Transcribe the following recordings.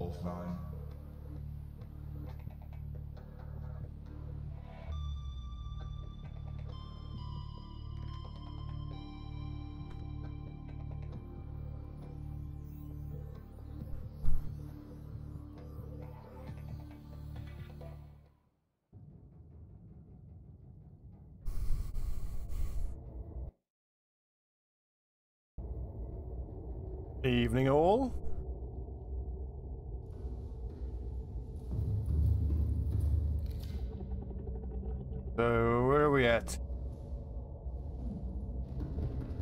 offline. Evening all. So where are we at?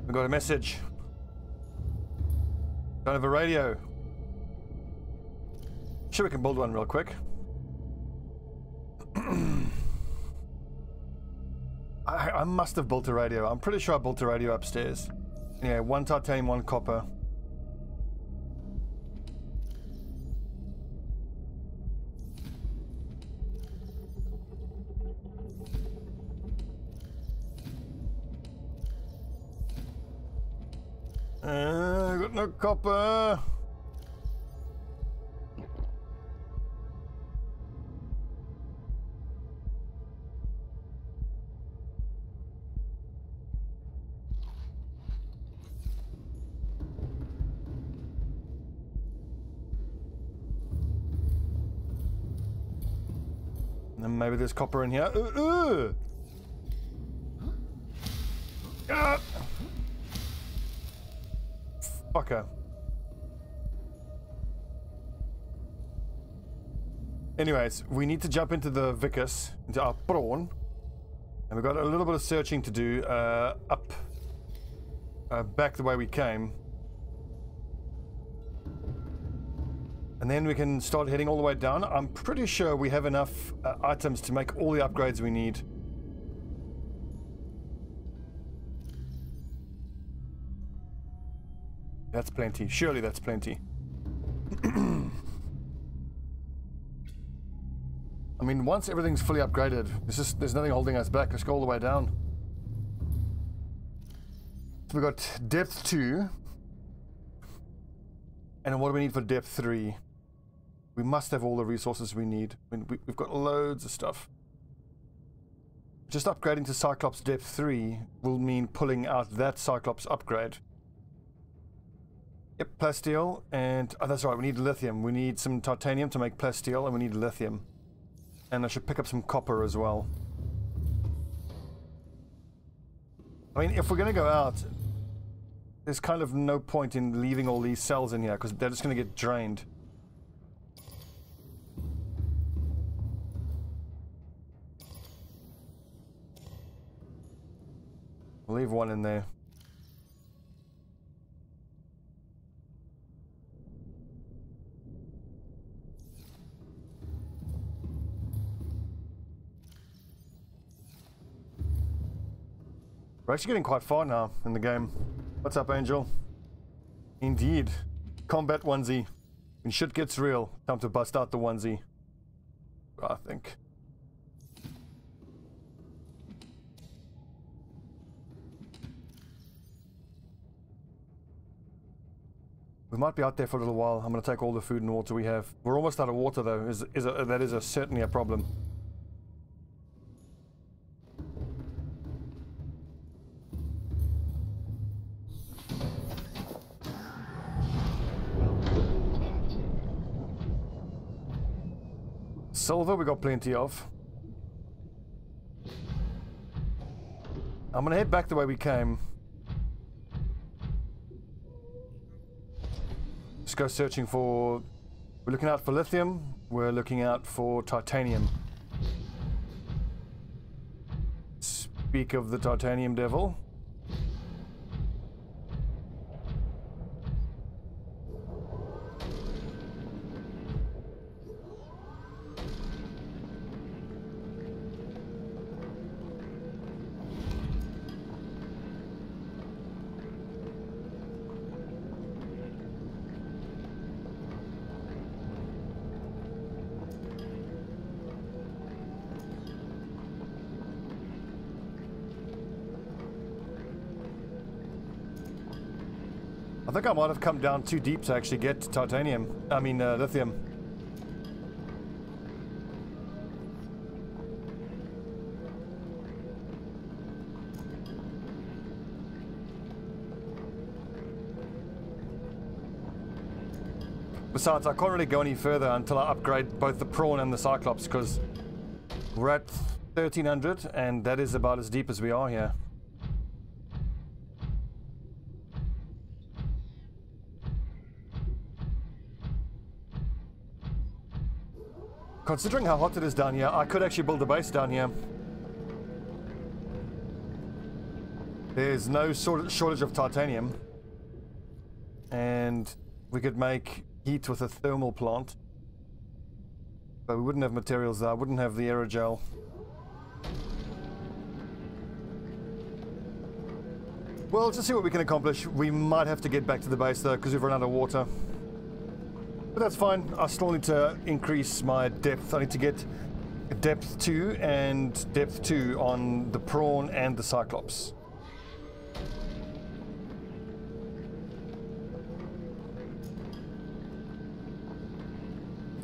We got a message. Don't have a radio. Sure, we can build one real quick. I must have built a radio. I'm pretty sure I built a radio upstairs. Yeah, 1 titanium, 1 copper. Got no copper. And then maybe there's copper in here. Ah! Fucker. Anyways, we need to jump into the Vicus, into our prawn. And we've got a little bit of searching to do up, back the way we came. And then we can start heading all the way down. I'm pretty sure we have enough items to make all the upgrades we need. That's plenty. Surely that's plenty. I mean, once everything's fully upgraded, there's nothing holding us back. Let's go all the way down. So we've got depth 2. And what do we need for depth 3? We must have all the resources we need. We've got loads of stuff. Just upgrading to Cyclops depth 3 will mean pulling out that Cyclops upgrade. Yep, plasteel, and oh, that's right, we need lithium. We need some titanium to make plasteel, and we need lithium. And I should pick up some copper as well. I mean, if we're going to go out, there's kind of no point in leaving all these cells in here, because they're just going to get drained. We'll leave one in there. We're actually getting quite far now in the game. What's up, Angel? Indeed. Combat onesie. When shit gets real, time to bust out the onesie. I think. We might be out there for a little while. I'm going to take all the food and water we have. We're almost out of water, though. That is certainly a problem. Silver we got plenty of. I'm gonna head back the way we came. Just go searching for... We're looking out for lithium. We're looking out for titanium. Speak of the titanium devil. I think I might have come down too deep to actually get titanium. I mean, lithium. Besides, I can't really go any further until I upgrade both the prawn and the Cyclops, because we're at 1300 and that is about as deep as we are here. Considering how hot it is down here, I could actually build a base down here. There's no shortage of titanium. And we could make heat with a thermal plant. But we wouldn't have materials there. I wouldn't have the aerogel. Well, let's just see what we can accomplish. We might have to get back to the base though, because we've run out of water. But that's fine. I still need to increase my depth. I need to get depth 2 and depth 2 on the prawn and the Cyclops.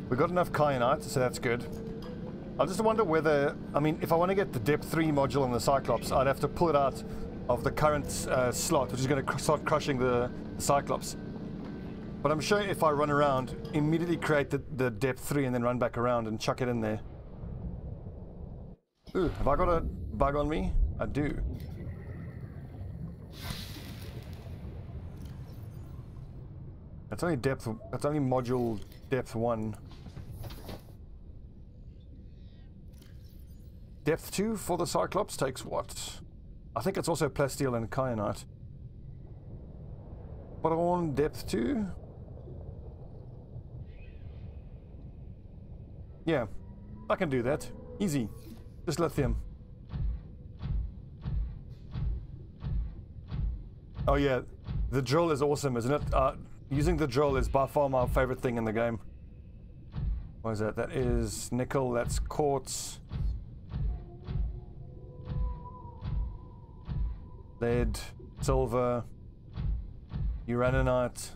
We got enough kyanite, so that's good. I just wonder whether, I mean, if I want to get the depth 3 module on the Cyclops, I'd have to pull it out of the current slot, which is going to start crushing the Cyclops. But I'm sure if I run around, immediately create the depth 3 and then run back around and chuck it in there. Ooh, have I got a bug on me? I do. That's only depth, that's only module depth 1. Depth 2 for the Cyclops takes what? I think it's also plasteel and kyanite. But on depth 2? Yeah, I can do that. Easy. Just lithium. Oh yeah, the drill is awesome, isn't it? Using the drill is by far my favorite thing in the game. What is that? That is nickel, that's quartz. Lead, silver, uraninite.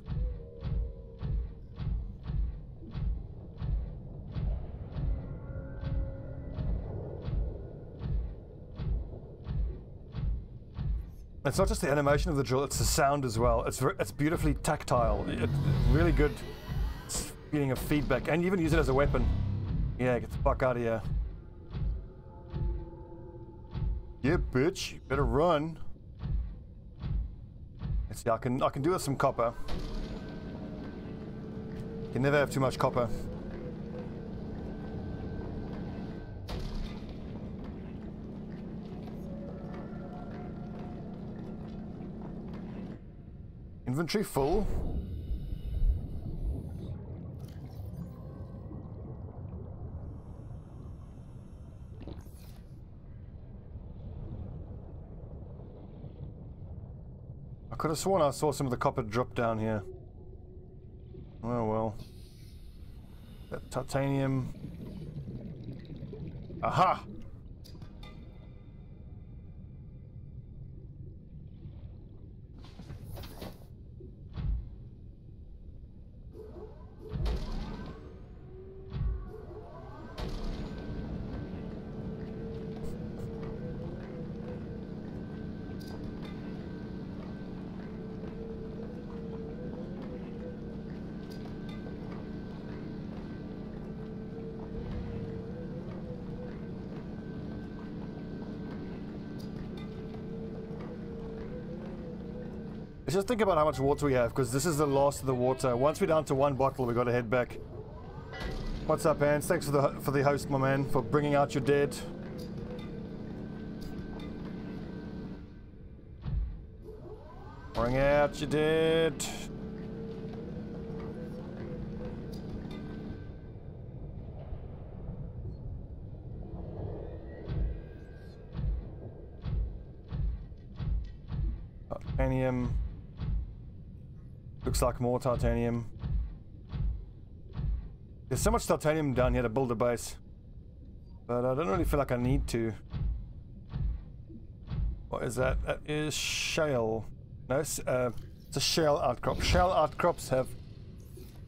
It's not just the animation of the drill, it's the sound as well. It's beautifully tactile. It's really good feeling of feedback. And you even use it as a weapon. Yeah, get the fuck out of here. Yeah, bitch, you better run. Let's see, I can do with some copper. You can never have too much copper. Inventory full. I could have sworn I saw some of the copper drop down here. Oh well. That titanium. Aha! Just think about how much water we have, because this is the last of the water. Once we're down to 1 bottle, we got to head back. What's up, Hans? Thanks for the host, my man, for bringing out your dead. Bring out your dead. Titanium. Looks like more titanium. There's so much titanium down here to build a base. But I don't really feel like I need to. What is that? That is shale. No, it's a shale outcrop. Shale outcrops have...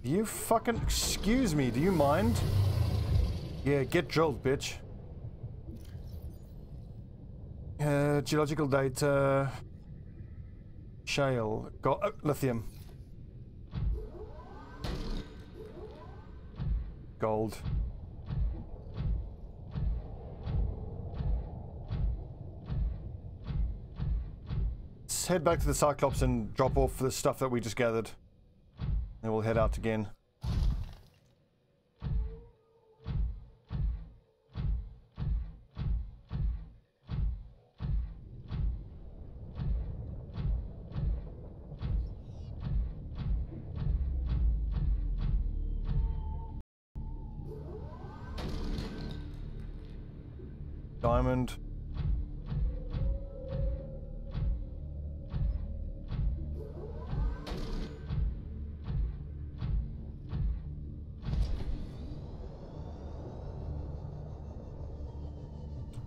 You fucking... Excuse me, do you mind? Yeah, get drilled, bitch. Geological data... Shale. Lithium. Gold. Let's head back to the Cyclops and drop off the stuff that we just gathered. Then we'll head out again. Diamond.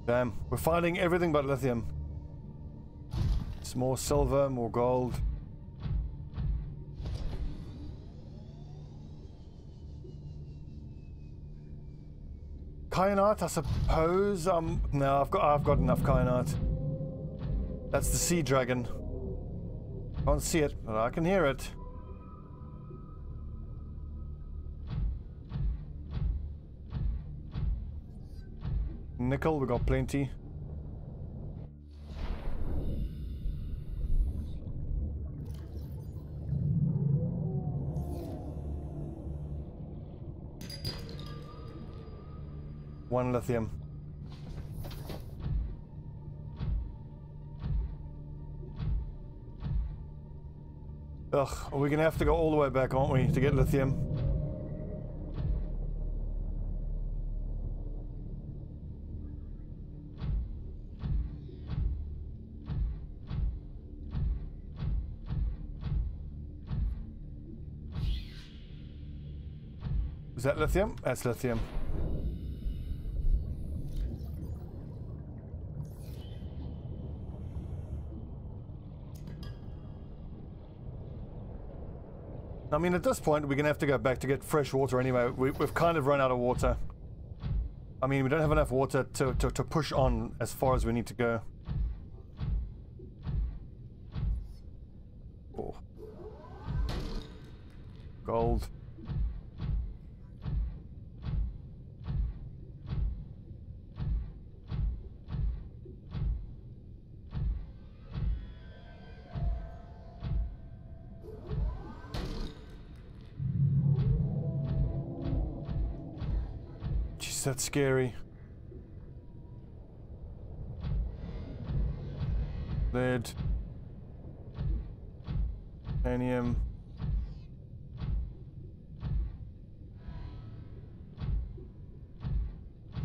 Damn, we're finding everything but lithium. It's more silver, more gold. Kyanite, I suppose. No, I've got enough kyanite. That's the sea dragon. Can't see it, but I can hear it. Nickel, we got plenty. One lithium. Ugh, we're gonna have to go all the way back, aren't we, to get lithium? Is that lithium? That's lithium. I mean, at this point, we're going to have to go back to get fresh water anyway. We've kind of run out of water. I mean, we don't have enough water to push on as far as we need to go. Oh. Gold. That's scary. Lead. Titanium.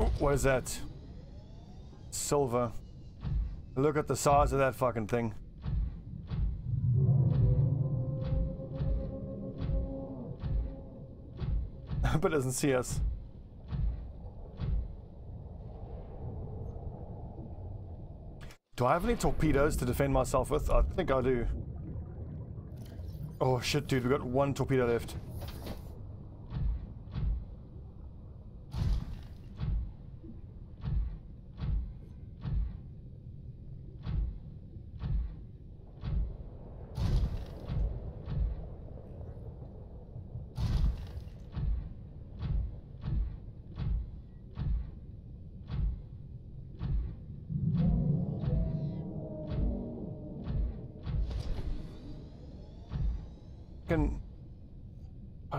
Oh, what is that? Silver. Look at the size of that fucking thing. But it doesn't see us. Do I have any torpedoes to defend myself with? I think I do. Oh shit, dude, we've got one torpedo left.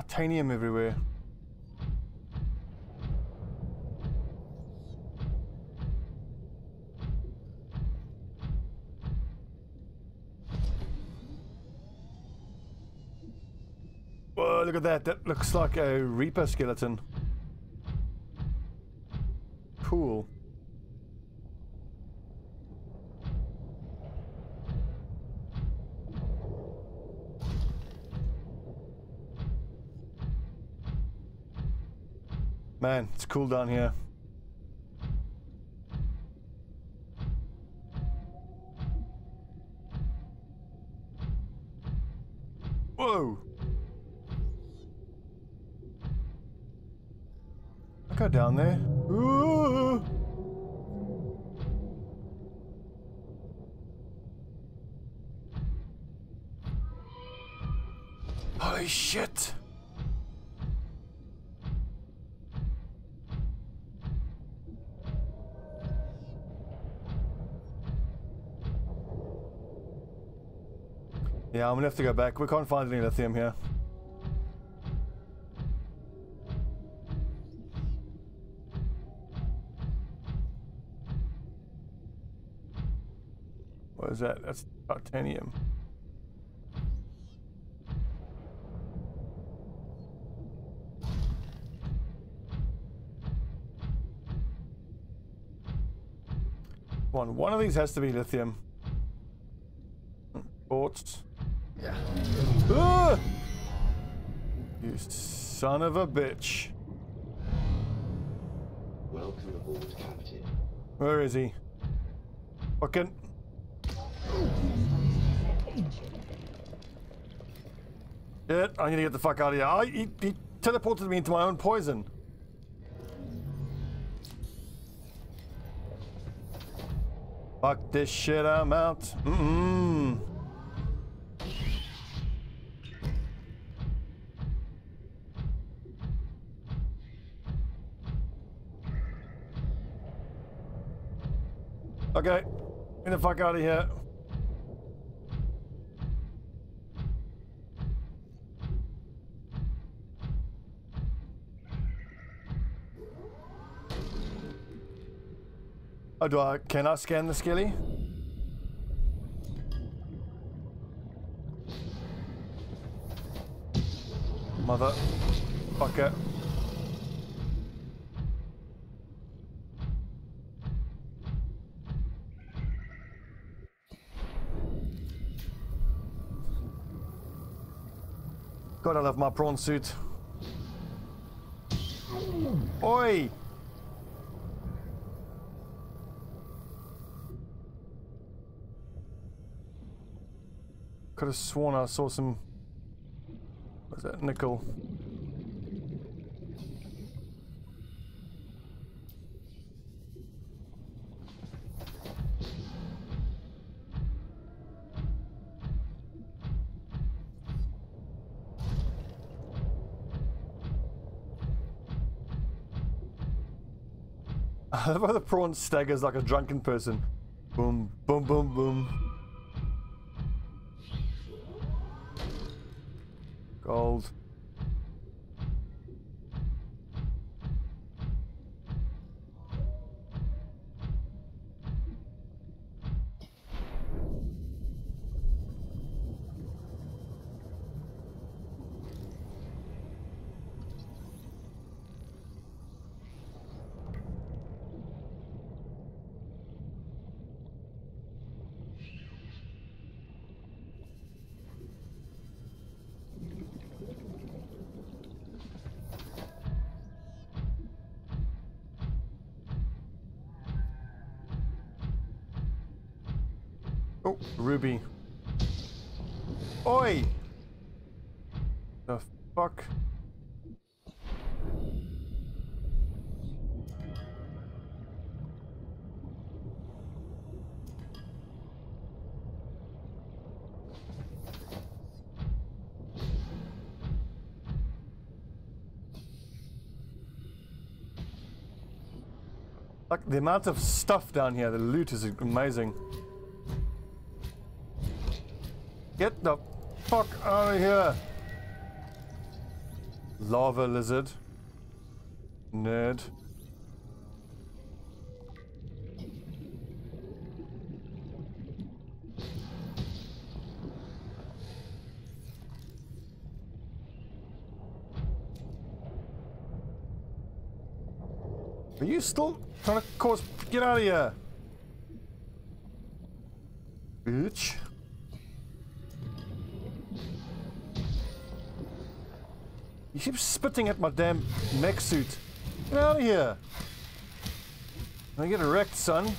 Titanium everywhere. Whoa, look at that. That looks like a Reaper skeleton. Cool. Man, it's cool down here. Whoa! I go down there. Ooh! Holy shit! Yeah, I'm gonna have to go back. We can't find any lithium here. What is that? That's titanium. One of these has to be lithium. Quartz. Yeah. Ah! You son of a bitch. Welcome aboard, Captain. Where is he? Fucking. Shit, I need to get the fuck out of here. He teleported me into my own poison. Fuck this shit, I'm out. Mm-mm. Okay, get the fuck out of here. Oh, can I scan the skilly? Motherfucker. God, I love my prawn suit. Oi! Could have sworn I saw some. What's that? Nickel. I love how the prawn staggers like a drunken person. Boom, boom, boom, boom. Gold. Oh, ruby. Oi! The fuck? Like the amount of stuff down here, the loot is amazing. Get the fuck out of here! Lava lizard. Nerd. Are you still trying to cause... Get out of here! Bitch. You keep spitting at my damn mech suit. Get out of here! I get wrecked, son.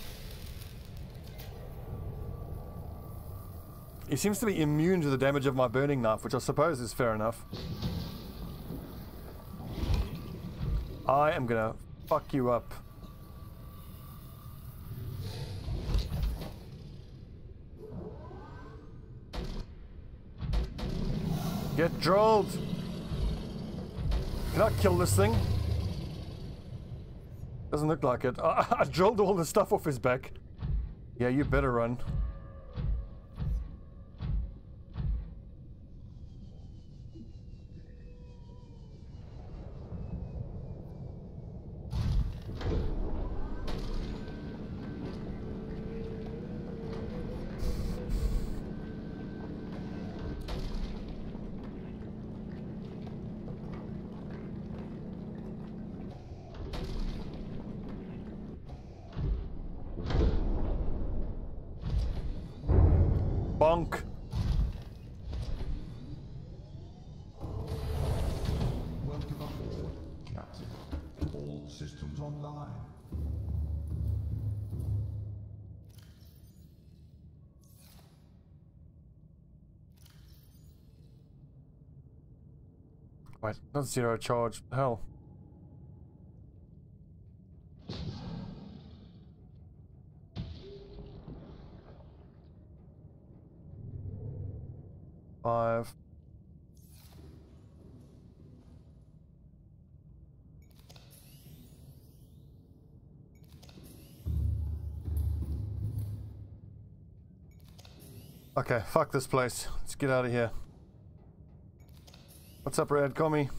He seems to be immune to the damage of my burning knife, which I suppose is fair enough. I am gonna fuck you up. Get drilled! Can I kill this thing? Doesn't look like it. I drilled all the stuff off his back. Yeah, you better run. Bonk. Welcome aboard, Captain. All systems online. Wait, not zero charge. Hell. Five. Okay, fuck this place. Let's get out of here. What's up, Red? Call me.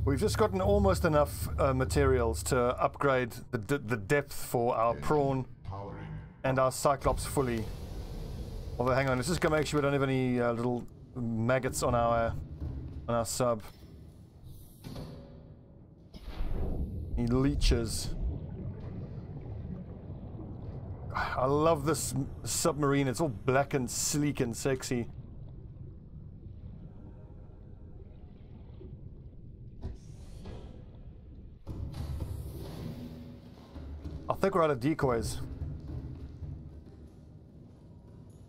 We've just gotten almost enough materials to upgrade the depth for our prawn and our cyclops fully. Although, hang on, let's just go make sure we don't have any little maggots on our sub. Any leeches. I love this submarine. It's all black and sleek and sexy. I think we're out of decoys.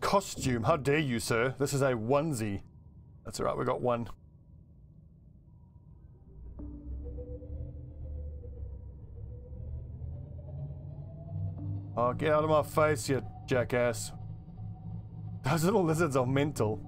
Costume, how dare you, sir? This is a onesie. That's alright, we got one. Oh, get out of my face, you jackass. Those little lizards are mental.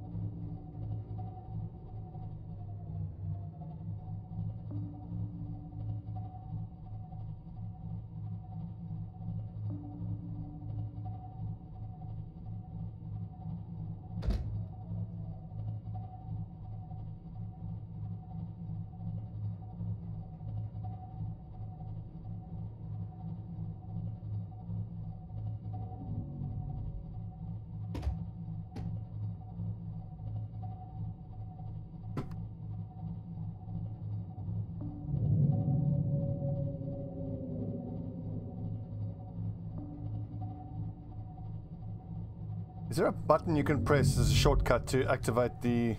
Is there a button you can press as a shortcut to activate the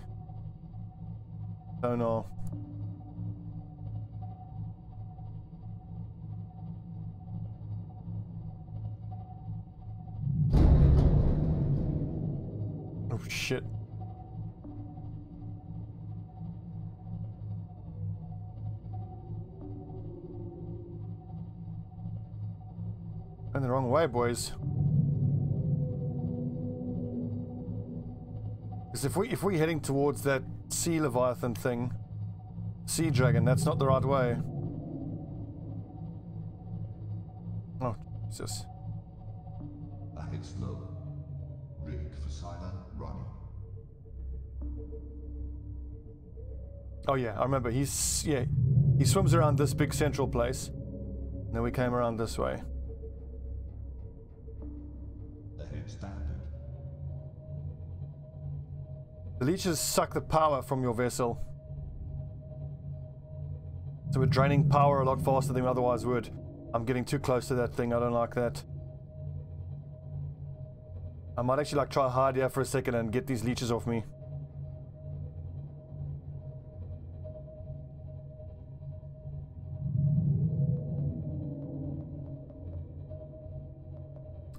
sonar? Oh shit. Going the wrong way, boys. Because if we're heading towards that sea leviathan thing, sea dragon, that's not the right way. Oh, Jesus. Ahead slow. Rigged for silent running. Oh yeah, I remember. He swims around this big central place. And then we came around this way. Ahead standard. The leeches suck the power from your vessel. So we're draining power a lot faster than we otherwise would. I'm getting too close to that thing. I don't like that. I might actually like try hide here for a second and get these leeches off me.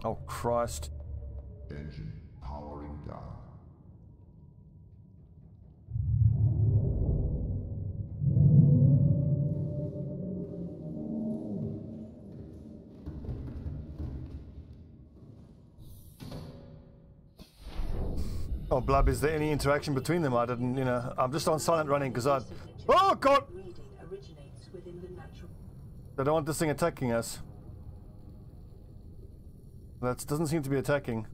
Oh Christ. Engine powering down. Oh, Blub, is there any interaction between them? I didn't, you know, I'm just on silent running because I... Oh, God! They don't want this thing attacking us. That doesn't seem to be attacking.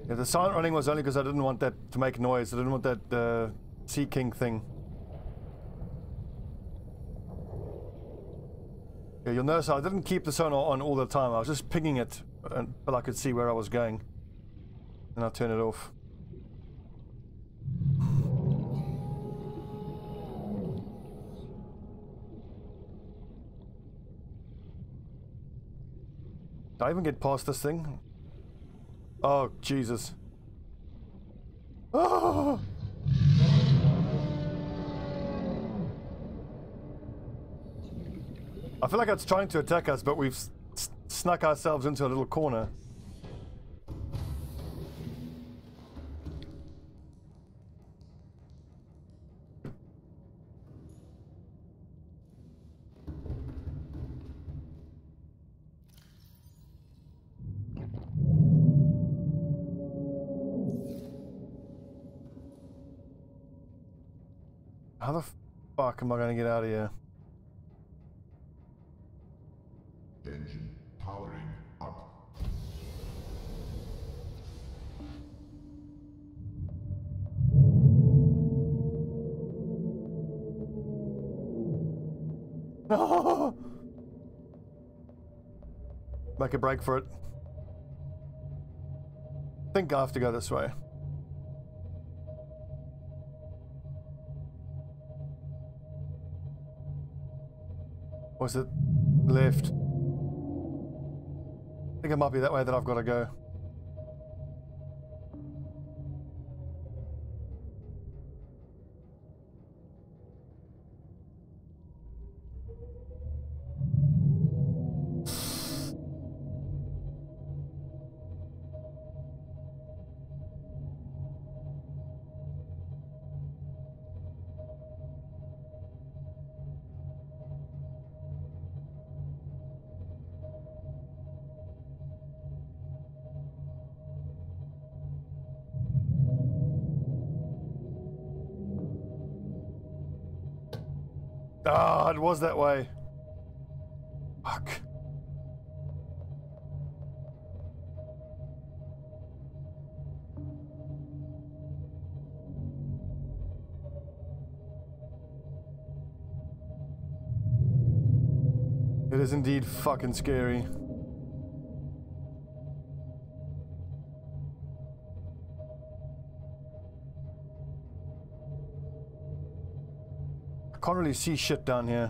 Yeah, the silent running was only because I didn't want that to make noise. I didn't want that Sea King thing. Yeah, you'll notice I didn't keep the sonar on all the time. I was just pinging it until I could see where I was going. And I'll turn it off. Did I even get past this thing? Oh, Jesus. Oh! I feel like it's trying to attack us, but we've snuck ourselves into a little corner. How the fuck am I going to get out of here? Engine powering up. No! Make a break for it. I think I have to go this way. Was it left? I think it might be that way that I've got to go. Ah, it was that way. Fuck. It is indeed fucking scary. Can't really see shit down here.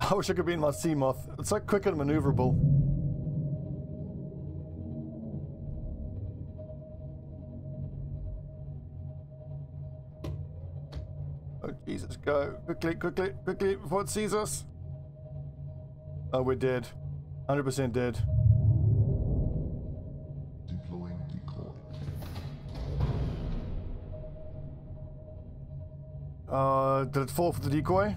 I wish I could be in my sea moth. It's like quick and maneuverable. Oh Jesus, go. Quickly, quickly, quickly before it sees us. Oh, we're dead. 100% dead. Deploying decoy. Did it fall for the decoy?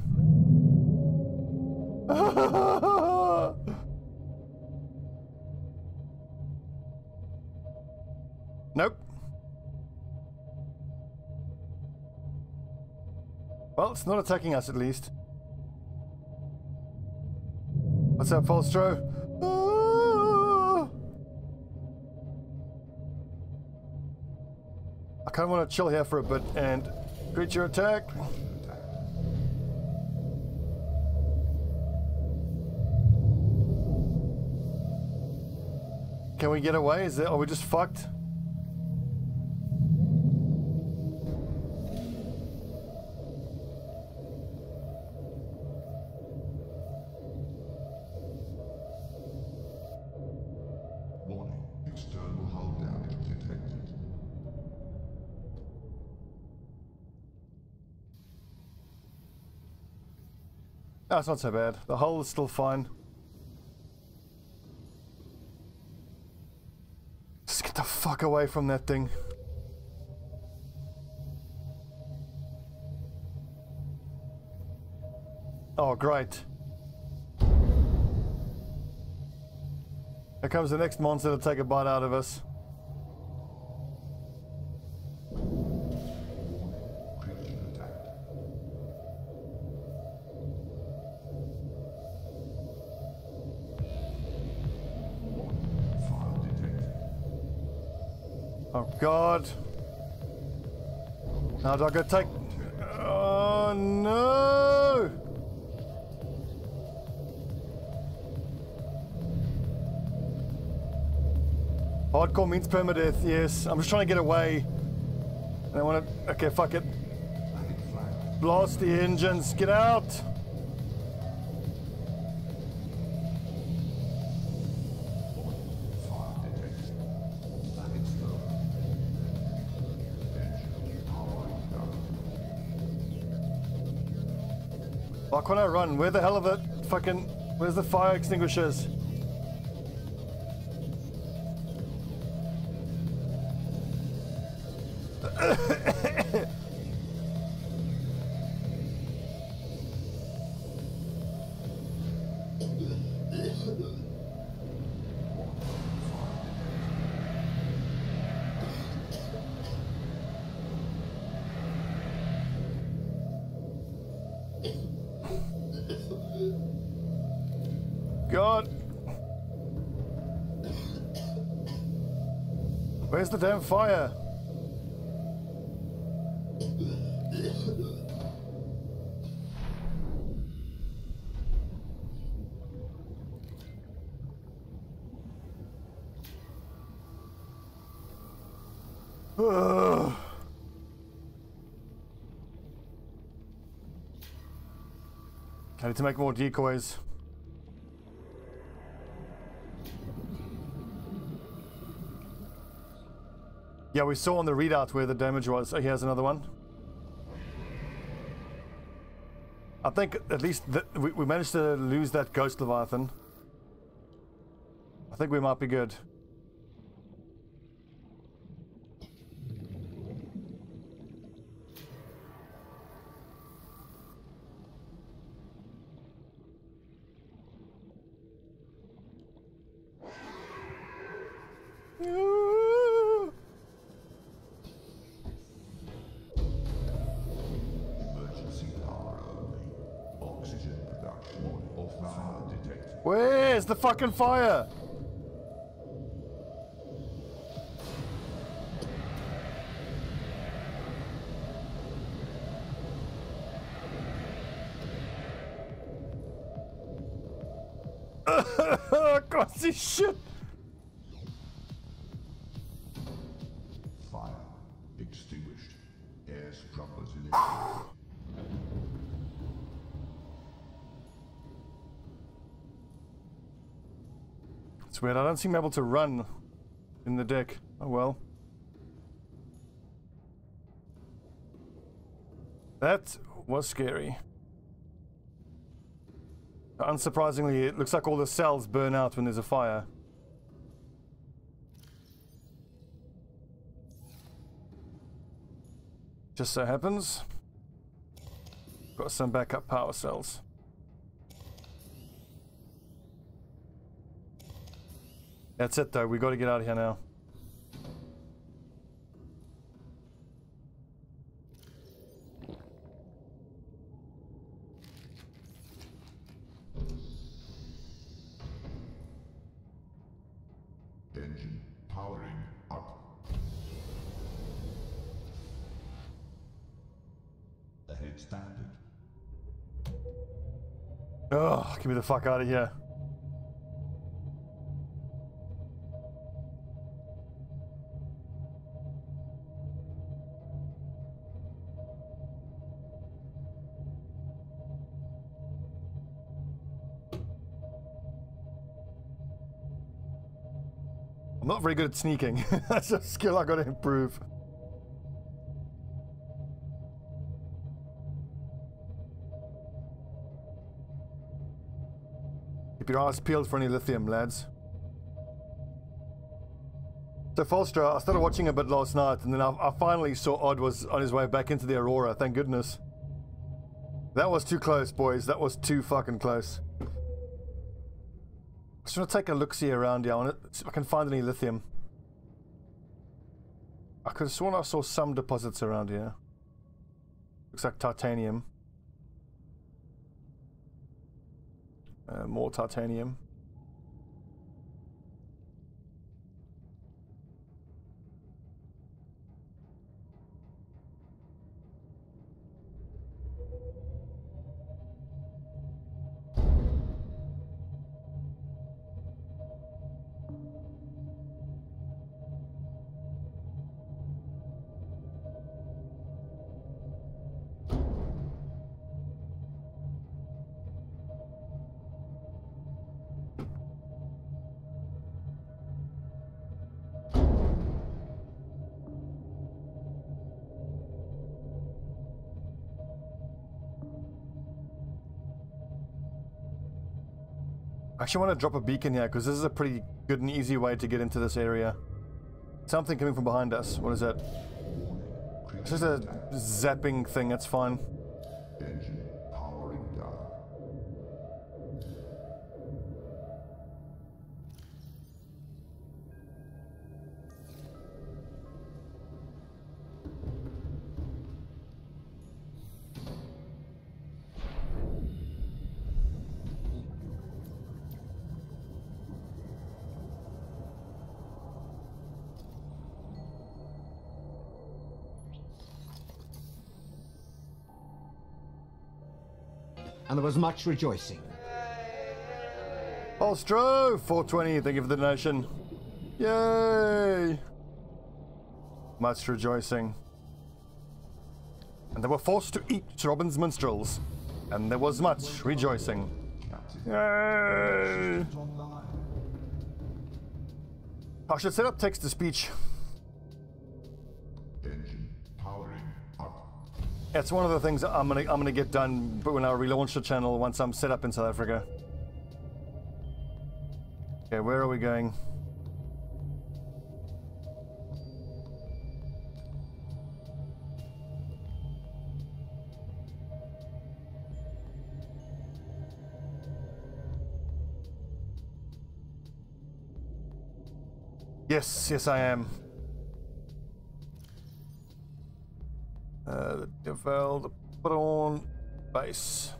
Nope. Well, it's not attacking us at least. What's up, Falstro? I kind of want to chill here for a bit and creature attack. Can we get away? Are we just fucked? Warning, external hull damage detected. That's not so bad. The hull is still fine. Just get the fuck away from that thing. Oh, great. Here comes the next monster to take a bite out of us. Creature attacked. File detected. Oh God. Now do I go take... Oh no! Hardcore means permadeath, yes. I'm just trying to get away. And I want to... Okay, fuck it. I hit flag. Blast the engines. Get out! Why can't I run? Where the hell are the fucking... Where's the fire extinguishers? God. Where's the damn fire? Ugh. I need to make more decoys. Yeah, we saw on the readout where the damage was. Oh, here's another one. I think at least we managed to lose that ghost Leviathan. I think we might be good. Emergency power only. Oxygen production off fire detected. Where's the fucking fire? I can't see shit. Fire extinguished. Air scrubbers electric. It's weird, I don't seem able to run in the deck. Oh well. That was scary. Unsurprisingly, it looks like all the cells burn out when there's a fire. Just so happens, got some backup power cells. That's it though, we got to get out of here now. Engine powering up. Ahead standard. Oh, get me the fuck out of here. I'm not very good at sneaking. That's a skill I gotta improve. Keep your eyes peeled for any lithium, lads. So Falstra, I started watching a bit last night, and then I finally saw Odd was on his way back into the Aurora, thank goodness. That was too close, boys. That was too fucking close. Just want to take a look-see around here. I want to see if I can find any lithium. I could have sworn I saw some deposits around here. Looks like titanium. More titanium. I actually want to drop a beacon here because this is a pretty good and easy way to get into this area. Something coming from behind us. What is that? It's just a zapping thing. That's fine. Engine powering down. And there was much rejoicing. Ostro 420, thank you for the donation. Yay! Much rejoicing. And they were forced to eat Robin's minstrels. And there was much rejoicing. Yay! I should set up text to speech. Engine powering up. It's one of the things I'm gonna get done when I relaunch the channel once I'm set up in South Africa. Okay, where are we going? Yes, I am. Develop, put on base.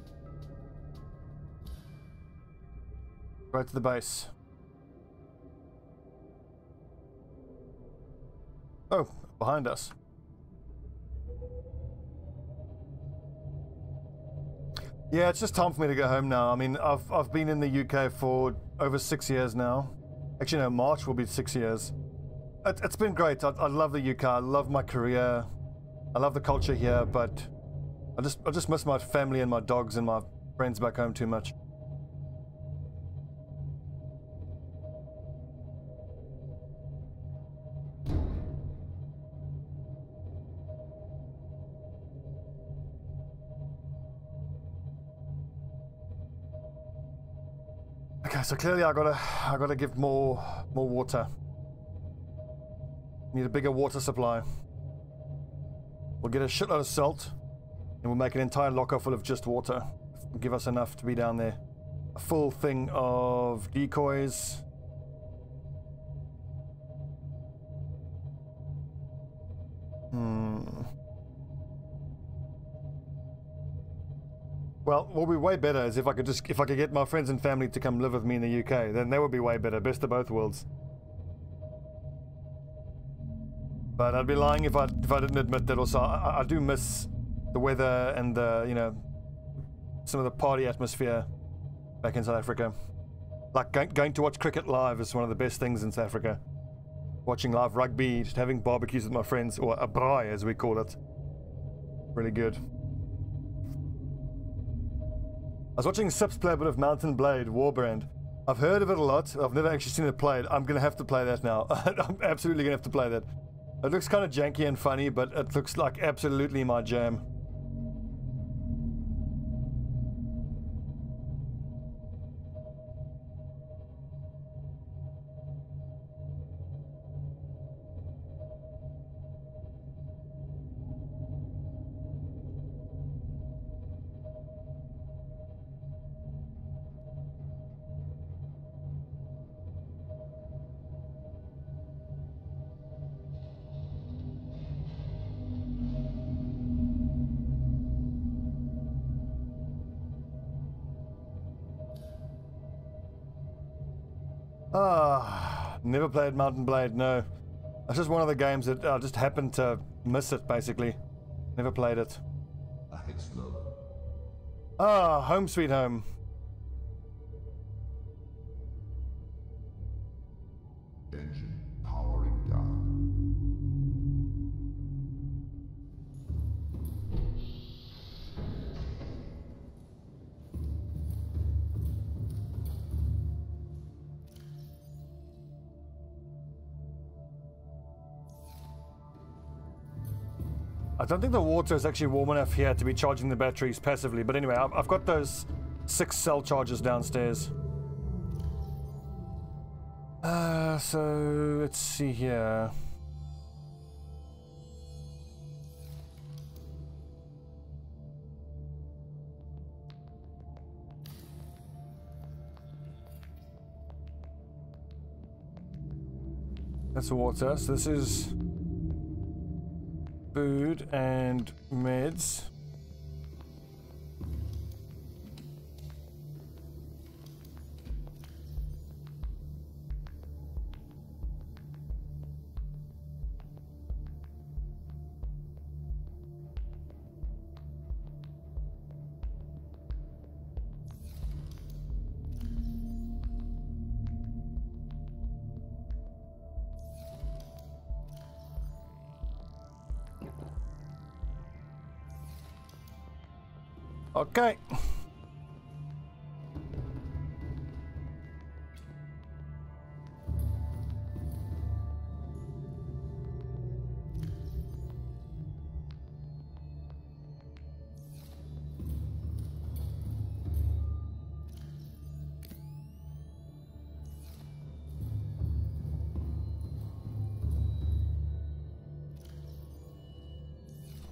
Right to the base. Oh, behind us. Yeah, it's just time for me to go home now. I mean, I've been in the UK for over 6 years now. Actually, no, March will be 6 years. It's been great. I love the UK. I love my career. I love the culture here, but I just miss my family and my dogs and my friends back home too much. Okay, so clearly I gotta give more water. Need a bigger water supply. We'll get a shitload of salt, and we'll make an entire locker full of just water. Give us enough to be down there. A full thing of decoys. Well, what would be way better is if I could get my friends and family to come live with me in the UK. Then that would be way better. Best of both worlds. But I'd be lying if I didn't admit that also I do miss the weather and the, you know, some of the party atmosphere back in South Africa. Like going to watch cricket live is one of the best things in South Africa. Watching live rugby, just having barbecues with my friends, or a braai as we call it. Really good. I was watching Sips play a bit of Mountain Blade Warbrand. I've heard of it a lot. I've never actually seen it played. I'm going to have to play that now. I'm absolutely going to have to play that. It looks kind of janky and funny, but it looks like absolutely my jam. Never played Mountain Blade, no. It's just one of the games that I just happened to miss it, basically. Never played it. Explode. Home sweet home. Engine powering down. I don't think the water is actually warm enough here to be charging the batteries passively, but anyway, I've got those 6 cell chargers downstairs. So let's see here. That's water. So this is food and meds. Okay.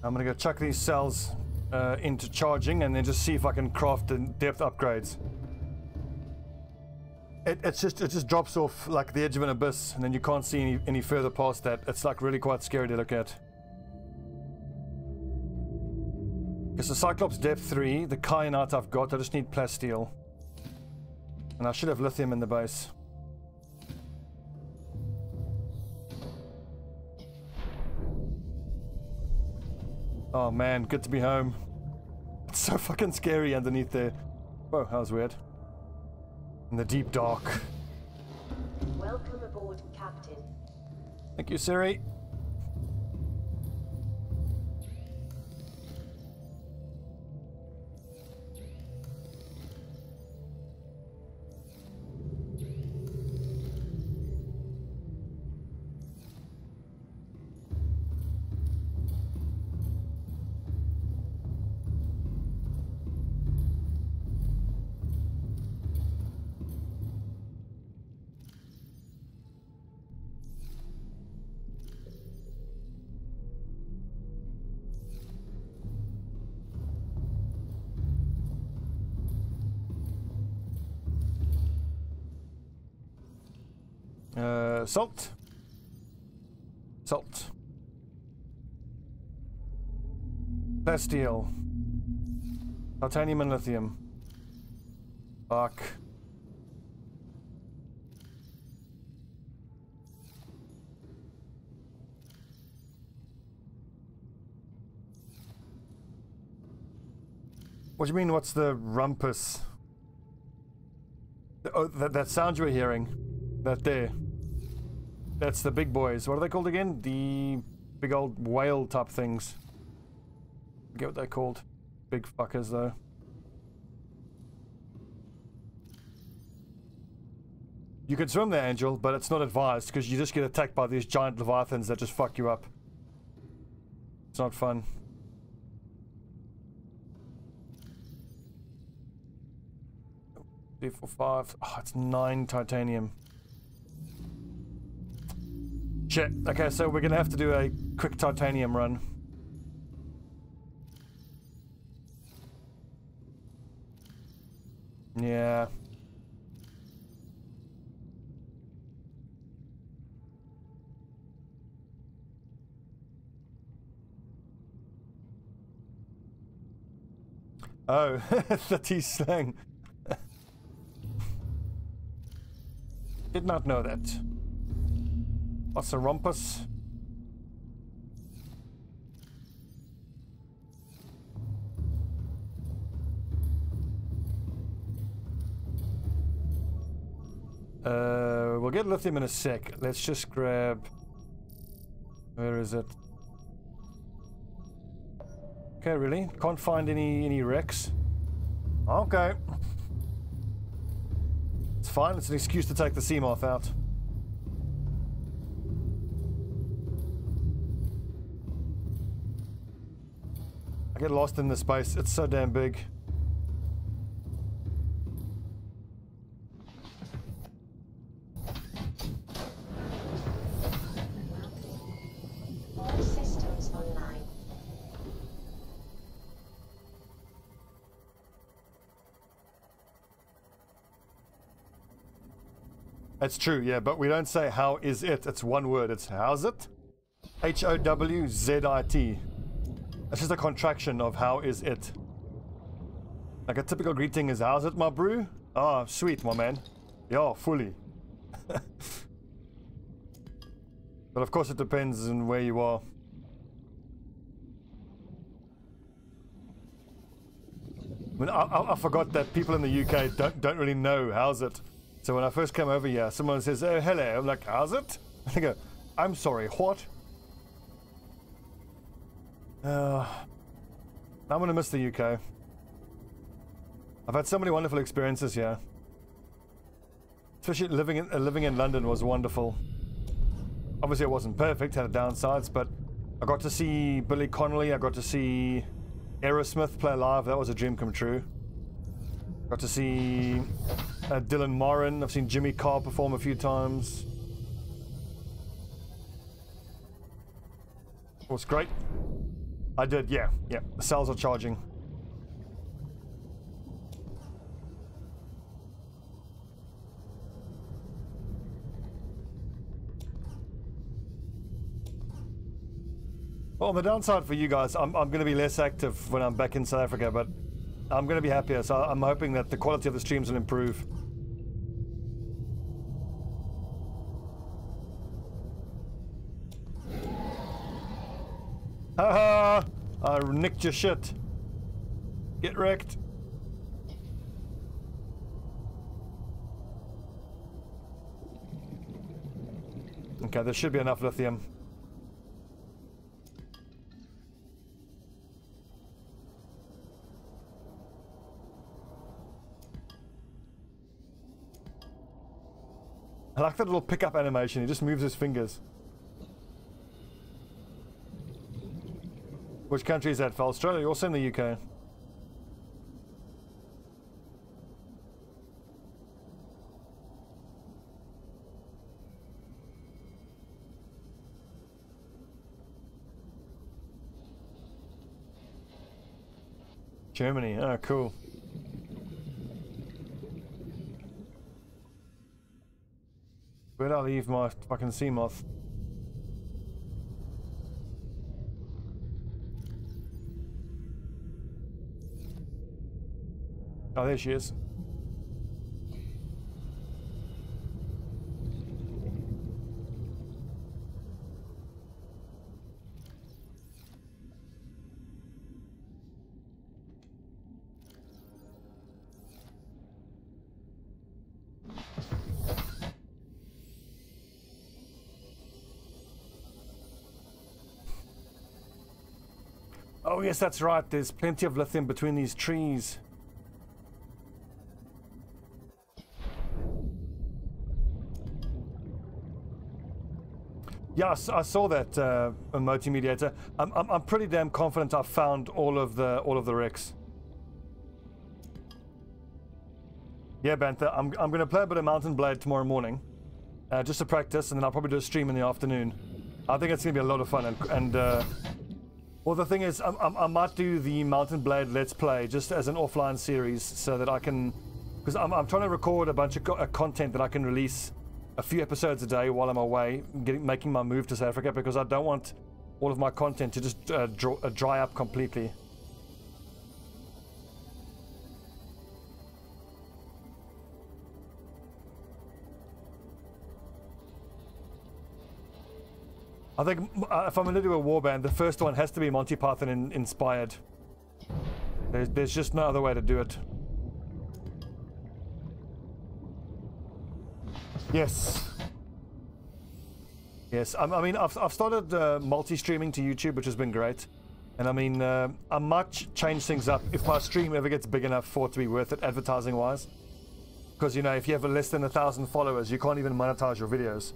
I'm gonna go chuck these cells into charging and then just see if I can craft the depth upgrades. It just drops off like the edge of an abyss and then you can't see any further past that. It's like really quite scary to look at. It's the Cyclops depth 3, the Kyanite I've got, I just need plasteel. And I should have lithium in the base. Oh man, good to be home. It's so fucking scary underneath there. Whoa, that was weird. In the deep dark. Welcome aboard, Captain. Thank you, Siri. Salt. Salt. Plasteel. Titanium and lithium. Fuck. What do you mean, what's the rumpus? Oh, that sound you were hearing. That there. That's the big boys. What are they called again? The big old whale type things. I forget what they're called. Big fuckers though. You can swim there, Angel, but it's not advised because you just get attacked by these giant leviathans that just fuck you up. It's not fun. Three, 4, 5. Oh, it's 9 titanium. Shit. Okay, so we're gonna have to do a quick titanium run. Yeah. Oh, the T slang. Did not know that. What's a rumpus? We'll get lithium in a sec. Let's just grab... Where is it? Okay, really? Can't find any wrecks. Okay. It's fine, it's an excuse to take the Seamoth out. I get lost in this space, it's so damn big. It's true, yeah, but we don't say how is it. It's one word. It's how's it? Howzit. It's just a contraction of how is it. Like a typical greeting is, how's it, my brew? Ah, sweet, my man. Yeah, fully. But of course it depends on where you are. I mean, I forgot that people in the UK don't really know how's it. So when I first came over here, someone says, oh, hello. I'm like, how's it? I go, I'm sorry, what? I'm going to miss the UK. I've had so many wonderful experiences here. Especially living in London was wonderful. Obviously it wasn't perfect, had downsides, but I got to see Billy Connolly, I got to see Aerosmith play live. That was a dream come true. Got to see Dylan Moran. I've seen Jimmy Carr perform a few times. It was great. I did, yeah. The cells are charging. Well, the downside for you guys, I'm going to be less active when I'm back in South Africa, but I'm going to be happier, so I'm hoping that the quality of the streams will improve. Haha! I nicked your shit. Get wrecked. Okay, there should be enough lithium. I like that little pickup animation. He just moves his fingers. Which country is that for? Australia? Also in the UK. Germany. Oh, cool. Where'd I leave my fucking sea moth? Oh, there she is. Oh yes, that's right. There's plenty of lithium between these trees. Yes, I saw that multi-mediator. I'm pretty damn confident I've found all of the wrecks. Yeah, Bantha, I'm going to play a bit of Mountain Blade tomorrow morning, just to practice, and then I'll probably do a stream in the afternoon. I think it's going to be a lot of fun, and well, the thing is, I might do the Mountain Blade Let's Play just as an offline series, so that I can, because I'm trying to record a bunch of content that I can release a few episodes a day while I'm away, making my move to South Africa, because I don't want all of my content to just dry up completely. I think if I'm going to do a warband, the first one has to be Monty Python inspired. There's just no other way to do it. Yes. Yes, I mean, I've started multi-streaming to YouTube, which has been great. And I mean, I might change things up if my stream ever gets big enough for it to be worth it, advertising-wise. Because, you know, if you have less than 1,000 followers, you can't even monetize your videos.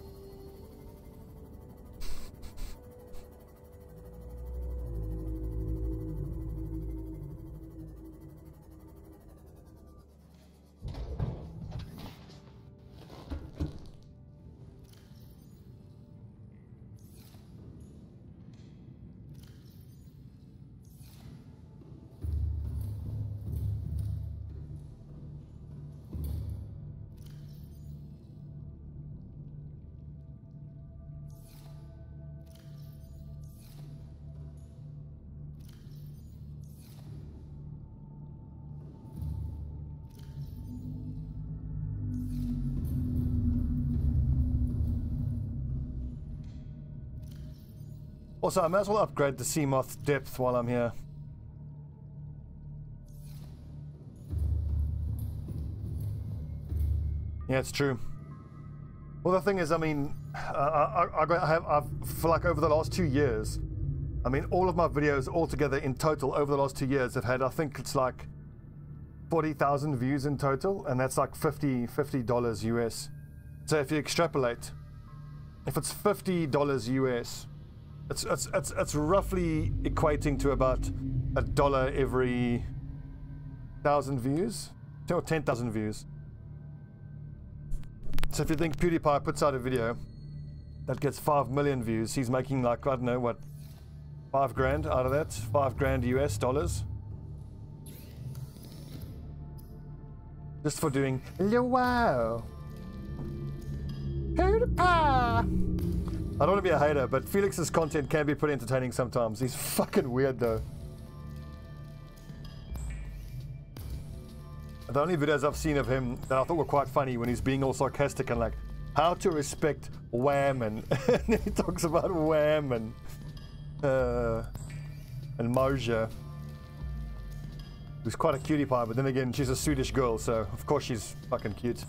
Also, I might as well upgrade the sea moth depth while I'm here. Yeah, it's true. Well, the thing is, I mean, I've for like over the last 2 years, I mean, all of my videos altogether in total over the last 2 years have had, I think it's like 40,000 views in total, and that's like $50 US. So if you extrapolate, if it's $50 US, it's roughly equating to about $1 every 1,000 views, or 10,000 views. So if you think PewDiePie puts out a video that gets 5 million views, he's making like, I don't know, what, 5 grand out of that? 5 grand US dollars? Just for doing, wow. PewDiePie! I don't want to be a hater, but Felix's content can be pretty entertaining sometimes. He's fucking weird though. The only videos I've seen of him that I thought were quite funny when he's being all sarcastic and like, how to respect Wham, and and he talks about Wham and Marja, who's quite a cutie pie, but then again, she's a Swedish girl, so of course she's fucking cute.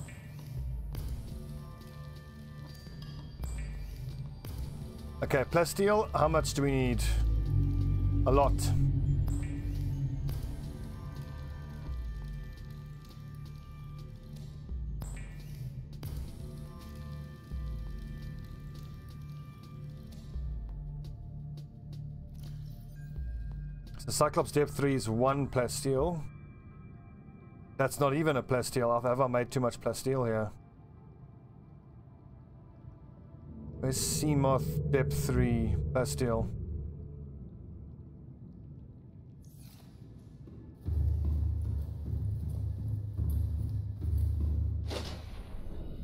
Okay, plasteel, how much do we need? A lot. So Cyclops Depth 3 is 1 plasteel. That's not even a plasteel. Have I made too much plasteel here? Where's Seamoth Depth 3 plasteel?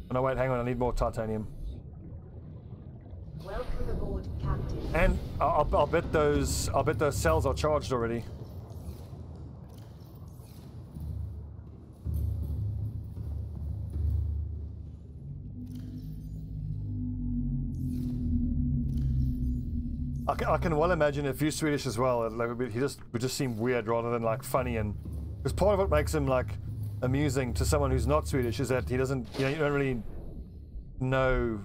Oh, no, wait, hang on. I need more titanium. Welcome aboard, Captain. And I'll bet those cells are charged already. I can well imagine if you're Swedish as well, like, he would just seem weird rather than like funny, and because part of what makes him like amusing to someone who's not Swedish is that he doesn't, you know, you don't really know.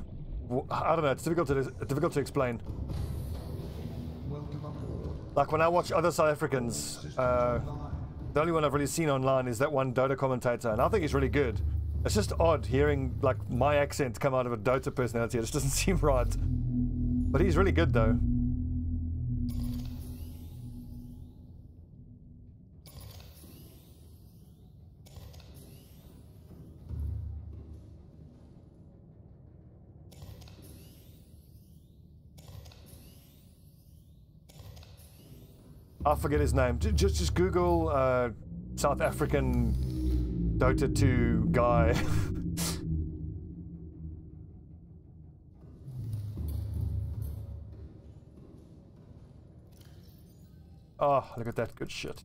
I don't know. It's difficult to explain. Like when I watch other South Africans, the only one I've really seen online is that one Dota commentator, and I think he's really good. It's just odd hearing like my accent come out of a Dota personality. It just doesn't seem right. But he's really good though. I forget his name. Just Google South African Dota 2 guy. Oh, look at that good shit.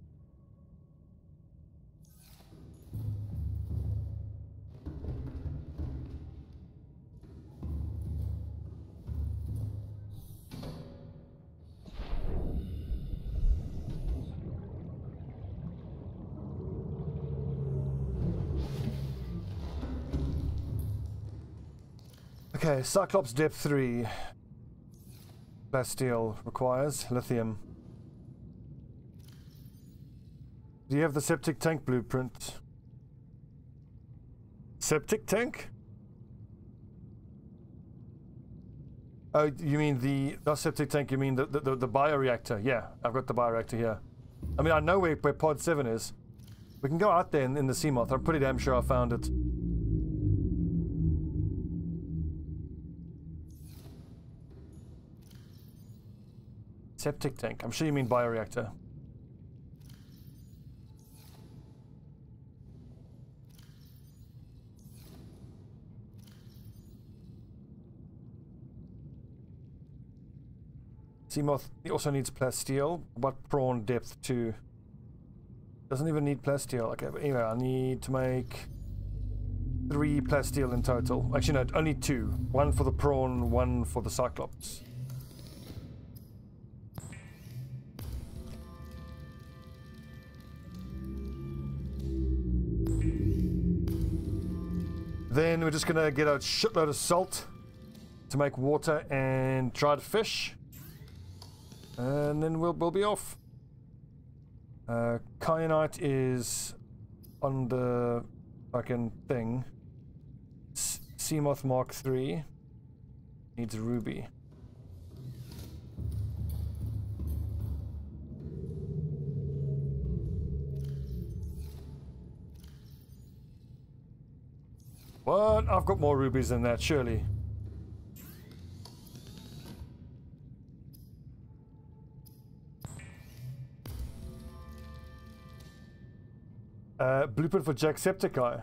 Okay, Cyclops Depth 3. Plasteel requires lithium. Do you have the septic tank blueprint? Septic tank? Oh, you mean the septic tank, you mean the bioreactor? Yeah, I've got the bioreactor here. I mean, I know where pod 7 is. We can go out there in the Seamoth. I'm pretty damn sure I found it. Septic tank. I'm sure you mean bioreactor. Seamoth also needs plasteel, but prawn depth too. Doesn't even need plasteel. Okay, but anyway, I need to make 3 plasteel in total. Actually, no, only 2. 1 for the prawn, 1 for the Cyclops. Then we're just gonna get a shitload of salt to make water and dried fish, and then we'll be off. Kyanite is on the fucking thing. Seamoth Mark III needs a ruby. What? I've got more rubies than that, surely. Blueprint for Jacksepticeye.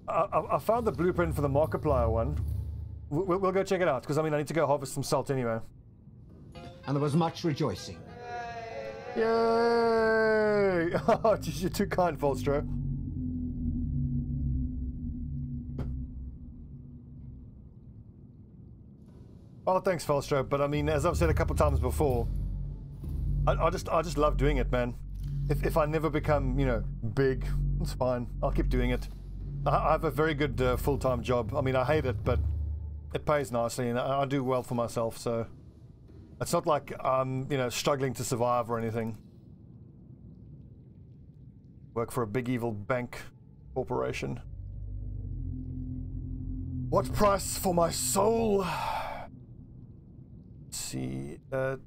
I found the blueprint for the Markiplier one. We'll go check it out, because I mean I need to go harvest some salt anyway. And there was much rejoicing. Yay! Oh, geez, you're too kind, Volstro. Oh, thanks, Volstro. But I mean, as I've said a couple times before, I just love doing it, man. If I never become, you know, big, it's fine. I'll keep doing it. I have a very good full-time job. I mean, I hate it, but it pays nicely, and I do well for myself. So it's not like I'm, you know, struggling to survive or anything. Work for a big evil bank corporation. What price for my soul? Let's see,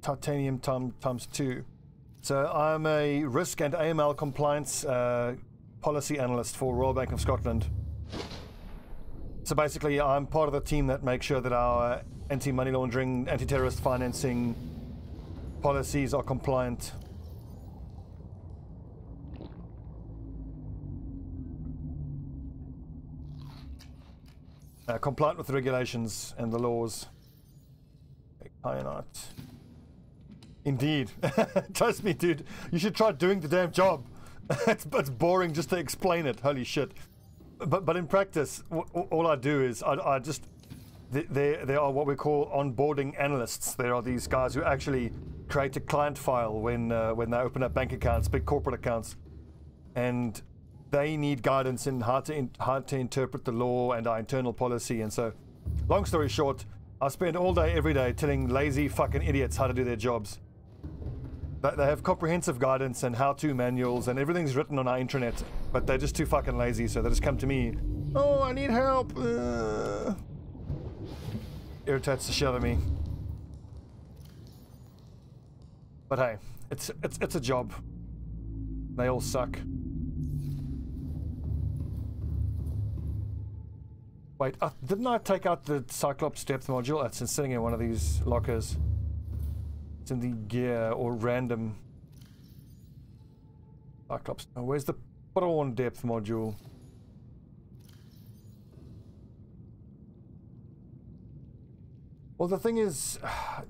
titanium times 2. So I'm a risk and AML compliance policy analyst for Royal Bank of Scotland. So basically, I'm part of the team that makes sure that our anti-money laundering, anti-terrorist financing policies are compliant. Compliant with the regulations and the laws. Kyanite. Indeed. Trust me, dude. You should try doing the damn job. it's boring just to explain it. Holy shit. But in practice, all I do is I just... There are what we call onboarding analysts. There are these guys who actually create a client file when they open up bank accounts, big corporate accounts. And they need guidance in how to interpret the law and our internal policy. And so, long story short, I spend all day, every day, telling lazy fucking idiots how to do their jobs. They have comprehensive guidance and how-to manuals, and everything's written on our intranet, but they're just too fucking lazy, so they just come to me. Oh, I need help. Irritates the shit out of me. But hey, it's a job. They all suck. Wait, didn't I take out the Cyclops depth module? It's sitting in one of these lockers. It's in the gear or random. Cyclops. Oh, where's the prawn depth module? Well, the thing is,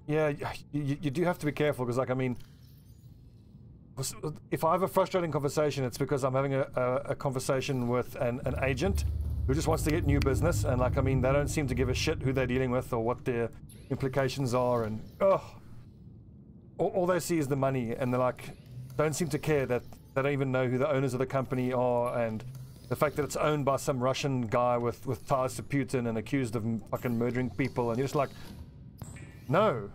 yeah, you do have to be careful, because, like, I mean, if I have a frustrating conversation, it's because I'm having a conversation with an agent who just wants to get new business, and, like, I mean, they don't seem to give a shit who they're dealing with or what their implications are, and all they see is the money, and they're like, don't seem to care that they don't even know who the owners of the company are, and the fact that it's owned by some Russian guy with ties to Putin and accused of fucking murdering people, and you're just like, no.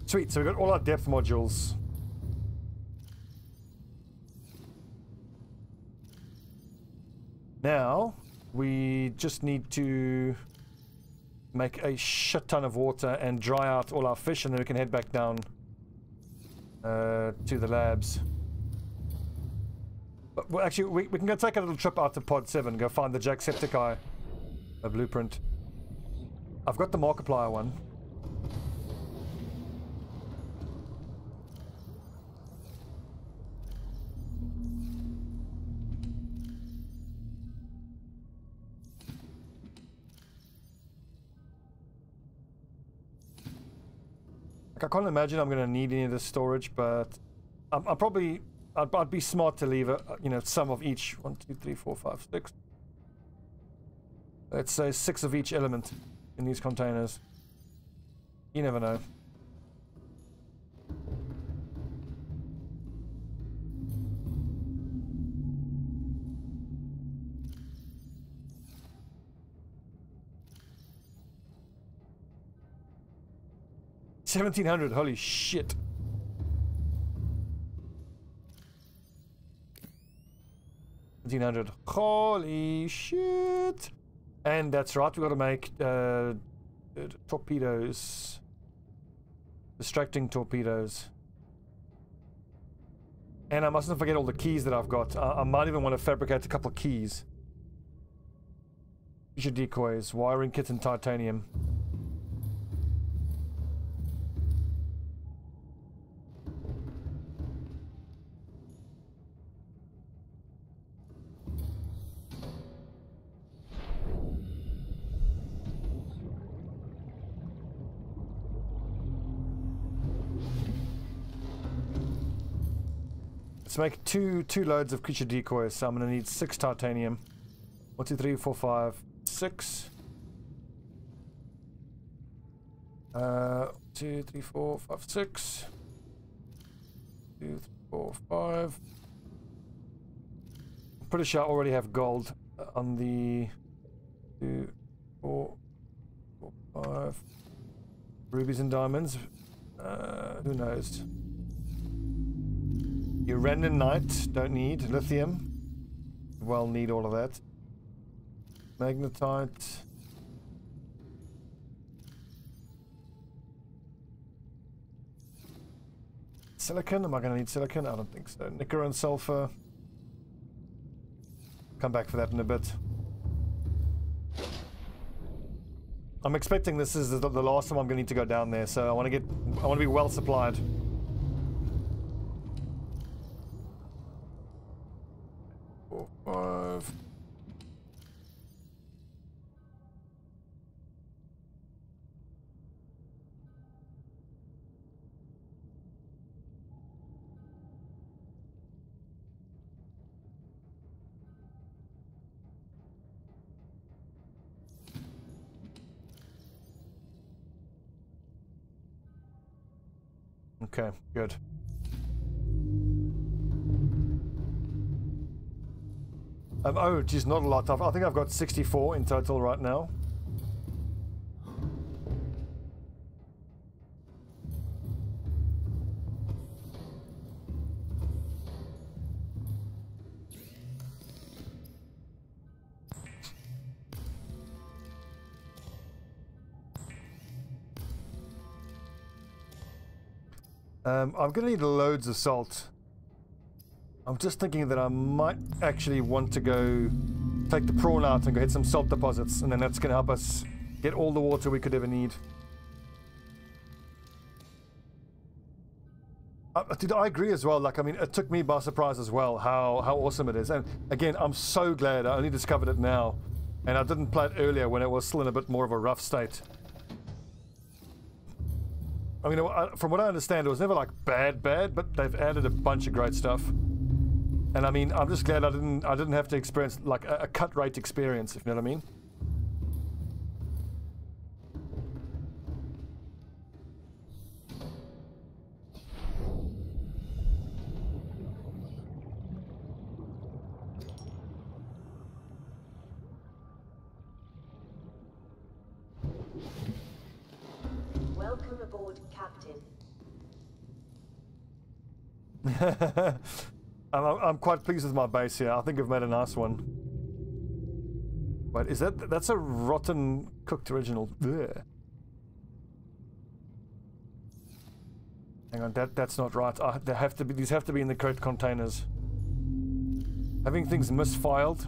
Sweet, so we've got all our depth modules. Now, we just need to make a shit ton of water and dry out all our fish, and then we can head back down to the labs. But, well, actually, we can go take a little trip out to Pod 7, go find the Jacksepticeye blueprint. I've got the Markiplier one. I can't imagine I'm going to need any of this storage, but I'm probably... I'd be smart to leave, you know, some of each. 1, 2, 3, 4, 5, 6. Let's say 6 of each element in these containers. You never know. 1700, holy shit. $1,700, holy shit. And that's right, we've got to make torpedoes. Distracting torpedoes. And I mustn't forget all the keys that I've got. I might even want to fabricate a couple of keys. Future decoys, wiring kit and titanium. Let's make two loads of creature decoys, so I'm going to need 6 titanium. 1, 2, 3, 4, 5, 6. 2, 3, 4, 5, 6. 2, 3, 4, 5. I'm pretty sure I already have gold on the 2, 4, 4, 5. Rubies and diamonds. Who knows? Uranite, don't need. Lithium, well, need all of that. Magnetite. Silicon, am I going to need silicon? I don't think so. Nickel and sulfur. Come back for that in a bit. I'm expecting this is the last time I'm going to need to go down there, so I want to be well supplied. Okay, good. Oh, geez, not a lot. I think I've got 64 in total right now. I'm gonna need loads of salt. I'm just thinking that I might actually want to go take the prawn out and go hit some salt deposits, and then that's gonna help us get all the water we could ever need. Dude, I agree as well. Like, I mean, it took me by surprise as well how awesome it is. And again, I'm so glad I only discovered it now, and I didn't play it earlier when it was still in a bit more of a rough state. I mean, from what I understand, it was never like bad, but they've added a bunch of great stuff. And I mean, I'm just glad I didn't have to experience like a cut rate experience, if you know what I mean. Welcome aboard, Captain. I'm quite pleased with my base here. I think I've made a nice one. Wait, is that's a rotten cooked original? Ugh. Hang on, that's not right. These have to be in the correct containers. Having things misfiled.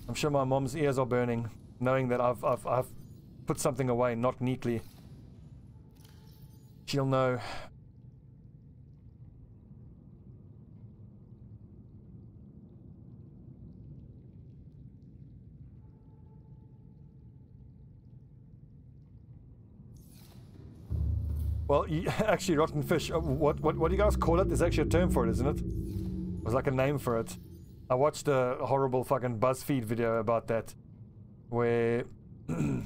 I'm sure my mom's ears are burning, knowing that I've put something away not neatly. She'll know. Well, actually, rotten fish. What do you guys call it? There's actually a term for it, isn't it? There's like a name for it. I watched a horrible fucking BuzzFeed video about that, where they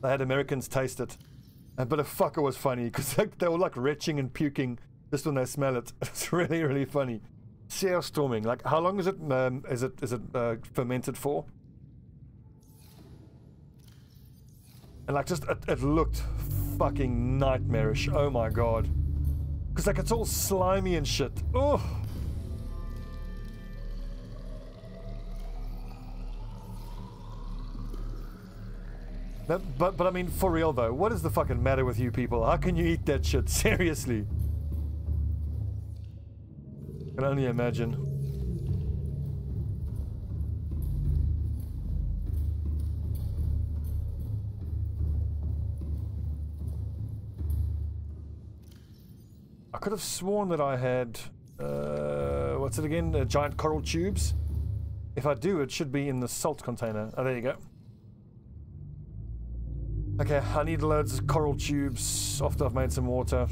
had Americans taste it, but a fucker was funny because they were like retching and puking just when they smell it. It's really, really funny. Sea storming. Like, how long is it fermented for? And like, just it looked fucking nightmarish. Oh my god. Because like it's all slimy and shit. Oh. But I mean, for real though, what is the fucking matter with you people? How can you eat that shit? Seriously. I can only imagine. I could have sworn that I had, what's it again? Giant coral tubes. If I do, it should be in the salt container. Oh, there you go. Okay, I need loads of coral tubes after I've made some water.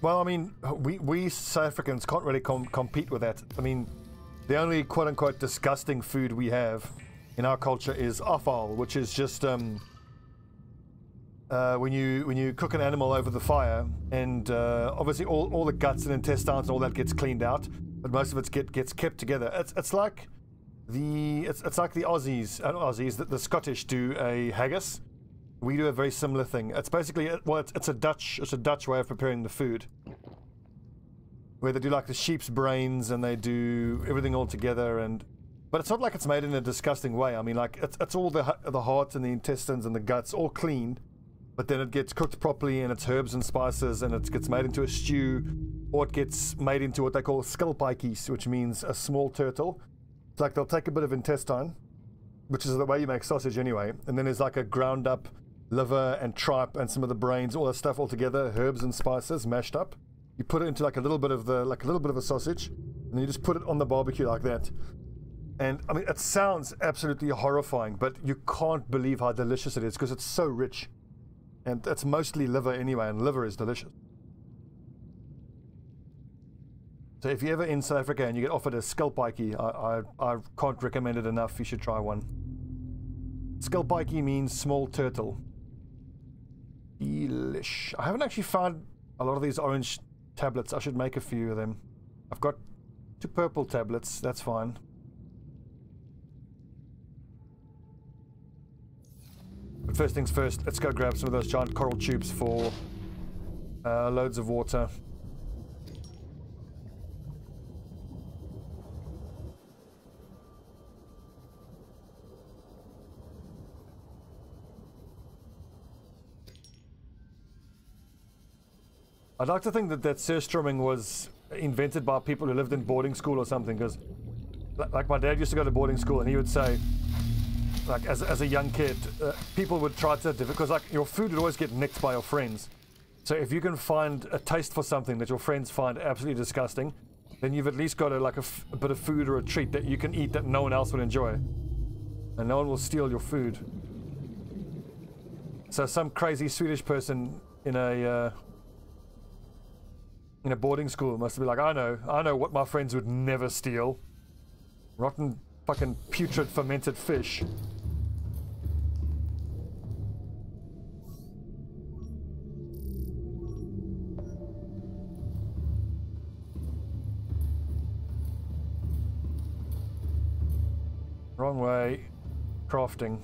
Well, I mean, we South Africans can't really compete with that. I mean, the only quote-unquote disgusting food we have in our culture is offal, which is just when you cook an animal over the fire, and obviously all the guts and intestines and all that gets cleaned out, but most of it gets kept together. It's like the Aussies, not Aussies, the Scottish do a haggis. We do a very similar thing. It's basically, well, it's a Dutch way of preparing the food, where they do like the sheep's brains and they do everything all together, but it's not like it's made in a disgusting way. I mean, like it's all the heart and the intestines and the guts all cleaned, but then it gets cooked properly and it's herbs and spices and it gets made into a stew, or it gets made into what they call skilpaikies, which means a small turtle. It's like they'll take a bit of intestine, which is the way you make sausage anyway, and then there's like a ground up liver and tripe and some of the brains, all that stuff all together, herbs and spices mashed up. You put it into like a little bit of a sausage, and then you just put it on the barbecue like that. And I mean, it sounds absolutely horrifying, but you can't believe how delicious it is because it's so rich, and it's mostly liver anyway, and liver is delicious. So if you're ever in South Africa and you get offered a skilpaikie, I can't recommend it enough. You should try one. Skilpaikie means small turtle. Delish. I haven't actually found a lot of these orange tablets. I should make a few of them. I've got 2 purple tablets. That's fine. But first things first, let's go grab some of those giant coral tubes for loads of water. I'd like to think that surströmming was invented by people who lived in boarding school or something, because like my dad used to go to boarding school and he would say, like as a young kid, people would try to, because like your food would always get nicked by your friends. So if you can find a taste for something that your friends find absolutely disgusting, then you've at least got a bit of food or a treat that you can eat that no one else will enjoy. And no one will steal your food. So some crazy Swedish person in a boarding school must be like, I know what my friends would never steal. Rotten fucking putrid fermented fish. Wrong way. Crafting.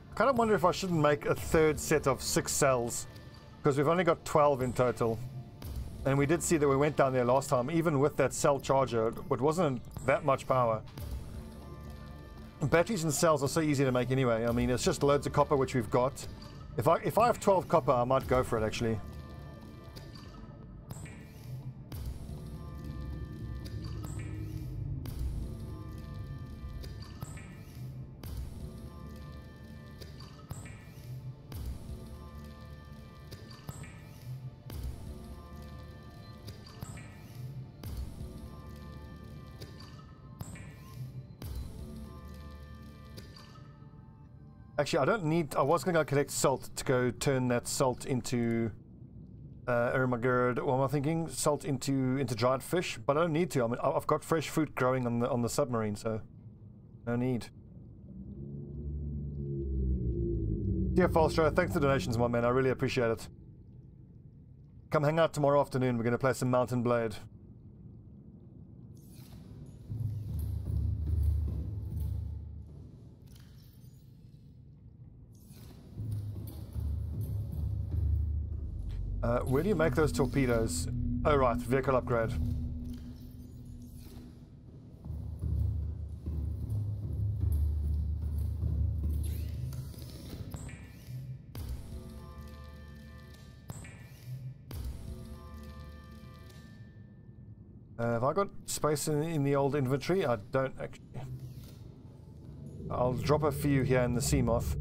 I kind of wonder if I shouldn't make a third set of 6 cells, because we've only got 12 in total. And we did see that we went down there last time, even with that cell charger, it wasn't that much power. Batteries and cells are so easy to make anyway. I mean, it's just loads of copper, which we've got. If I have 12 copper, I might go for it actually. Actually, I don't need... I was going to go collect salt to go turn that salt into... Ermagerd, what am I thinking? Salt into dried fish, but I don't need to. I mean, I've got fresh fruit growing on the submarine, so no need. Dear Falstro, thanks for the donations, my man. I really appreciate it. Come hang out tomorrow afternoon. We're going to play some Mountain Blade. Where do you make those torpedoes? Oh, right. Vehicle upgrade. Have I got space in the old inventory? I don't actually. I'll drop a few here in the Seamoth.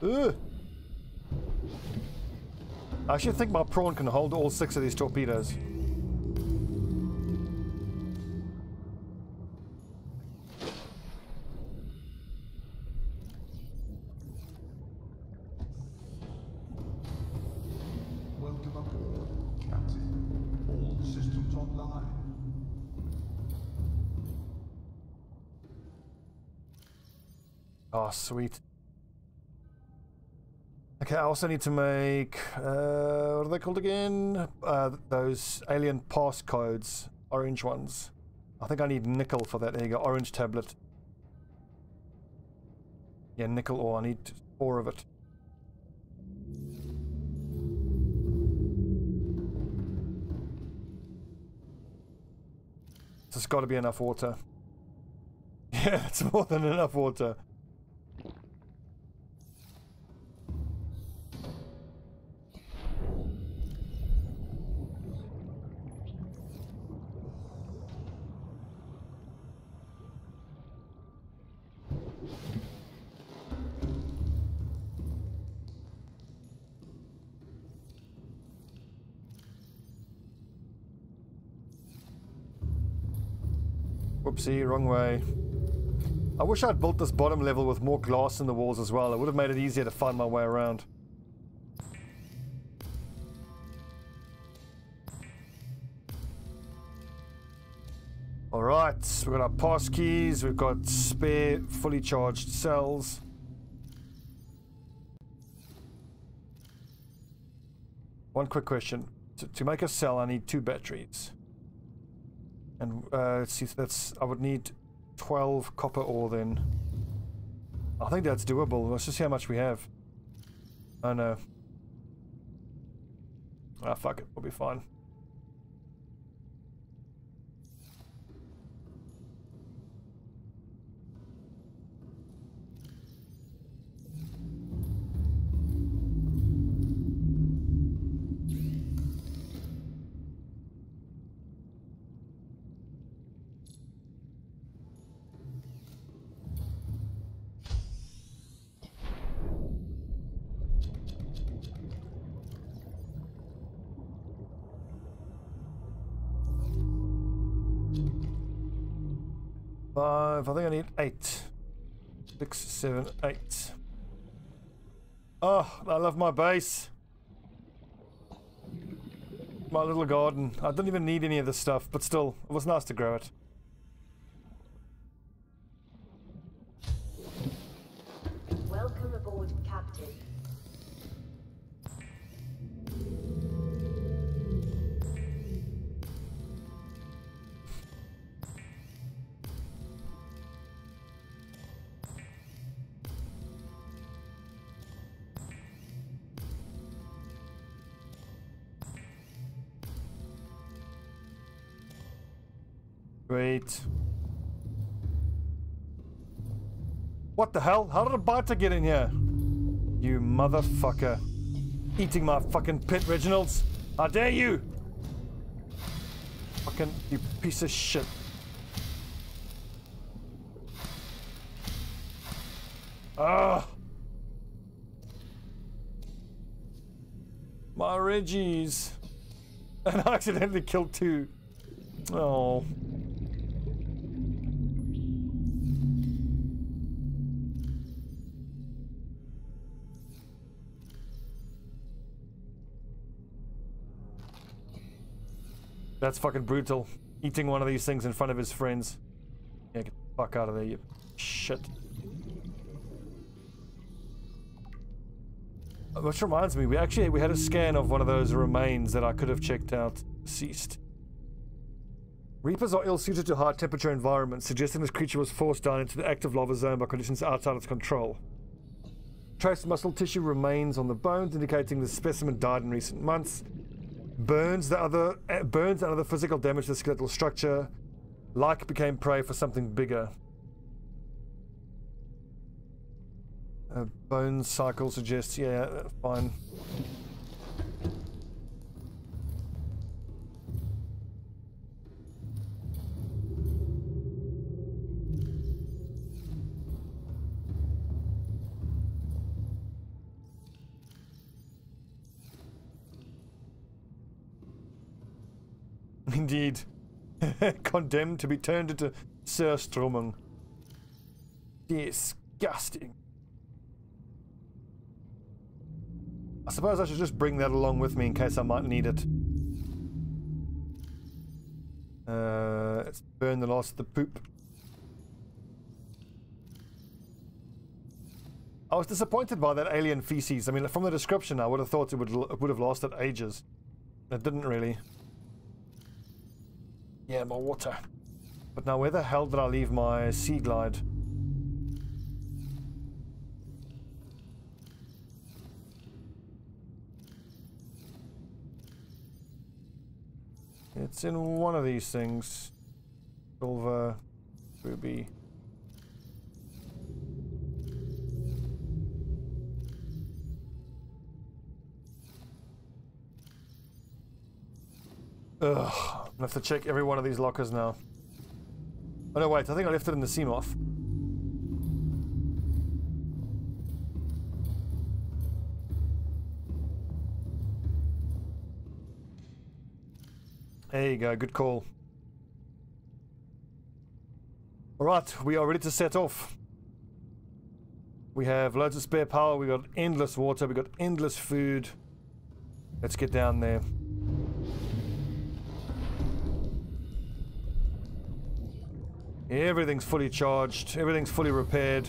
Ugh. I actually think my prawn can hold all 6 of these torpedoes. Welcome aboard, Captain. All systems online. Oh, sweet. Okay, I also need to make, what are they called again? Those alien passcodes, orange ones. I think I need nickel for that. There you go, orange tablet. Yeah, nickel ore, I need 4 of it. There's got to be enough water. Yeah, it's more than enough water. Whoopsie, wrong way. I wish I'd built this bottom level with more glass in the walls as well. It would have made it easier to find my way around. Alright, we've got our pass keys, we've got spare fully charged cells. One quick question. To make a cell, I need 2 batteries. And let's see, I would need 12 copper ore then. I think that's doable. Let's just see how much we have. Oh no. Ah, fuck it. We'll be fine. I think I need 8. 6, 7, 8. Oh, I love my base. My little garden. I don't even need any of this stuff, but still, it was nice to grow it. Welcome aboard, Captain. Wait. What the hell? How did a biter get in here? You motherfucker. Eating my fucking pit, Reginald's. How dare you? Fucking, you piece of shit. Ugh. My Reggies. And I accidentally killed 2. Oh. That's fucking brutal. Eating one of these things in front of his friends. Yeah, get the fuck out of there, you shit. Which reminds me, we had a scan of one of those remains that I could have checked out. Deceased. Reapers are ill-suited to high-temperature environments, suggesting this creature was forced down into the active lava zone by conditions outside its control. Trace muscle tissue remains on the bones, indicating the specimen died in recent months. Burns and other physical damage to the skeletal structure. Like became prey for something bigger. Bone cycle suggests, yeah, fine. Indeed. Condemned to be turned into Surströmming. Disgusting. I suppose I should just bring that along with me in case I might need it. Let's burn the last of the poop. I was disappointed by that alien feces. I mean, from the description, I would have thought it would have lasted ages. It didn't really. Yeah, my water. But now where the hell did I leave my sea glide? It's in one of these things. Silver, ruby. Ugh, I'm gonna have to check every one of these lockers now. Oh no, wait, I think I left it in the Seamoth. There you go, good call. Alright, we are ready to set off. We have loads of spare power, we got endless water, we got endless food. Let's get down there. Everything's fully charged, everything's fully repaired.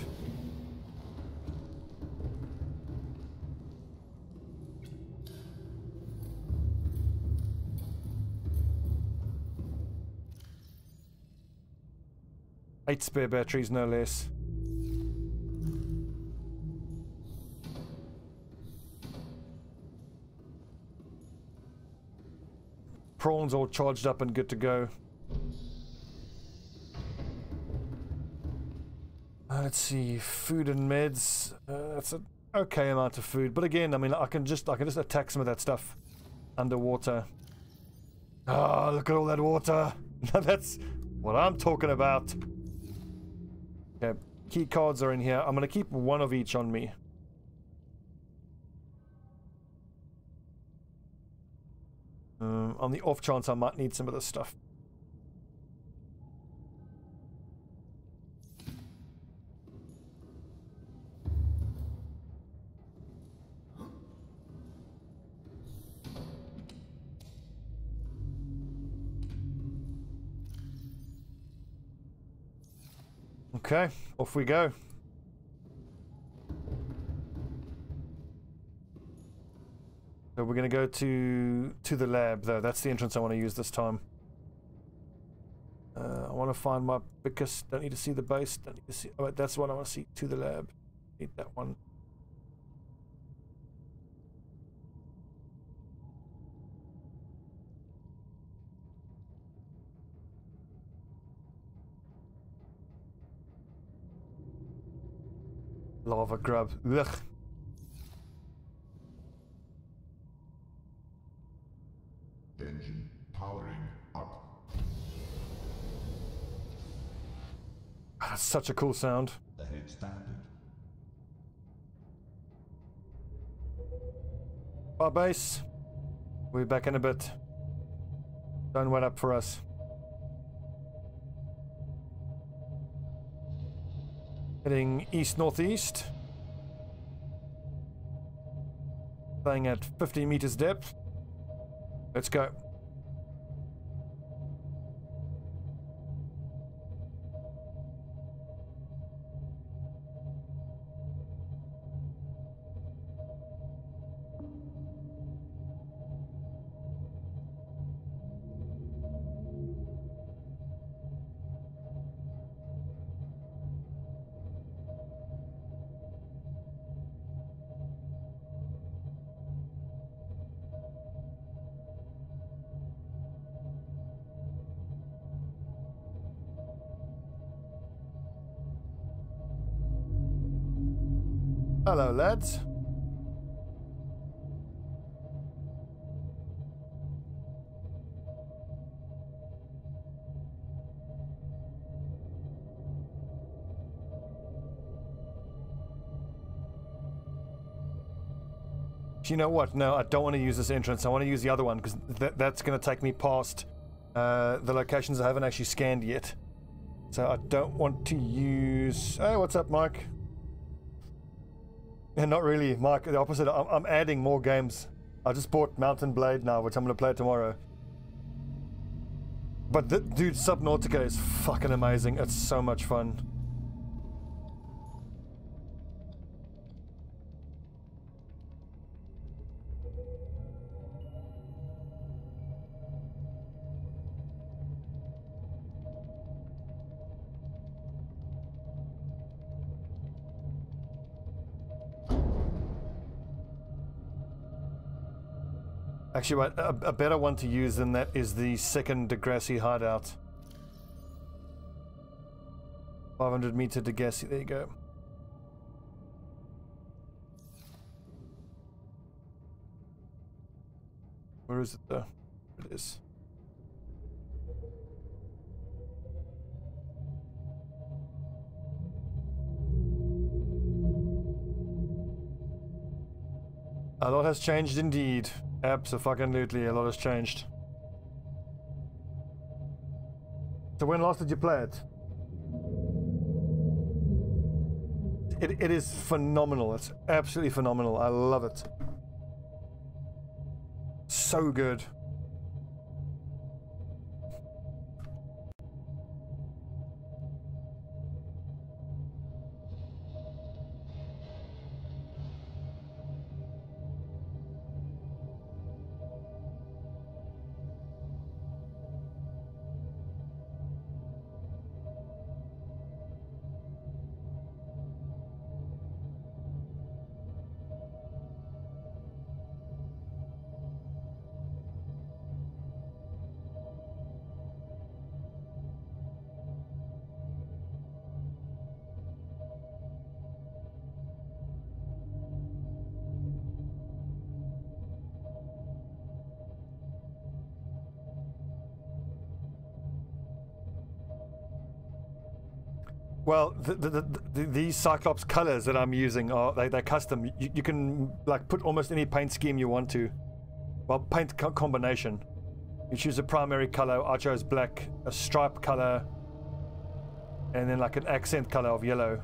Eight spare batteries, no less. Prawns all charged up and good to go. Let's see, food and meds. That's an okay amount of food, but again, I mean, I can just attack some of that stuff underwater. Ah, look at all that water. That's what I'm talking about. Okay, key cards are in here. I'm gonna keep one of each on me. On the off chance I might need some of this stuff. Okay, off we go. So we're going to go to the lab, though. That's the entrance I want to use this time. I want to find my Bickus. Don't need to see the base. Don't need to see. Oh, wait, that's what I want to see. To the lab. Need that one. Lava grub. Ugh. Engine powering up. That's such a cool sound. Ahead standard. Our base. We'll be back in a bit. Don't wait up for us. Heading east-northeast. Staying at 50 meters depth. Let's go. Hello, lads. You know what? No, I don't want to use this entrance. I want to use the other one because that's going to take me past the locations I haven't actually scanned yet. So I don't want to use... Hey, what's up, Mike? Yeah, not really, Mike. The opposite. I'm adding more games. I just bought Mountain Blade now, which I'm going to play tomorrow. But dude, Subnautica is fucking amazing. It's so much fun. Actually, a better one to use than that is the second Degrassi hideout. 500 meter Degrassi, there you go. Where is it though? It is. A lot has changed indeed. Abso-fucking-lutely, a lot has changed. So when last did you play it? It is phenomenal. It's absolutely phenomenal. I love it. So good. Well, these Cyclops colors that I'm using are they're custom. You can like put almost any paint scheme you want to. Well, paint combination. You choose a primary color. I chose black, a stripe color, and then like an accent color of yellow.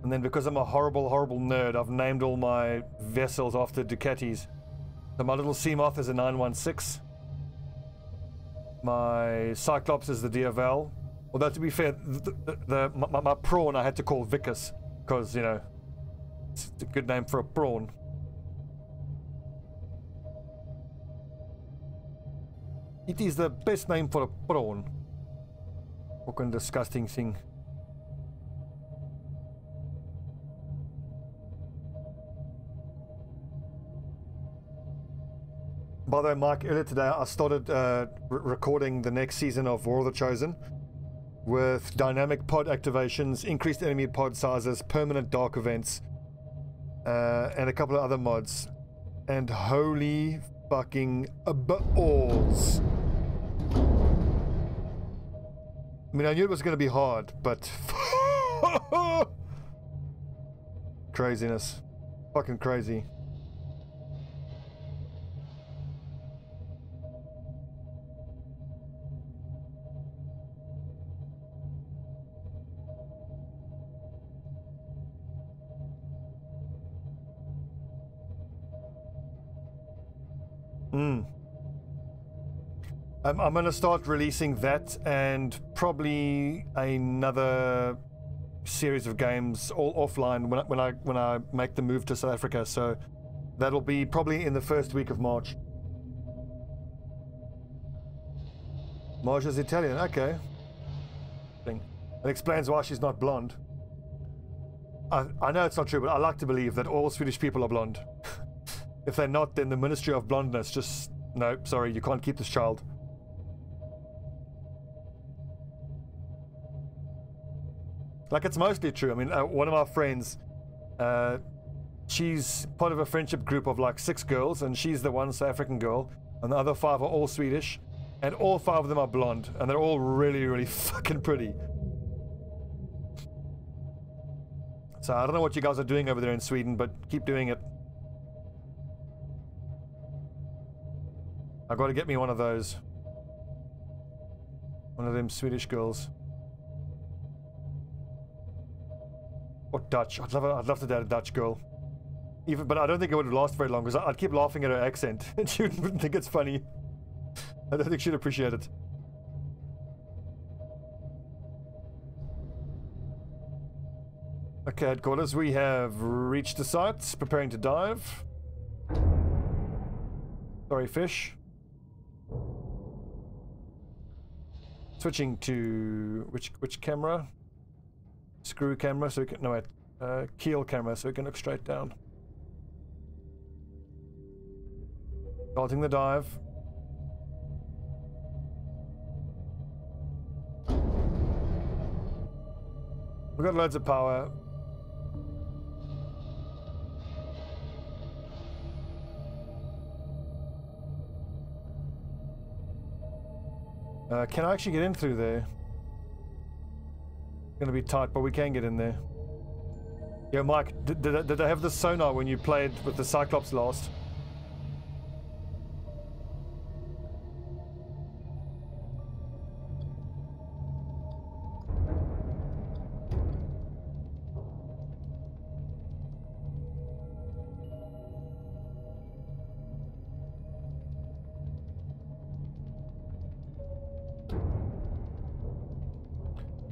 And then because I'm a horrible nerd, I've named all my vessels after Ducatis. So my little Seamoth is a 916. My Cyclops is the Diavel. Although to be fair, my prawn I had to call Vicus because, you know, it's a good name for a prawn. It is the best name for a prawn. Fucking disgusting thing. By the way, Mike, earlier today I started recording the next season of War of the Chosen with dynamic pod activations, increased enemy pod sizes, permanent dark events, and a couple of other mods. And holy fucking balls. I mean, I knew it was going to be hard, but craziness. Fucking crazy. I'm going to start releasing that and probably another series of games all offline when I make the move to South Africa. So that'll be probably in the first week of March. Marja's Italian, okay. It explains why she's not blonde. I know it's not true, but I like to believe that all Swedish people are blonde. If they're not, then the Ministry of Blondness just... No, sorry, you can't keep this child. Like, it's mostly true. I mean, one of my friends, she's part of a friendship group of like 6 girls, and she's the one South African girl, and the other 5 are all Swedish, and all 5 of them are blonde, and they're all really, really fucking pretty. So I don't know what you guys are doing over there in Sweden, but keep doing it. I got to get me one of those. One of them Swedish girls. Or Dutch. I'd love to date a Dutch girl. But I don't think it would last very long because I'd keep laughing at her accent and she wouldn't think it's funny. I don't think she'd appreciate it. Okay, headquarters, we have reached the site, preparing to dive. Sorry, fish. Switching to which camera? Screw camera, so we can, no wait, keel camera, so we can look straight down. Starting the dive. We've got loads of power. Can I actually get in through there? It's gonna be tight, but we can get in there. Yo, Mike, did I have the sonar when you played with the Cyclops last?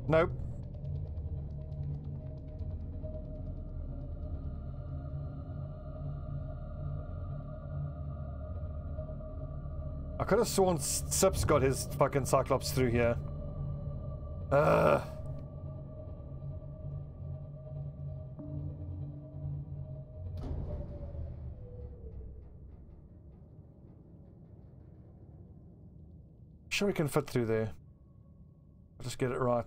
Nope. I could have sworn Sips got his fucking Cyclops through here. Sure we can fit through there. I'll just get it right.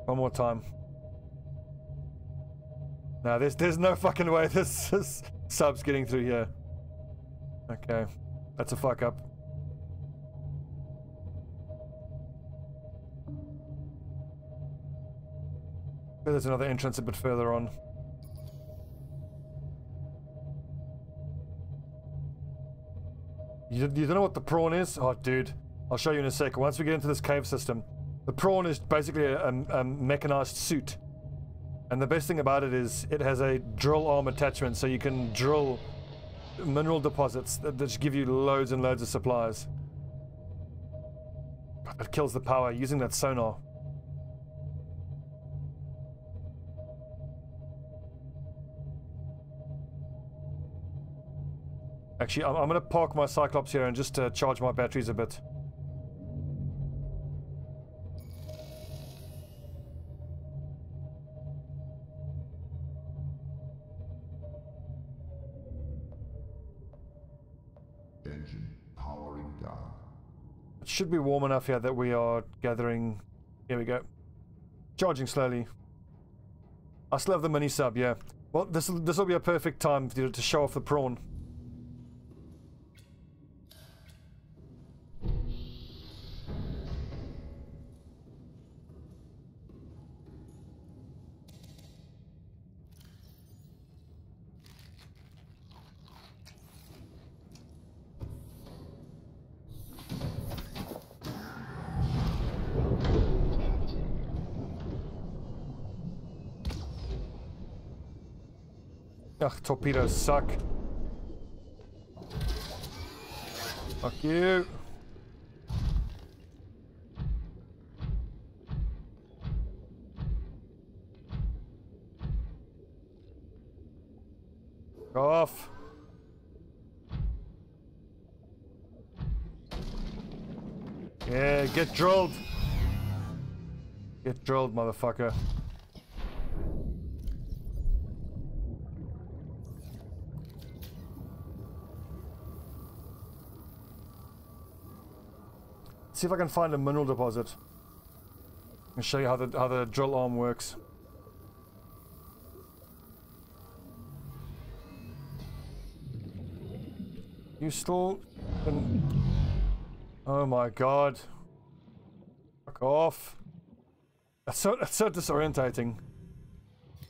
One more time. No, there's no fucking way this sub's getting through here. Okay, that's a fuck up. There's another entrance a bit further on. You don't know what the prawn is? Oh, dude. I'll show you in a sec. Once we get into this cave system, the prawn is basically a mechanized suit. And the best thing about it is it has a drill arm attachment, so you can drill mineral deposits that just give you loads and loads of supplies. It kills the power using that sonar. Actually, I'm going to park my Cyclops here and just charge my batteries a bit. Engine powering down. It should be warm enough here that we are gathering. Here we go. Charging slowly. I still have the mini sub, yeah. Well, this will be a perfect time to show off the prawn. Ugh, torpedoes suck. Fuck you. Go off. Yeah, get drilled. Get drilled, motherfucker. See if I can find a mineral deposit. I'll show you how the drill arm works. You still... Oh my god. Fuck off. That's so disorientating.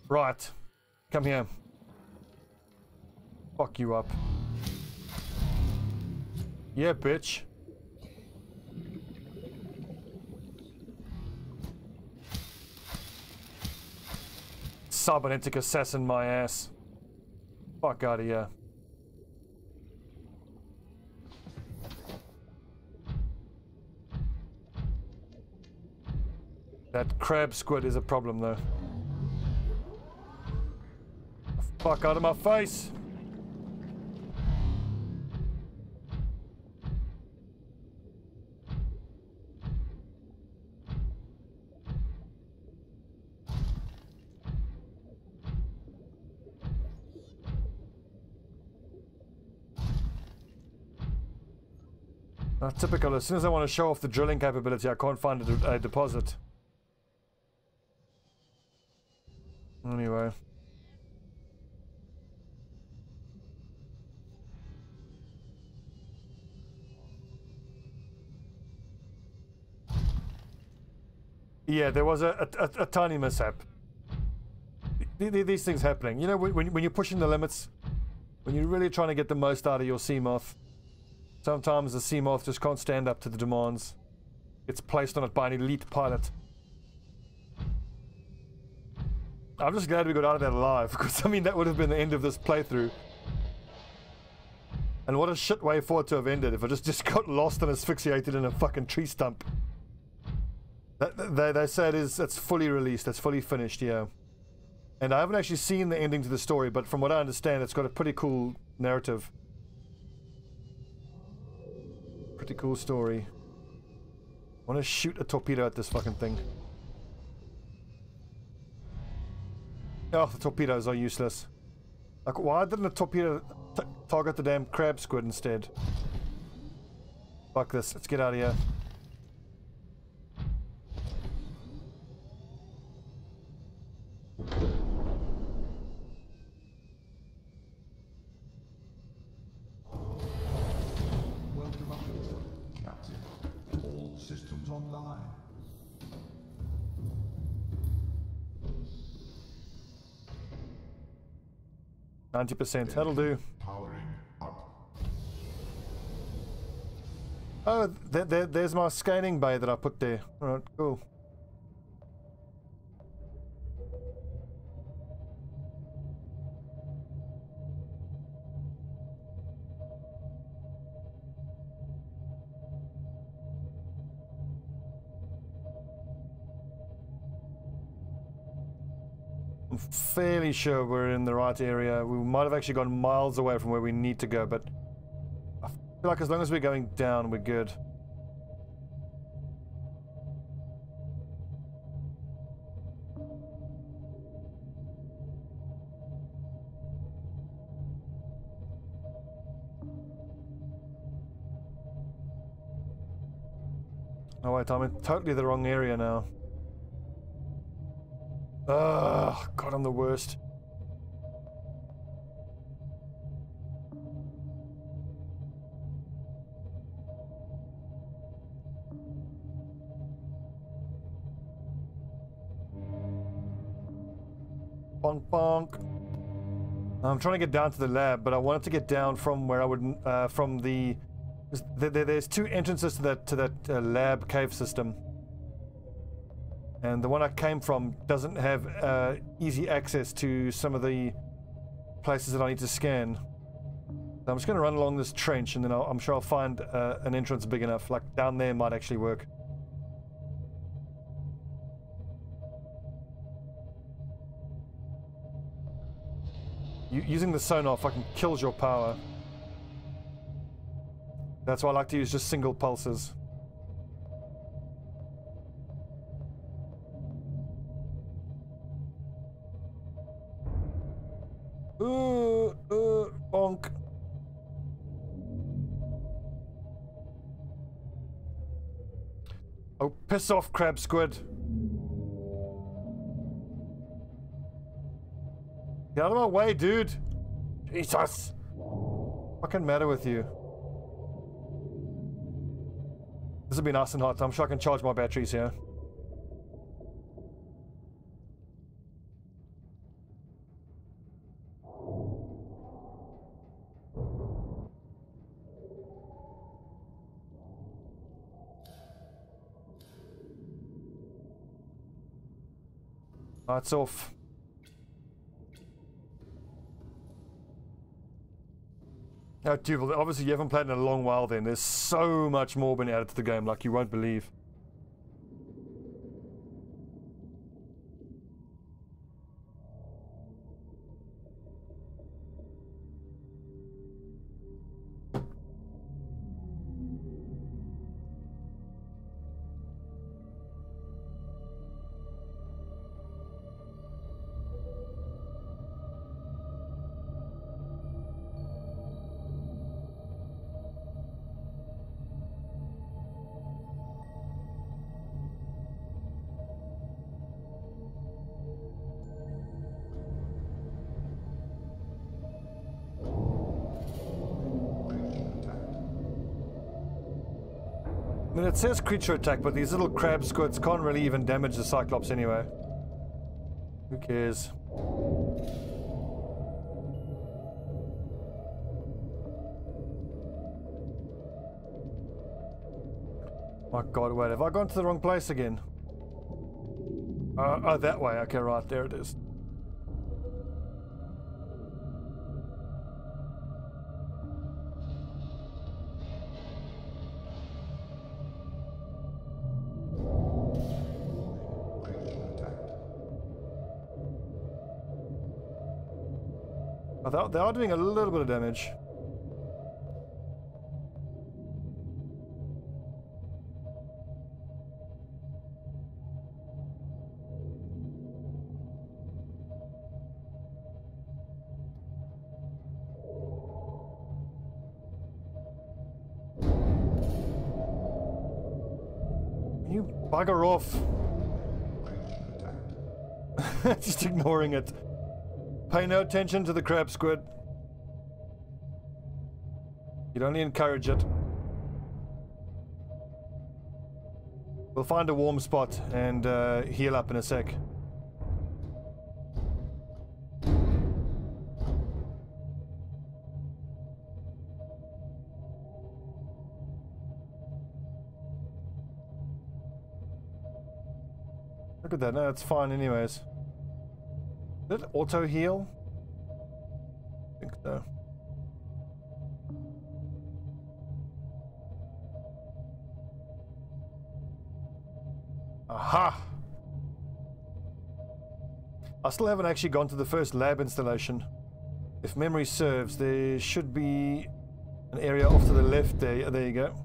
Right. Come here. Fuck you up. Yeah, bitch. Cybernetic assassin my ass. Fuck out of here. That crab squid is a problem though. Fuck out of my face! Typical, as soon as I want to show off the drilling capability, I can't find a deposit. Anyway. Yeah, there was a tiny mishap. These things happening. You know, when you're pushing the limits, when you're really trying to get the most out of your Seamoth, sometimes the Seamoth just can't stand up to the demands. It's placed on it by an elite pilot. I'm just glad we got out of that alive, because I mean that would have been the end of this playthrough. And what a shit way for it to have ended if I just got lost and asphyxiated in a fucking tree stump. They said it's fully released, it's fully finished, yeah. And I haven't actually seen the ending to the story, but from what I understand, it's got a pretty cool narrative. Pretty cool story. I want to shoot a torpedo at this fucking thing. Oh, the torpedoes are useless. Like, why didn't a torpedo target the damn crab squid instead? Fuck this, let's get out of here. Welcome aboard, Captain. All systems online. %, that'll do. Powering up. Oh, there's my scanning bay that I put there. Alright, cool. I'm fairly sure we're in the right area. We might have actually gone miles away from where we need to go, but I feel like as long as we're going down, we're good. Oh wait, I'm in totally the wrong area now. Ugh, God, I'm the worst. Bonk, bonk. I'm trying to get down to the lab, but I wanted to get down from where I would, from the... There's two entrances to that lab cave system. And the one I came from doesn't have easy access to some of the places that I need to scan. So I'm just going to run along this trench, and then I'm sure I'll find an entrance big enough. Like down there might actually work. Using the sonar fucking kills your power. That's why I like to use just single pulses. Bonk. Oh, piss off, crab squid. Get out of my way, dude. Jesus. What fucking matter with you? This will be nice and hot. I'm sure I can charge my batteries here. Lights off. Oh, dude, well, obviously you haven't played in a long while then. There's so much more been added to the game, like you won't believe. I mean, it says creature attack, but these little crab squids can't really even damage the Cyclops anyway. Who cares? My god, wait, have I gone to the wrong place again? Oh, that way. Okay, right, there it is. They are doing a little bit of damage. You bugger off. Just ignoring it. Pay no attention to the crab squid. You'd only encourage it. We'll find a warm spot and heal up in a sec. Look at that. No, it's fine anyways. Did it auto heal? I think so. Aha! I still haven't actually gone to the first lab installation. If memory serves, there should be an area off to the left there. There you go.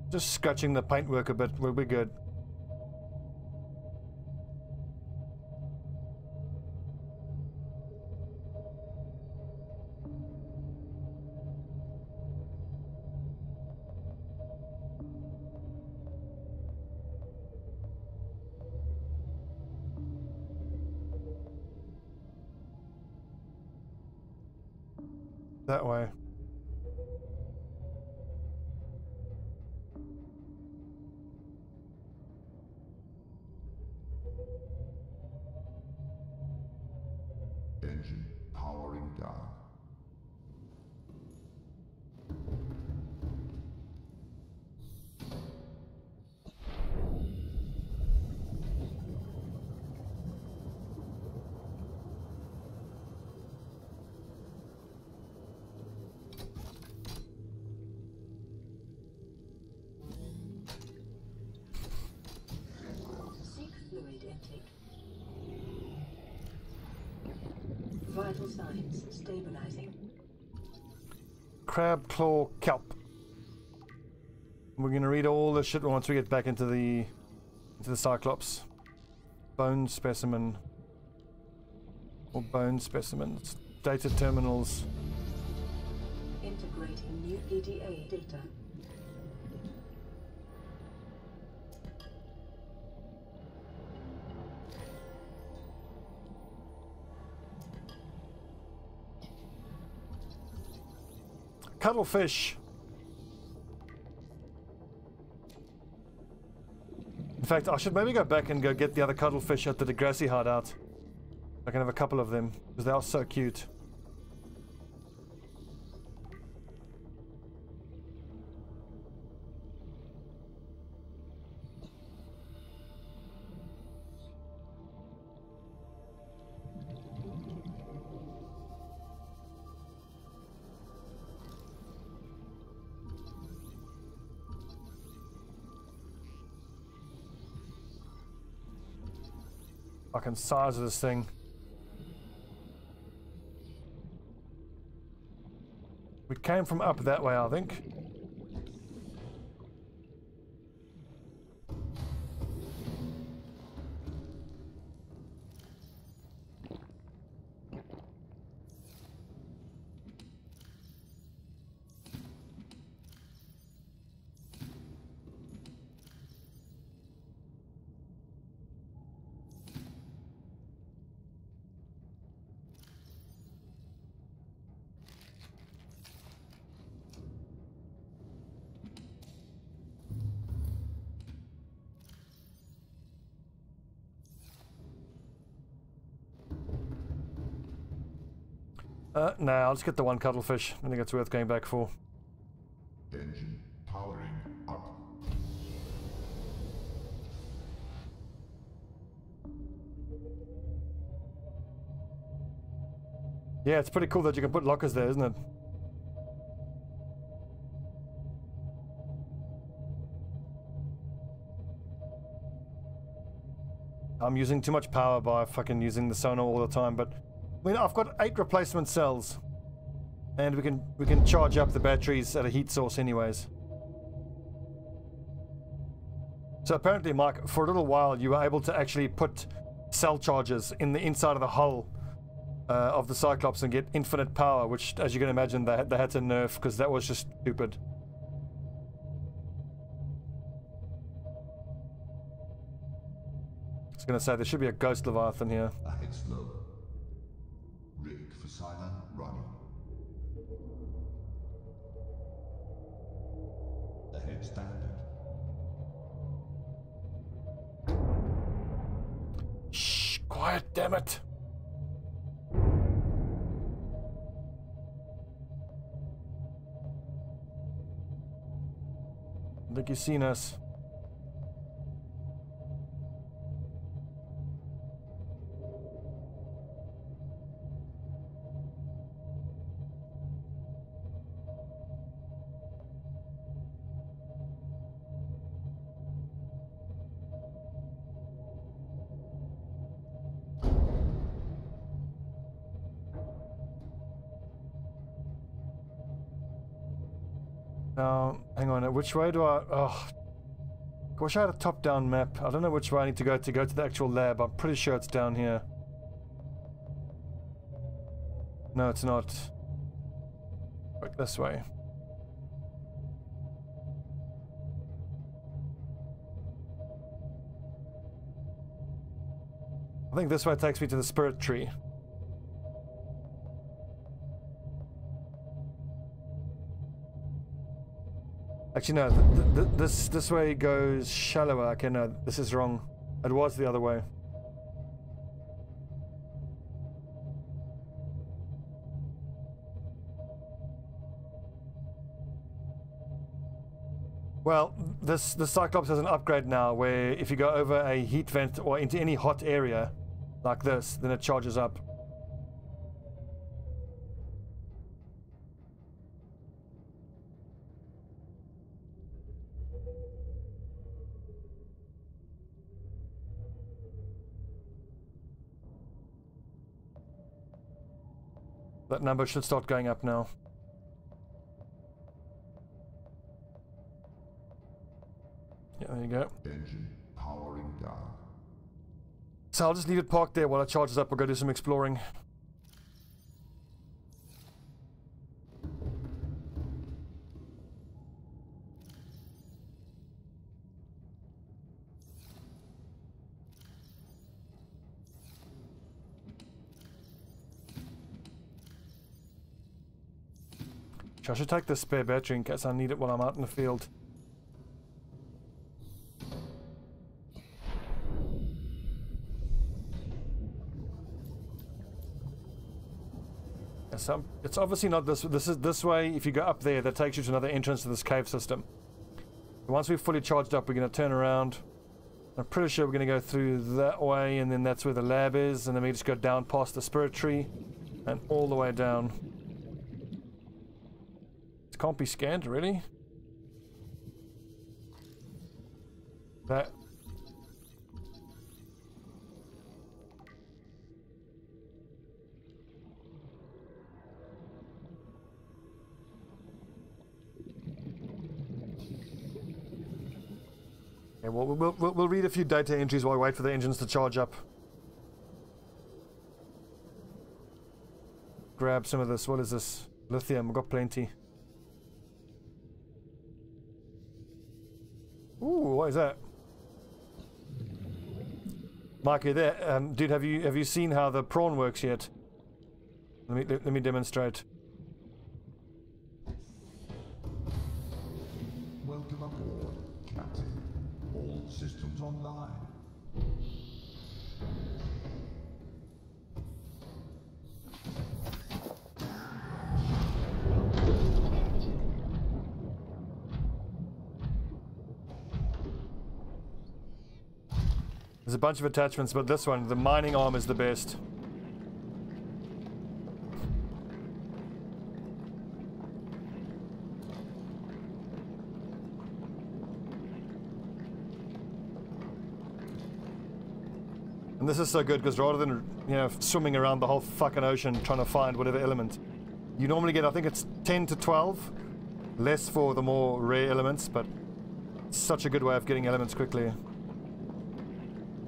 Just scratching the paintwork a bit, we'll be good. That way. Engine powering down. Vital signs stabilizing. Crab claw kelp. We're gonna read all this shit once we get back into the Cyclops. Bone specimen. Or bone specimens. Data terminals. Integrating new EDA data. Cuttlefish. In fact, I should maybe go back and go get the other cuttlefish at the Degrassi hideout. I can have a couple of them, because they are so cute. Fucking size of this thing. We came from up that way, I think. Nah, I'll just get the one cuttlefish. I think it's worth going back for. Engine powering up. Yeah, it's pretty cool that you can put lockers there, isn't it? I'm using too much power by fucking using the sonar all the time, but I mean, I've got 8 replacement cells, and we can charge up the batteries at a heat source anyways. So apparently, Mike, for a little while, you were able to actually put cell chargers in the inside of the hull of the Cyclops and get infinite power, which, as you can imagine, they had to nerf because that was just stupid. I was gonna say there should be a ghost Leviathan here. Ahead slow. Rig for silent running. Ahead standard. Shh, quiet, damn it. I think he's seen us. Now, hang on, which way do I... Oh, I wish I had a top-down map. I don't know which way I need to go to the actual lab. I'm pretty sure it's down here. No, it's not. Right, this way. I think this way takes me to the spirit tree. Actually, no, this way goes shallower. Okay, no, this is wrong. It was the other way. Well, the Cyclops has an upgrade now where if you go over a heat vent or into any hot area like this, then it charges up. That number should start going up now. Yeah, there you go. Engine powering down. So I'll just leave it parked there while it charges up. We'll go do some exploring. I should take this spare battery in case I need it while I'm out in the field. So it's obviously not this. This is this way. If you go up there, that takes you to another entrance to this cave system. Once we've fully charged up, we're going to turn around. I'm pretty sure we're going to go through that way, and then that's where the lab is, and then we just go down past the spirit tree and all the way down. It can't be scanned, really. That. Yeah, well, we'll read a few data entries while we wait for the engines to charge up. Grab some of this. What is this? Lithium. We've got plenty. Ooh, what is that? Mike, you there? Dude, have you seen how the prawn works yet? Let me demonstrate. Welcome aboard, Captain. All systems online. There's a bunch of attachments, but this one, the mining arm, is the best. And this is so good because rather than, you know, swimming around the whole fucking ocean trying to find whatever element, you normally get, I think it's 10 to 12, less for the more rare elements, but it's such a good way of getting elements quickly.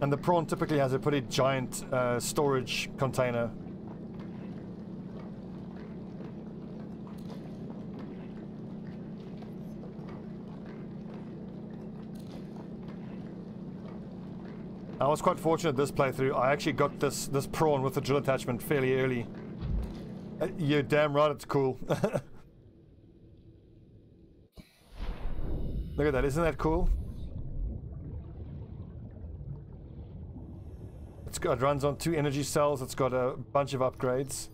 And the prawn typically has a pretty giant storage container. I was quite fortunate this playthrough. I actually got this prawn with the drill attachment fairly early. You're damn right it's cool. Look at that, isn't that cool? It runs on 2 energy cells. It's got a bunch of upgrades.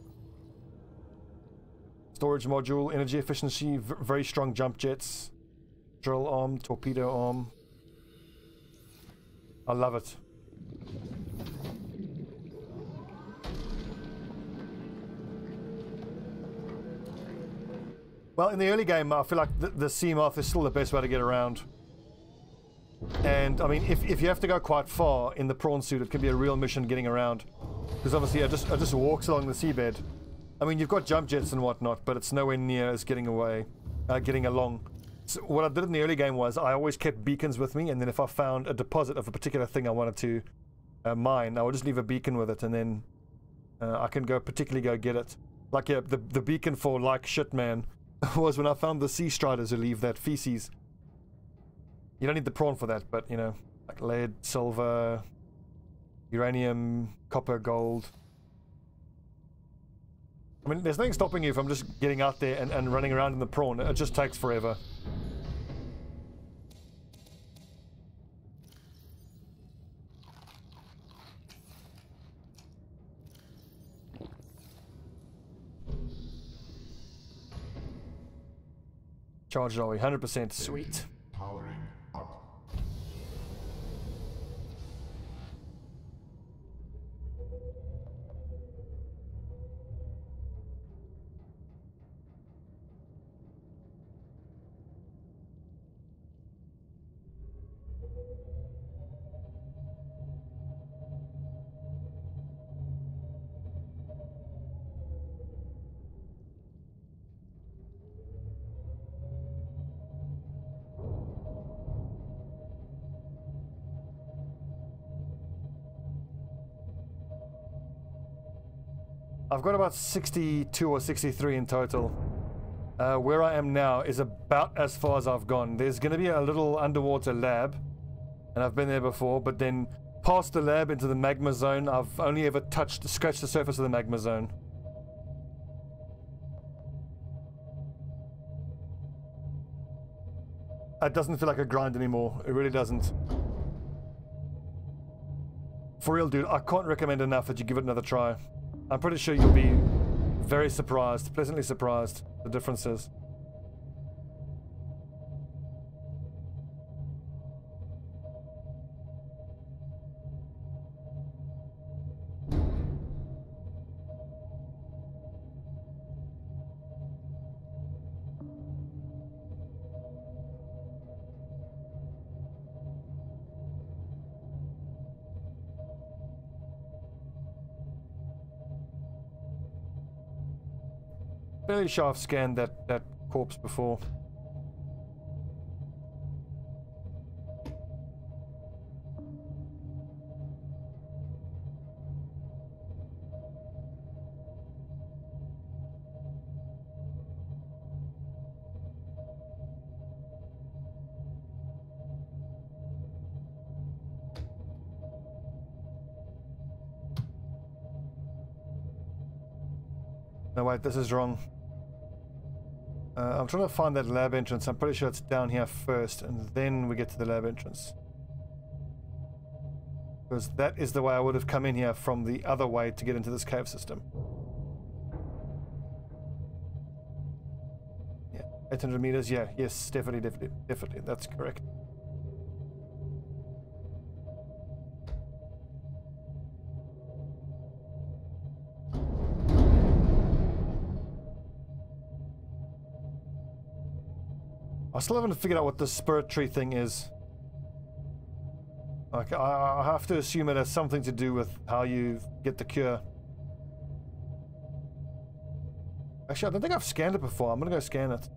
Storage module, energy efficiency, very strong jump jets, drill arm, torpedo arm. I love it. Well, in the early game, I feel like the Seamoth is still the best way to get around. And I mean, if you have to go quite far in the prawn suit, it can be a real mission getting around. Because obviously, it just walks along the seabed. I mean, you've got jump jets and whatnot, but it's nowhere near as getting along. So what I did in the early game was I always kept beacons with me, and then if I found a deposit of a particular thing I wanted to mine, I would just leave a beacon with it, and then I can particularly go get it. Like yeah, the beacon for like shit man was when I found the sea striders who leave that feces. You don't need the prawn for that, but you know, like lead, silver, uranium, copper, gold. I mean, there's nothing stopping you from just getting out there and running around in the prawn. It just takes forever. Charged are we? 100%. Sweet. Powering up. I've got about 62 or 63 in total. Where I am now is about as far as I've gone. There's going to be a little underwater lab, and I've been there before, but then past the lab into the magma zone, I've only ever scratched the surface of the magma zone. It doesn't feel like a grind anymore. It really doesn't. For real, dude, I can't recommend enough that you give it another try. I'm pretty sure you'll be very surprised, pleasantly surprised, the differences. Fairly sure I've scanned that corpse before. No, wait, this is wrong. I'm trying to find that lab entrance. I'm pretty sure it's down here first, and then we get to the lab entrance. Because that is the way I would have come in here from the other way to get into this cave system. Yeah, 800 meters. Yeah, yes, definitely. That's correct. I still haven't figured out what the spirit tree thing is. Like, I have to assume it has something to do with how you get the cure. Actually, I don't think I've scanned it before. I'm gonna go scan it.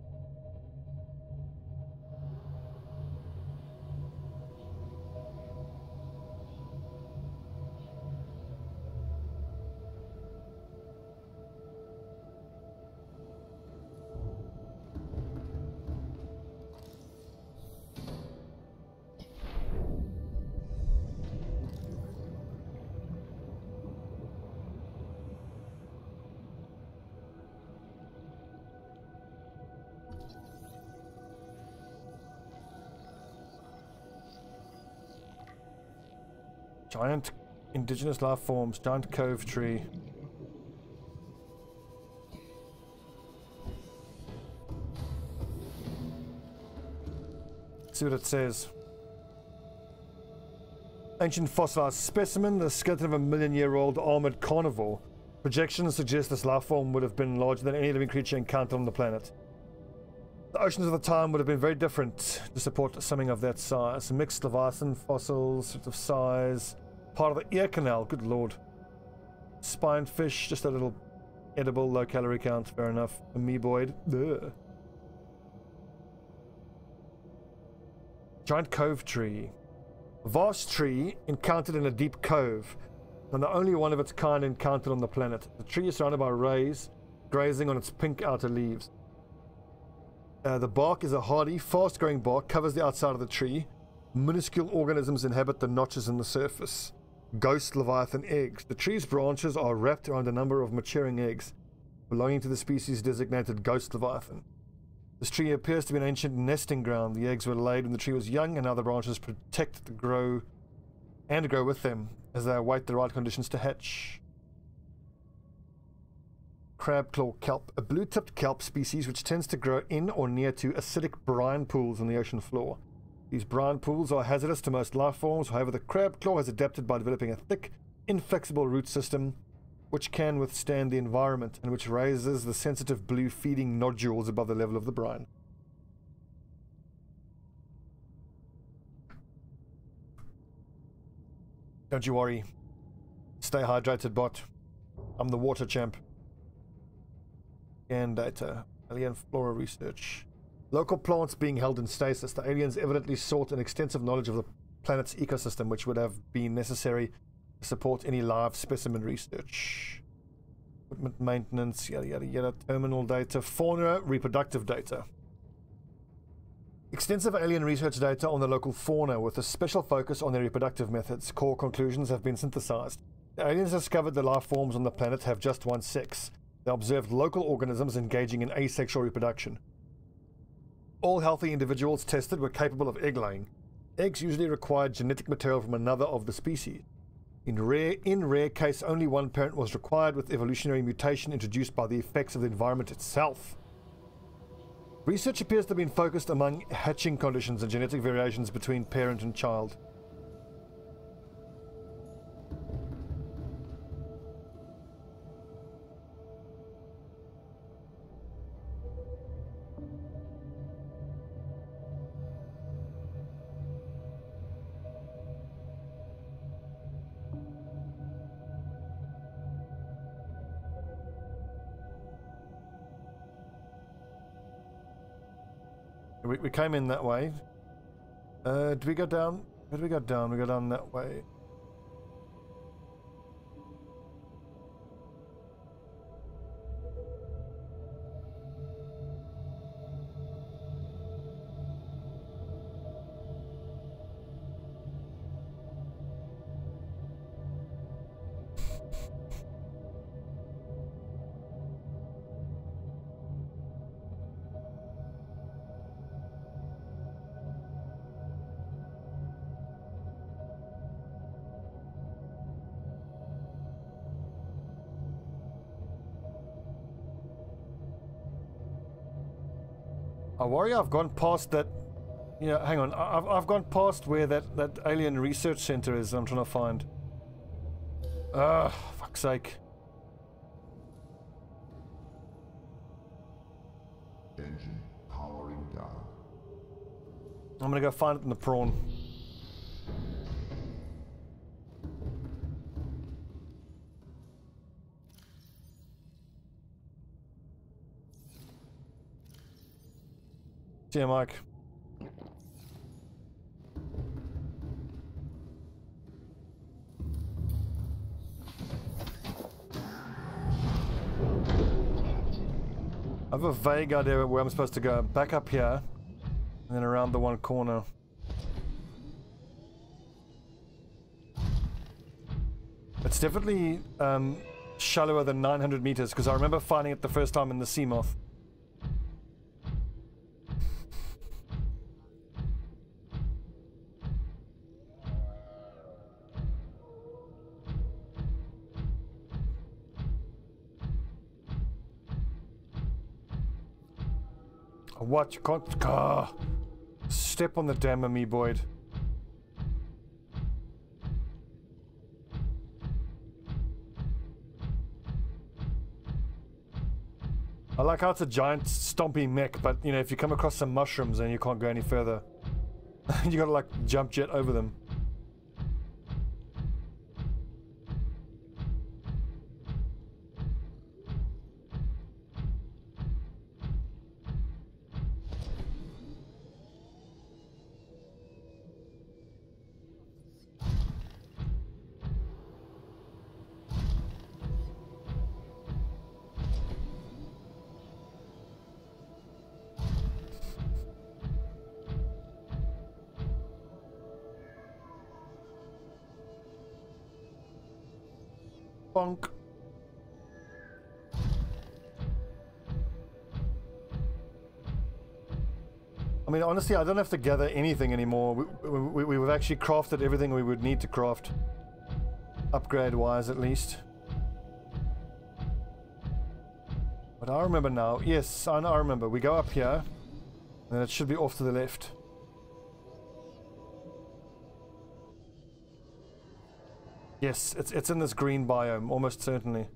Giant indigenous life forms, giant cove tree. Let's see what it says. Ancient fossilized specimen, the skeleton of a million-year-old armored carnivore. Projections suggest this life form would have been larger than any living creature encountered on the planet. The oceans of the time would have been very different to support something of that size. Mixed Leviathan fossils, sort of size. Part of the ear canal, good lord. Spine fish, just a little edible, low calorie count, fair enough. Amoeboid. Ugh. Giant cove tree. Vast tree encountered in a deep cove, and the only one of its kind encountered on the planet. The tree is surrounded by rays, grazing on its pink outer leaves. The bark is a hardy, fast-growing bark, covers the outside of the tree. Minuscule organisms inhabit the notches in the surface. Ghost Leviathan eggs. The tree's branches are wrapped around a number of maturing eggs, belonging to the species designated Ghost Leviathan. This tree appears to be an ancient nesting ground. The eggs were laid when the tree was young, and now the branches protect the grow with them as they await the right conditions to hatch. Crabclaw kelp, a blue-tipped kelp species which tends to grow in or near to acidic brine pools on the ocean floor. These brine pools are hazardous to most life forms. However, the crabclaw has adapted by developing a thick, inflexible root system which can withstand the environment and which raises the sensitive blue feeding nodules above the level of the brine. Don't you worry. Stay hydrated, bot. I'm the water champ. Scan data. Alien flora research. Local plants being held in stasis. The aliens evidently sought an extensive knowledge of the planet's ecosystem, which would have been necessary to support any live specimen research. Equipment maintenance, yada yada yada, terminal data, fauna, reproductive data. Extensive alien research data on the local fauna with a special focus on their reproductive methods. Core conclusions have been synthesized. The aliens discovered the life forms on the planet have just one sex. They observed local organisms engaging in asexual reproduction. All healthy individuals tested were capable of egg laying. Eggs usually required genetic material from another of the species. In rare case, only one parent was required, with evolutionary mutation introduced by the effects of the environment itself. Research appears to have been focused among hatching conditions and genetic variations between parent and child. We came in that way. Did we go down? Where did we go down? We go down that way. I worry I've gone past that. Yeah, hang on. I've gone past where that alien research center is. I'm trying to find. Ah, fuck's sake. Engine powering down. I'm gonna go find it in the prawn. See ya, Mike. I have a vague idea where I'm supposed to go. Back up here, and then around the one corner. It's definitely shallower than 900 meters, because I remember finding it the first time in the Seamoth. What? You can't... Step on the damn amoeboid. I like how it's a giant stompy mech, but you know, if you come across some mushrooms then you can't go any further. You gotta like jump jet over them. Bonk. I mean, honestly, I don't have to gather anything anymore. We've actually crafted everything we would need to craft. Upgrade-wise, at least. But I remember now. Yes, I remember. We go up here, and it should be off to the left. Yes, it's in this green biome, almost certainly.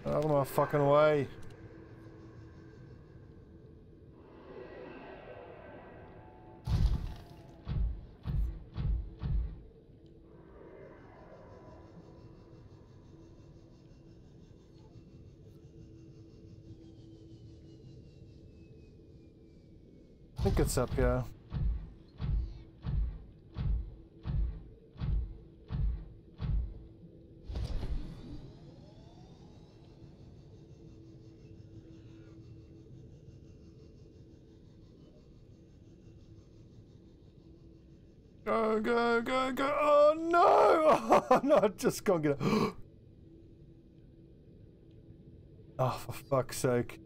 Out of my fucking way. think it's up here. Go, go, go, go. Oh no! Oh no, I just can't get it. Oh, for fuck's sake.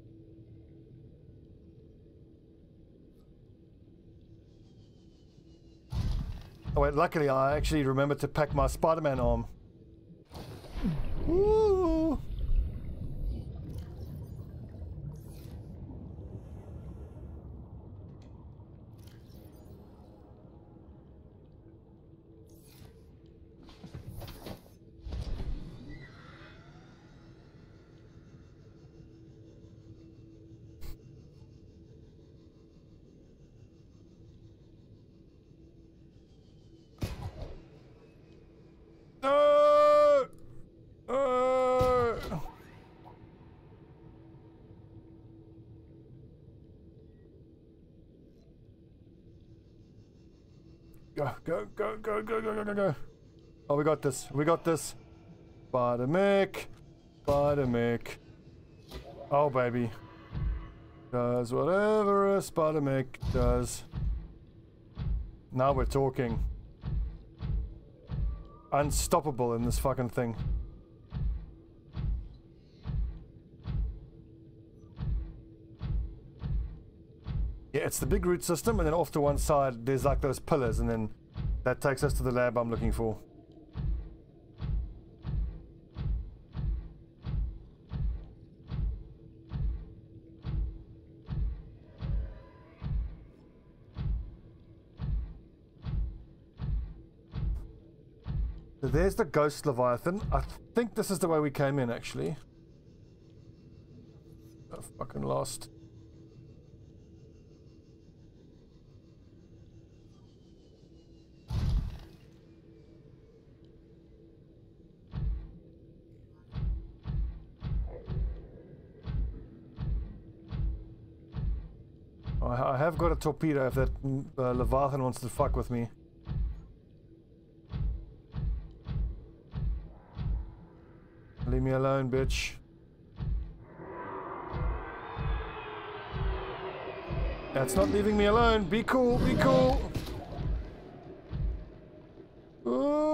Oh wait, luckily I actually remembered to pack my Spider-Man arm. Woo! No! Go, go, go, go, go, go, go, go, go. Oh, we got this. We got this. Spider-Mick. Spider-Mick. Oh, baby. Does whatever a Spider-Mick does. Now we're talking. Unstoppable in this fucking thing. Yeah, it's the big root system, and then off to one side there's like those pillars, and then that takes us to the lab I'm looking for. So there's the ghost Leviathan. I think this is the way we came in, actually. Got fucking lost. I have got a torpedo if that Leviathan wants to fuck with me. Leave me alone, bitch. That's not leaving me alone. Be cool, be cool. Ooh.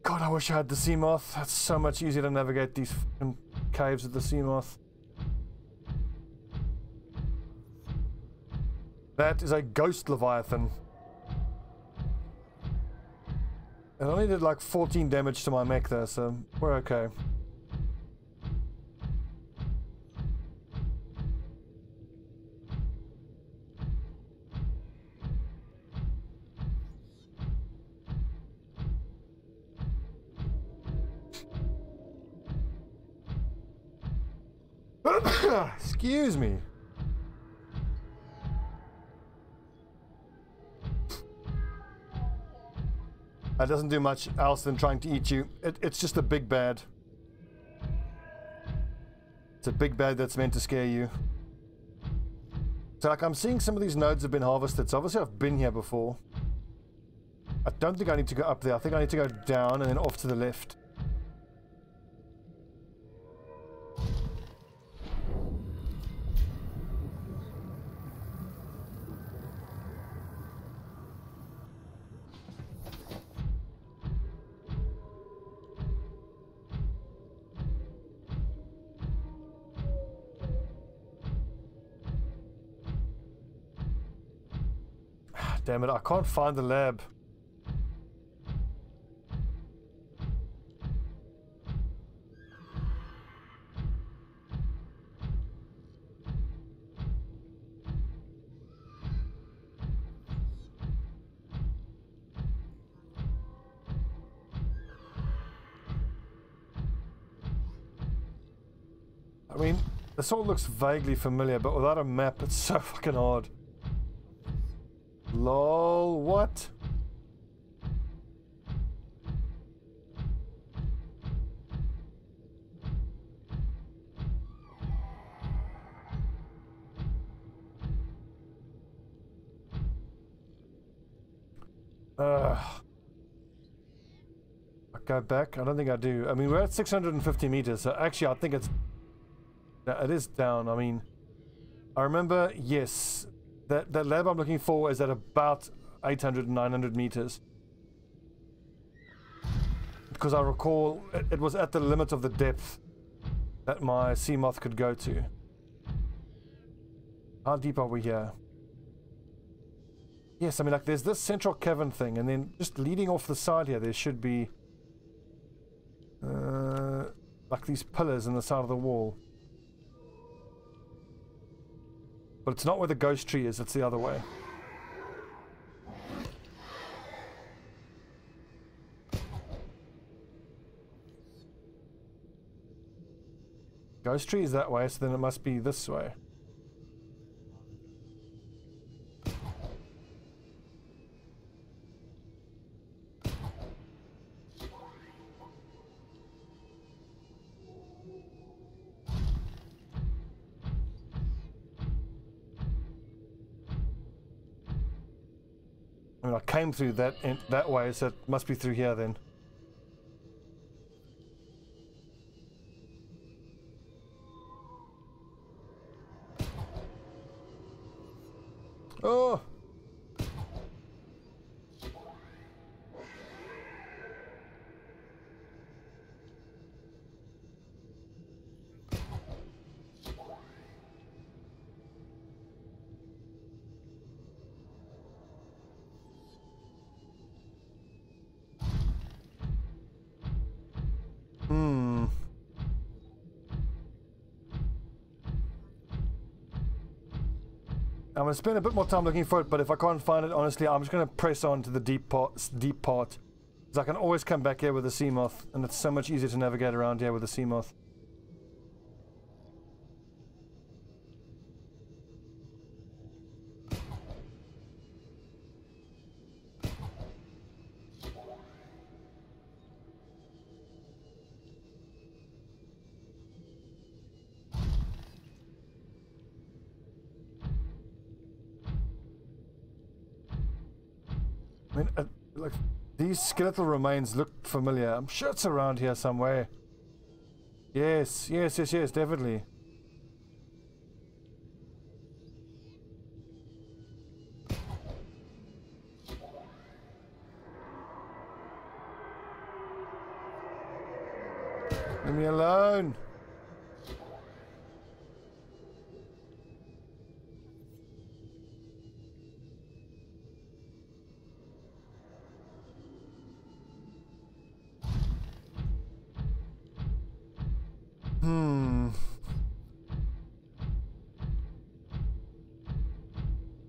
God, I wish I had the sea moth. That's so much easier to navigate these fucking caves with the sea moth. That is a ghost Leviathan. It only did like 14 damage to my mech there, so we're okay. Excuse me. That doesn't do much else than trying to eat you. It's just a big bad. It's a big bad that's meant to scare you. So like I'm seeing some of these nodes have been harvested, so obviously I've been here before. I don't think I need to go up there. I think I need to go down and then off to the left. Damn it, I can't find the lab. I mean, this all looks vaguely familiar, but without a map, it's so fucking hard. Lol, what? I go back? I don't think I do. I mean, we're at 650 meters, so actually I think it is down. I mean, I remember, yes, that lab I'm looking for is at about 800, 900 meters. Because I recall it was at the limit of the depth that my sea moth could go to. How deep are we here? Yes, I mean, like, there's this central cavern thing, and then just leading off the side here, there should be like these pillars in the side of the wall. But it's not where the ghost tree is, it's the other way. Ghost tree is that way, so then it must be this way. I mean, I came through that way, so it must be through here then. Oh! I'm going to spend a bit more time looking for it, but if I can't find it, honestly, I'm just going to press on to the deep part, because I can always come back here with the sea moth, and it's so much easier to navigate around here with the sea moth. I mean, like, these skeletal remains look familiar. I'm sure it's around here somewhere. Yes, definitely. Leave me alone.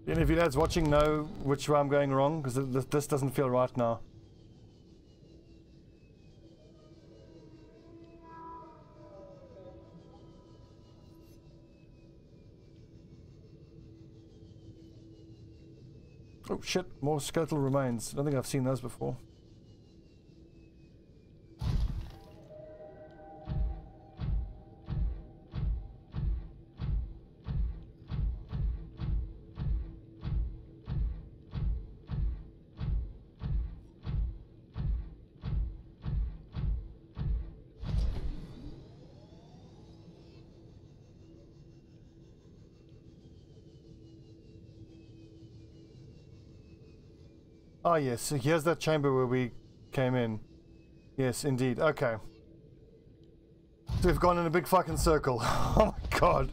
Any of you lads watching know which way I'm going wrong? Because this doesn't feel right now. Oh shit, more skeletal remains. I don't think I've seen those before. Ah yes, so here's that chamber where we came in. Yes, indeed. Okay. So we've gone in a big fucking circle. Oh my god.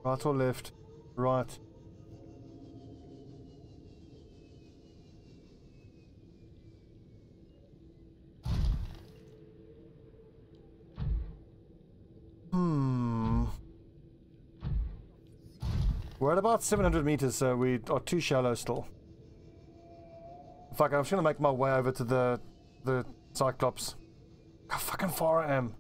Right or left? Right. We're at about 700 meters, so we are too shallow still. Fuck, I'm just gonna make my way over to the Cyclops. How fucking far I am.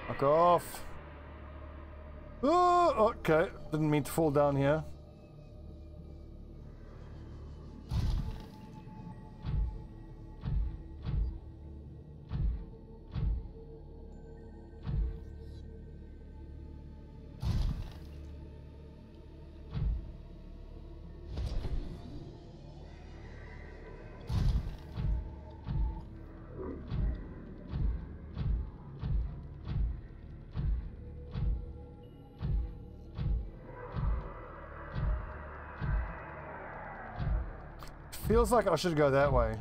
Fuck off. Oh, okay. Didn't mean to fall down here. Feels like I should go that way.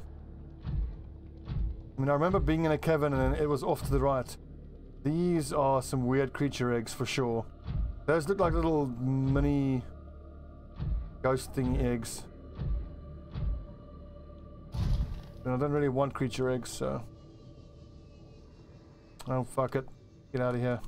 I mean, I remember being in a cavern and it was off to the right. These are some weird creature eggs for sure. Those look like little mini ghost thing eggs. And I don't really want creature eggs, so... Oh, fuck it. Get out of here.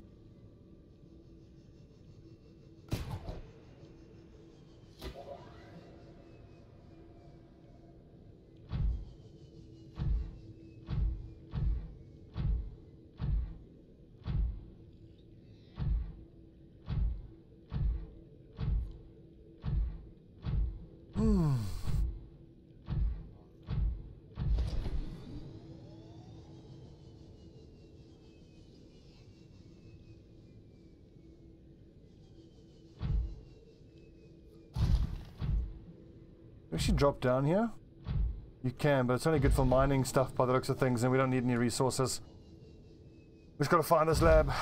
Actually drop down here? You can, but it's only good for mining stuff by the looks of things, and we don't need any resources. We just gotta find this lab.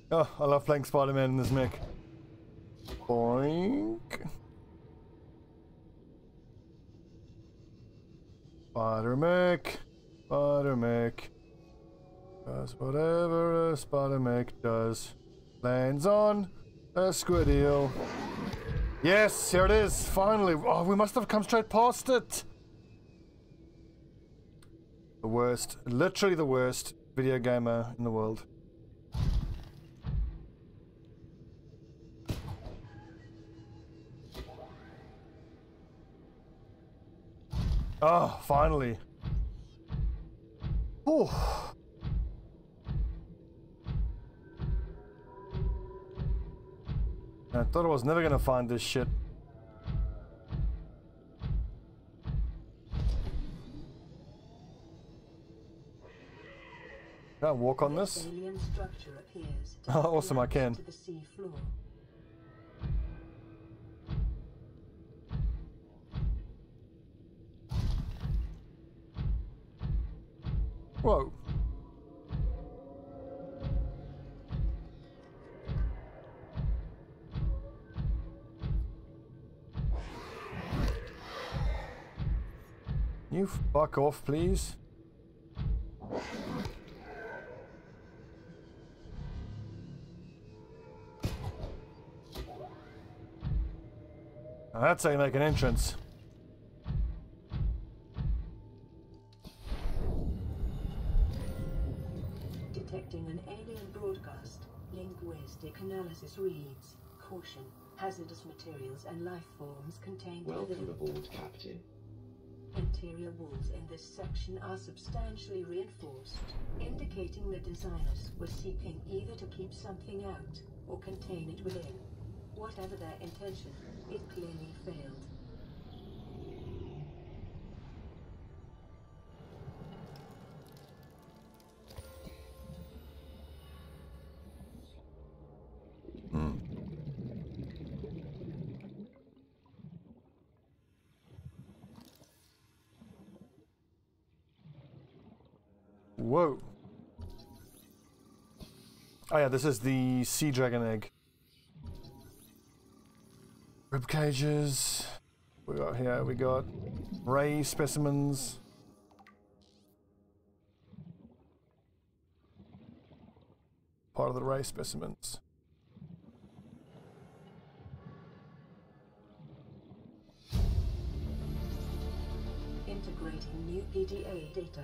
Oh, I love playing Spider-Man in this mech. Boink. Spider-Mech. Spider-Mech. Does whatever a Spider-Mech does. Lands on a squid eel. Yes, here it is. Finally. Oh, we must have come straight past it. The worst. Literally the worst video gamer in the world. Oh, finally. Oh. I thought I was never gonna find this shit. Can I walk on this? Alien structure appears to Oh, awesome, I can. to the sea floor. Whoa. You fuck off, please. Now that's how you make an entrance. Detecting an alien broadcast. Linguistic analysis reads: caution. Hazardous materials and life forms contained Welcome within. aboard, Captain. Interior walls in this section are substantially reinforced, indicating the designers were seeking either to keep something out or contain it within. Whatever their intention, it clearly failed. Whoa. Oh yeah, this is the sea dragon egg. Rib cages. We got here, we got ray specimens. Part of the ray specimens. Integrating new PDA data.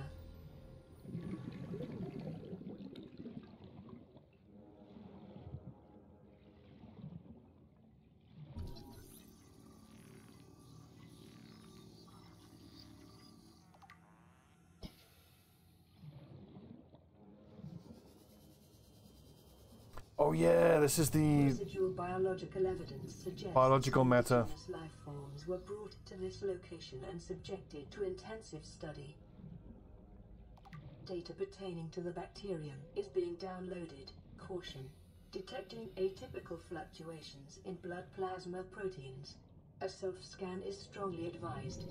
Oh yeah, this is the Residual biological evidence suggests biological matter. indigenous life forms were brought to this location and subjected to intensive study. Data pertaining to the bacterium is being downloaded. Caution. Detecting atypical fluctuations in blood plasma proteins. A self-scan is strongly advised.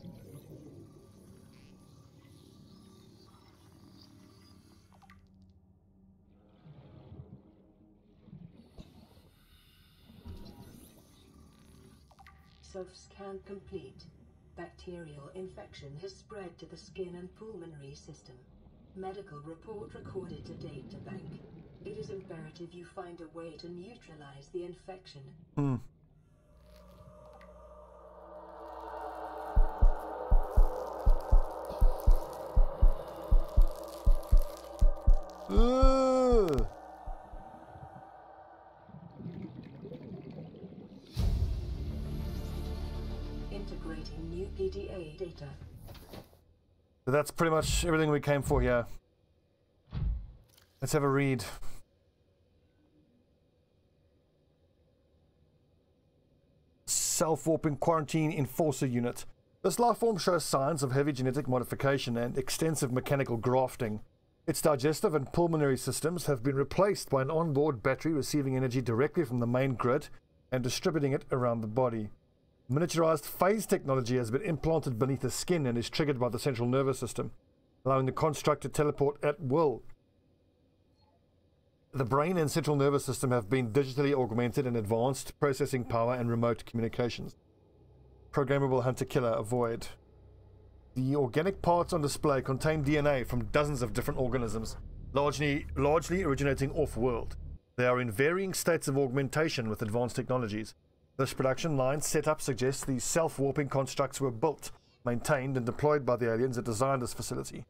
Self-scan complete. Bacterial infection has spread to the skin and pulmonary system. Medical report recorded to data bank. It is imperative you find a way to neutralize the infection. Integrating new PDA data. So that's pretty much everything we came for here. Let's have a read. Self-warping quarantine enforcer unit. This lifeform shows signs of heavy genetic modification and extensive mechanical grafting. Its digestive and pulmonary systems have been replaced by an onboard battery receiving energy directly from the main grid and distributing it around the body. Miniaturized phase technology has been implanted beneath the skin and is triggered by the central nervous system, allowing the construct to teleport at will. The brain and central nervous system have been digitally augmented and advanced processing power and remote communications. Programmable hunter-killer, avoid. The organic parts on display contain DNA from dozens of different organisms, largely originating off-world. They are in varying states of augmentation with advanced technologies. This production line setup suggests these self-warping constructs were built, maintained, and deployed by the aliens that designed this facility.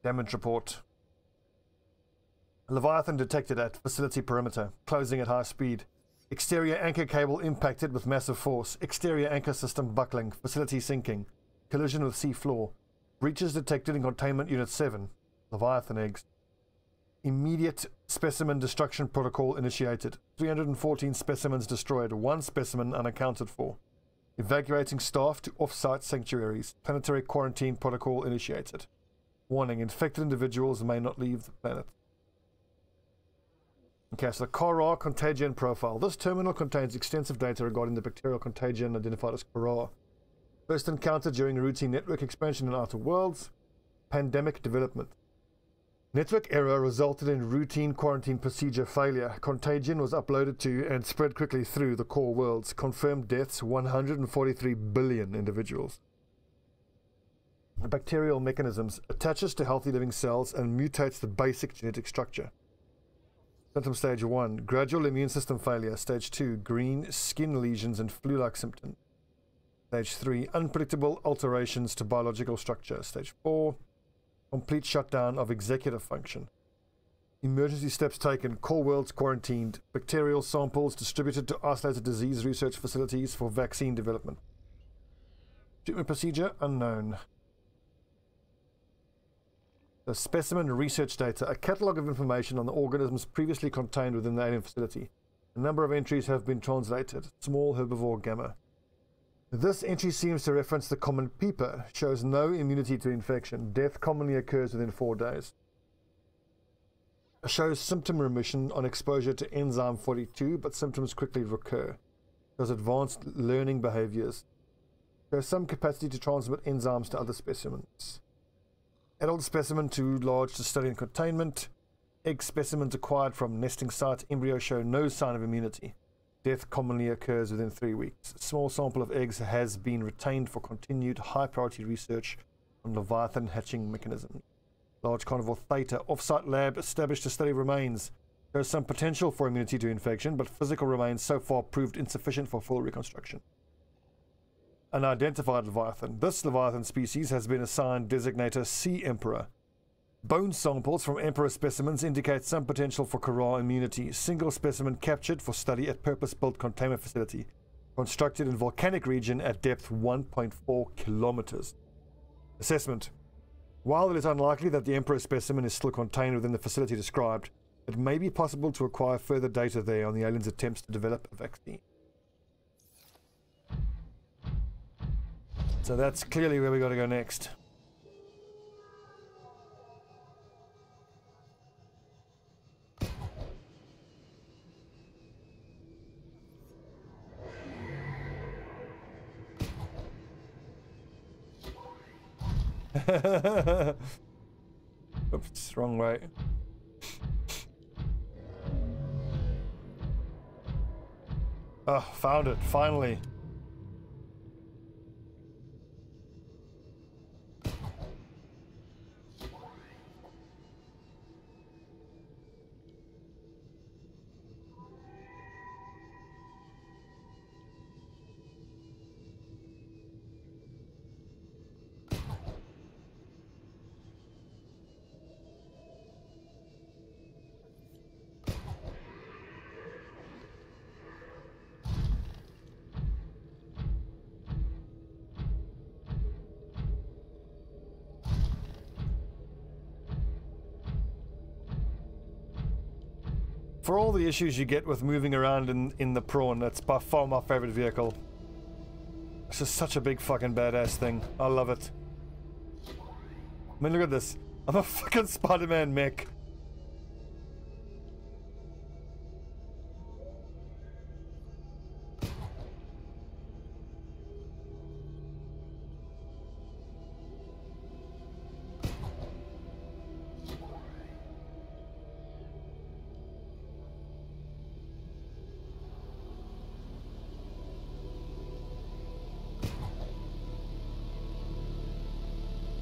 Damage report. Leviathan detected at facility perimeter, closing at high speed. Exterior anchor cable impacted with massive force. Exterior anchor system buckling. Facility sinking. Collision with sea floor. Breaches detected in containment unit 7. Leviathan eggs. Immediate specimen destruction protocol initiated. 314 specimens destroyed. 1 specimen unaccounted for. Evacuating staff to off-site sanctuaries. Planetary quarantine protocol initiated. Warning, infected individuals may not leave the planet. Okay, so the Kara contagion profile. This terminal contains extensive data regarding the bacterial contagion identified as Kara. First encountered during routine network expansion in Outer Worlds. Pandemic development. Network error resulted in routine quarantine procedure failure. Contagion was uploaded to and spread quickly through the core worlds. Confirmed deaths 143 billion individuals. The bacterial mechanisms attaches to healthy living cells and mutates the basic genetic structure. Symptom stage 1, gradual immune system failure. Stage 2, green skin lesions and flu-like symptoms. Stage 3, unpredictable alterations to biological structure. Stage 4, complete shutdown of executive function. Emergency steps taken, core worlds quarantined, bacterial samples distributed to isolated disease research facilities for vaccine development. Treatment procedure unknown. So specimen research data, a catalogue of information on the organisms previously contained within the alien facility. A number of entries have been translated. Small herbivore gamma. This entry seems to reference the common peeper. Shows no immunity to infection. Death commonly occurs within 4 days. Shows symptom remission on exposure to enzyme 42, but symptoms quickly recur. Shows advanced learning behaviors. Shows some capacity to transmit enzymes to other specimens. Adult specimen too large to study in containment. Egg specimens acquired from nesting sites. Embryo show no sign of immunity. Death commonly occurs within 3 weeks. A small sample of eggs has been retained for continued high-priority research on Leviathan hatching mechanism. Large carnivore theta. Off-site lab established to study remains. There is some potential for immunity to infection, but physical remains so far proved insufficient for full reconstruction. Unidentified Leviathan. This Leviathan species has been assigned designator Sea Emperor. Bone samples from Emperor specimens indicate some potential for Kara immunity. Single specimen captured for study at purpose-built containment facility. Constructed in volcanic region at depth 1.4 kilometers. Assessment. While it is unlikely that the Emperor specimen is still contained within the facility described, it may be possible to acquire further data there on the aliens' attempts to develop a vaccine. So that's clearly where we got to go next. Oops, wrong way. Oh, found it, finally. For all the issues you get with moving around in the prawn, that's by far my favorite vehicle. It's just such a big fucking badass thing. I love it. I mean, look at this. I'm a fucking Spider-Man mech.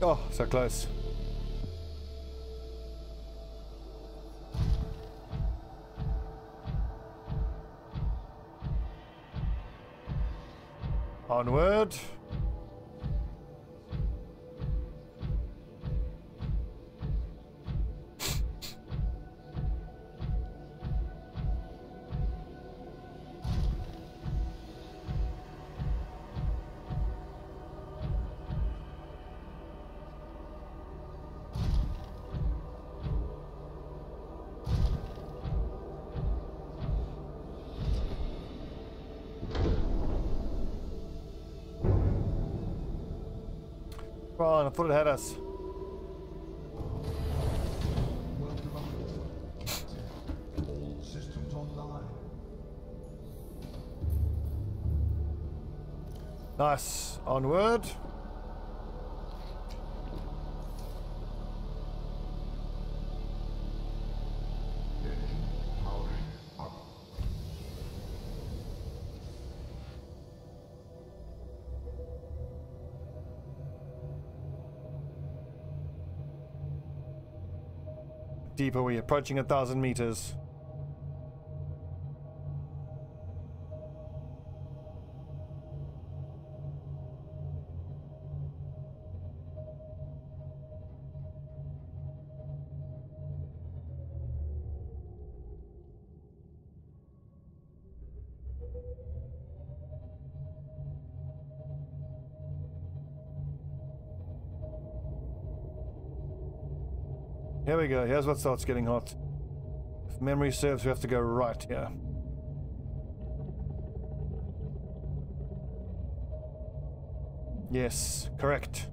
Oh, so close. Onward. Oh, I thought it had us. Well done. All systems online. Nice. Onward. Engine powering up. Deep are we? Approaching 1,000 meters. Here we go. Here's what starts getting hot. If memory serves, we have to go right here. Yes, correct.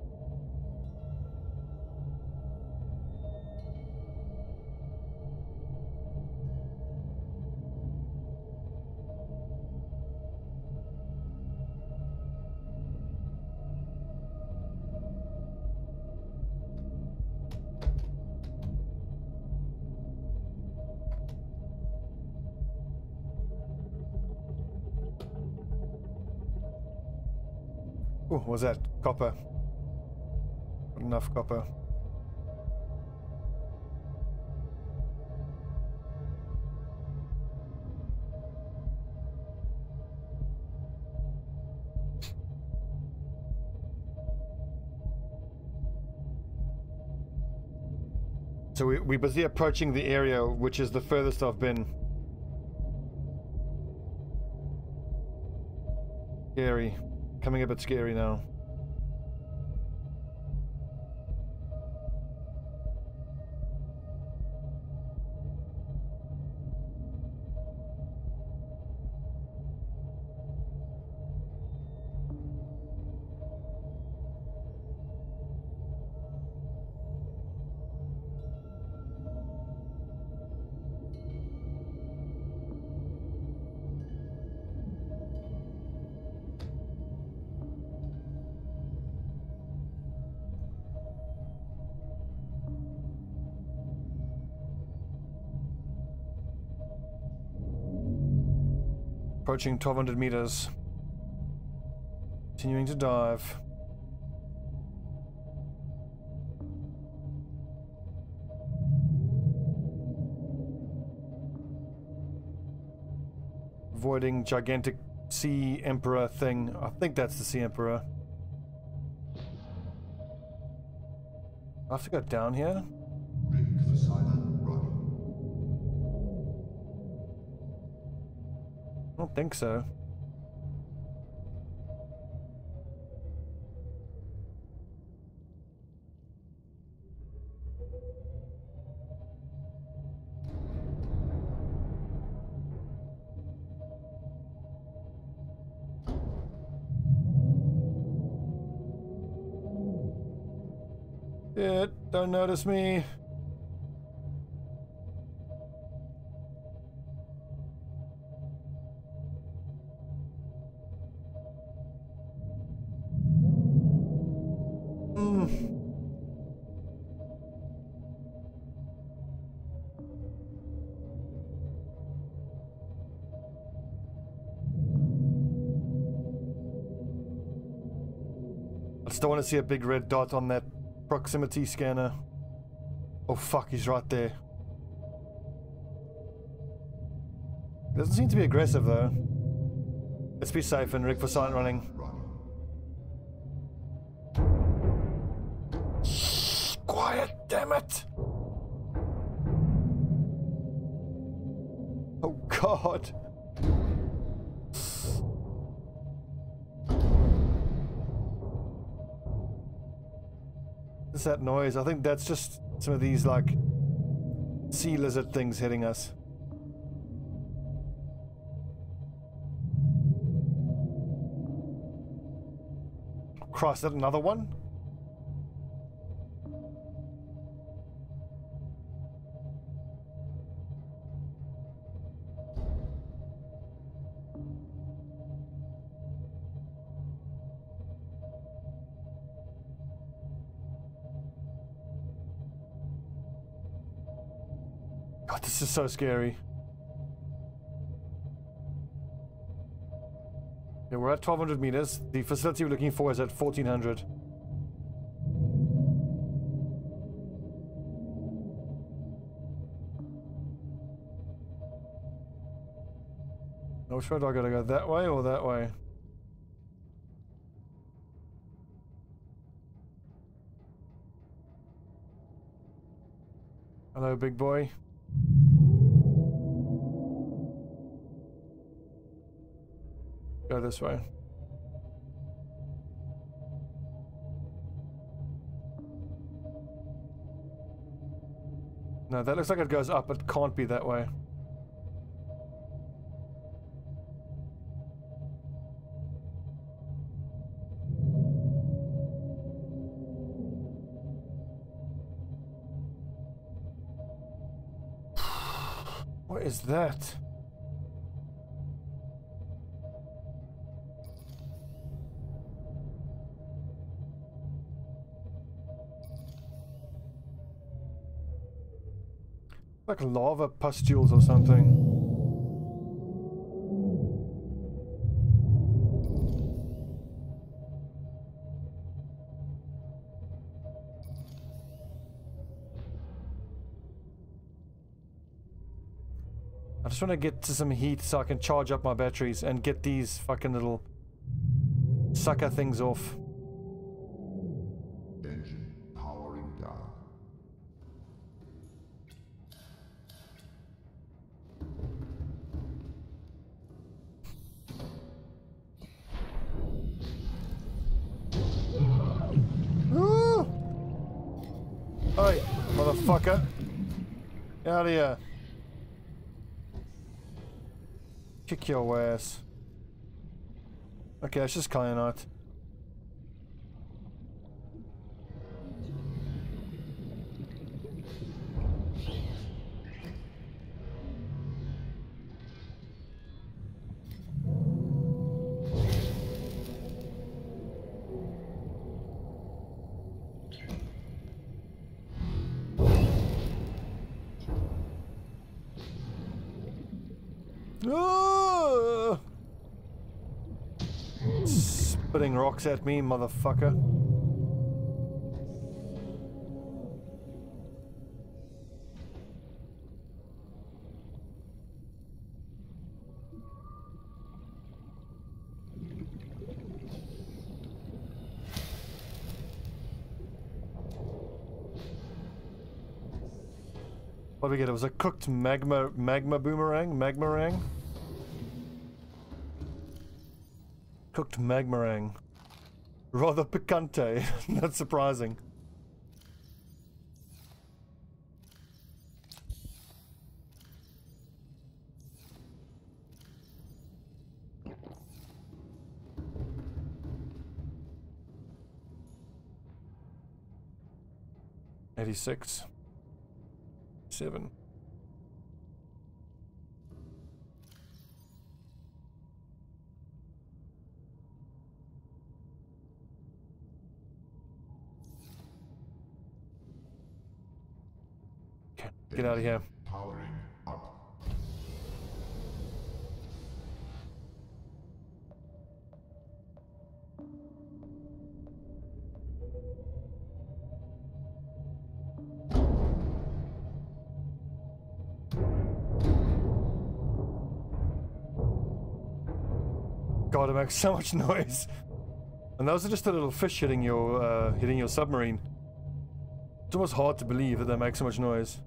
Oh, what was that? Copper. Not enough copper. So we're busy approaching the area which is the furthest I've been. Scary. Coming a bit scary now. Approaching 1200 meters. Continuing to dive. Avoiding gigantic sea emperor thing. I think that's the sea emperor. I have to go down here. Rig for silent running. I don't think so. Don't notice me. I still want to see a big red dot on that proximity scanner. Oh fuck, he's right there. He doesn't seem to be aggressive though. Let's be safe and rig for silent running. Shh, quiet, damn it! Oh god. What's that noise? I think that's just some of these like sea lizard things hitting us. Christ, is that another one? God, this is so scary. Yeah, we're at 1200 meters. The facility we're looking for is at 1400. Which way do I gotta go? That way or that way? Hello, big boy. Go this way. No, that looks like it goes up. It can't be that way. What is that? Like lava pustules or something. I just want to get to some heat so I can charge up my batteries and get these fucking little sucker things off. Engine powering down. Ooh! Oi, motherfucker. Get out of here. Kick your ass. Okay, it's just kyanite. Ah! Spitting rocks at me, motherfucker. What did we get? It was a cooked magma boomerang? Cooked magmarang. Rather picante, not surprising. $86. 7. Okay, get out of here. Powering up. God, it makes so much noise. And those are just the little fish hitting your submarine. It's almost hard to believe that they make so much noise.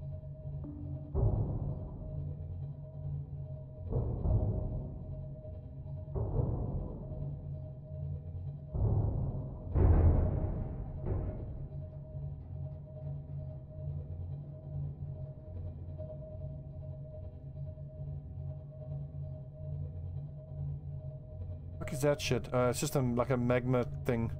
What is that shit? It's just like a magma thing.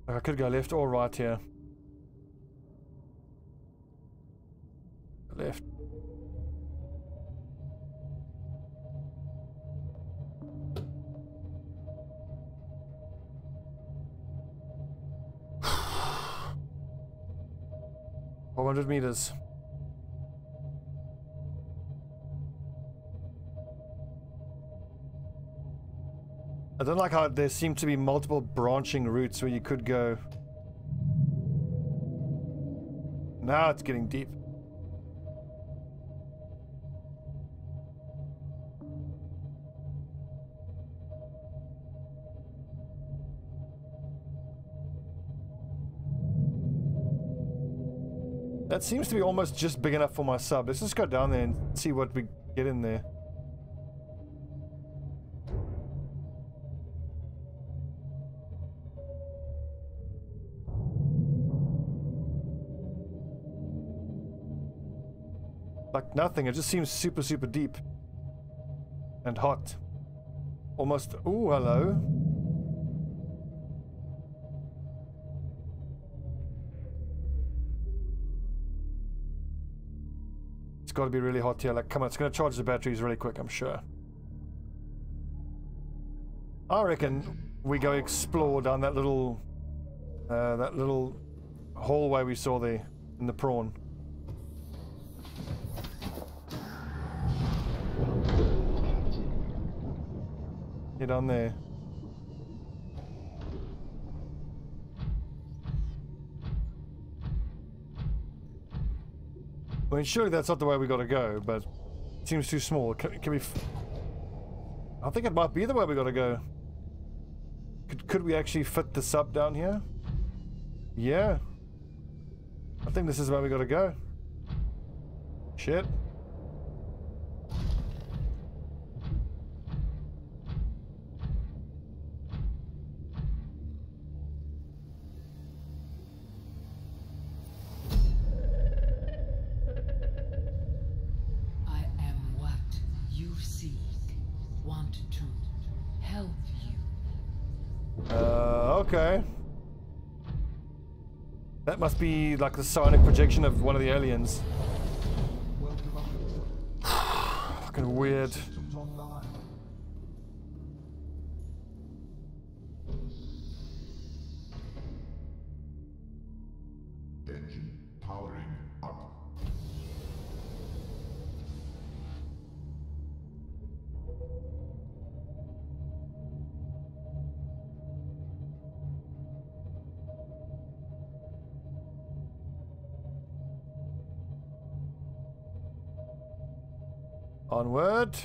I could go left or right here. Left. $400 meters. I don't like how there seem to be multiple branching routes where you could go. Now it's getting deep. That seems to be almost just big enough for my sub. Let's just go down there and see what we get in there. Like nothing, it just seems super, super deep. And hot. Almost... Ooh, hello. It's got to be really hot here. Like, come on, it's going to charge the batteries really quick, I'm sure. I reckon we go explore down that little hallway we saw there in the prawn. Get on there. I mean, surely that's not the way we gotta go, but it seems too small. Can we... I think it might be the way we gotta go. Could we actually fit the sub down here? Yeah. I think this is where we gotta go. Shit. Okay. That must be like the sonic projection of one of the aliens. Fucking weird. Systems online. Engine powering up. Onward.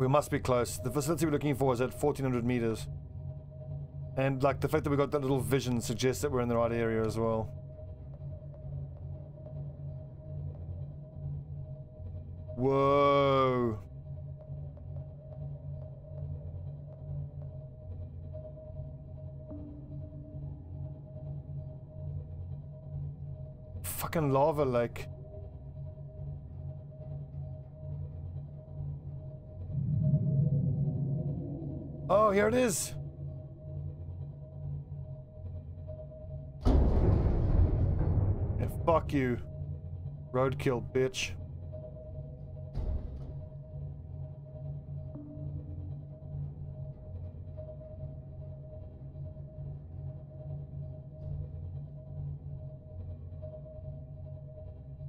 We must be close. The facility we're looking for is at 1400 meters. And like the fact that we got that little vision suggests that we're in the right area as well. Whoa. Fucking lava lake. Oh, here it is. Yeah, fuck you. Roadkill, bitch.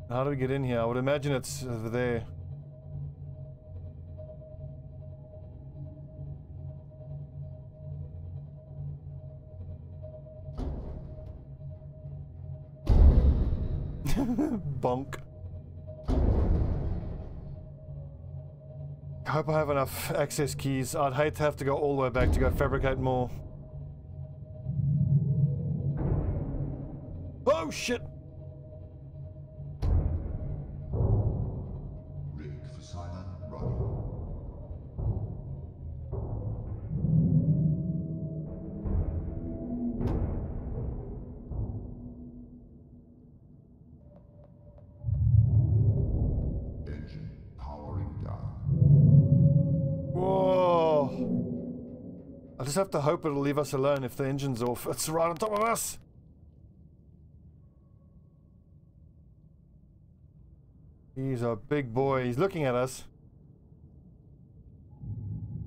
How do we get in here? I would imagine it's over there. Bonk. I hope I have enough access keys. I'd hate to have to go all the way back to go fabricate more. Oh shit! Rig for silent running. Engine powering down. Whoa! I just have to hope it'll leave us alone if the engine's off. It's right on top of us! He's a big boy. He's looking at us.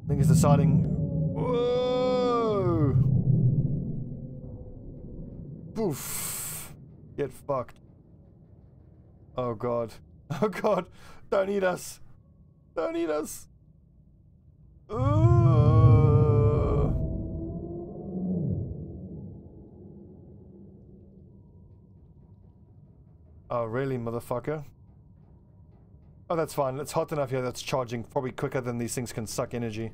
I think he's deciding... Whoa! Poof! Get fucked. Oh god. Oh god! Don't eat us! Don't eat us! Oh really, motherfucker? Oh, that's fine. It's hot enough here that's charging probably quicker than these things can suck energy.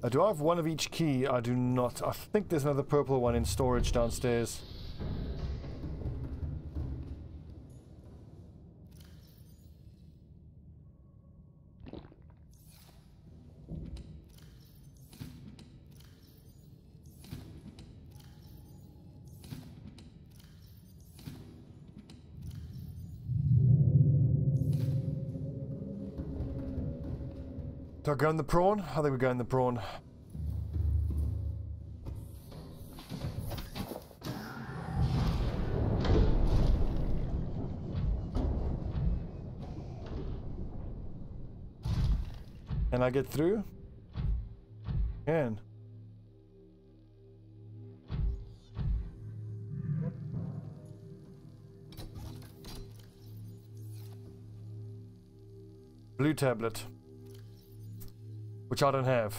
Do I have one of each key? I do not. I think there's another purple one in storage downstairs. Do I go in the prawn? I think we go in the prawn. Can I get through? Can. Blue tablet. Which I don't have.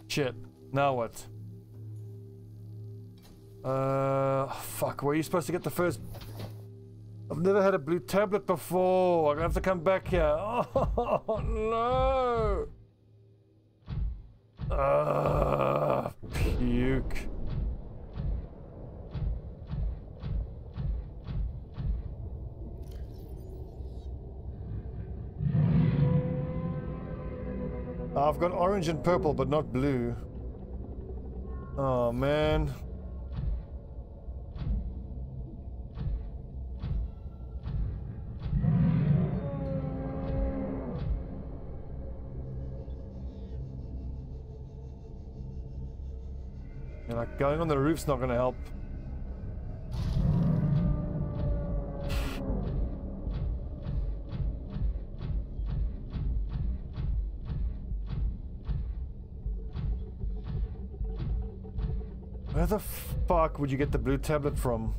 Shit. Now what? Fuck. Where are you supposed to get the first? I've never had a blue tablet before. I'm gonna have to come back here. Oh no! Puke. I've got orange and purple, but not blue. Oh, man. Yeah, like going on the roof's not gonna help. Where the fuck would you get the blue tablet from?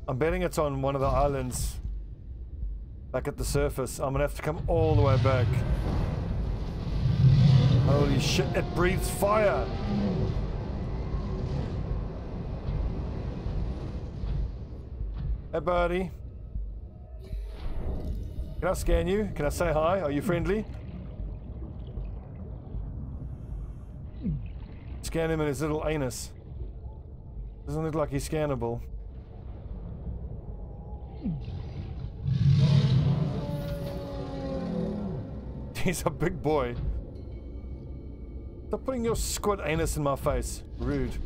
I'm betting it's on one of the islands back at the surface. I'm gonna have to come all the way back. Holy shit, it breathes fire! Hey buddy. Can I scan you? Can I say hi? Are you friendly? Scan him in his little anus. Doesn't look like he's scannable. He's a big boy. Stop putting your squid anus in my face. Rude.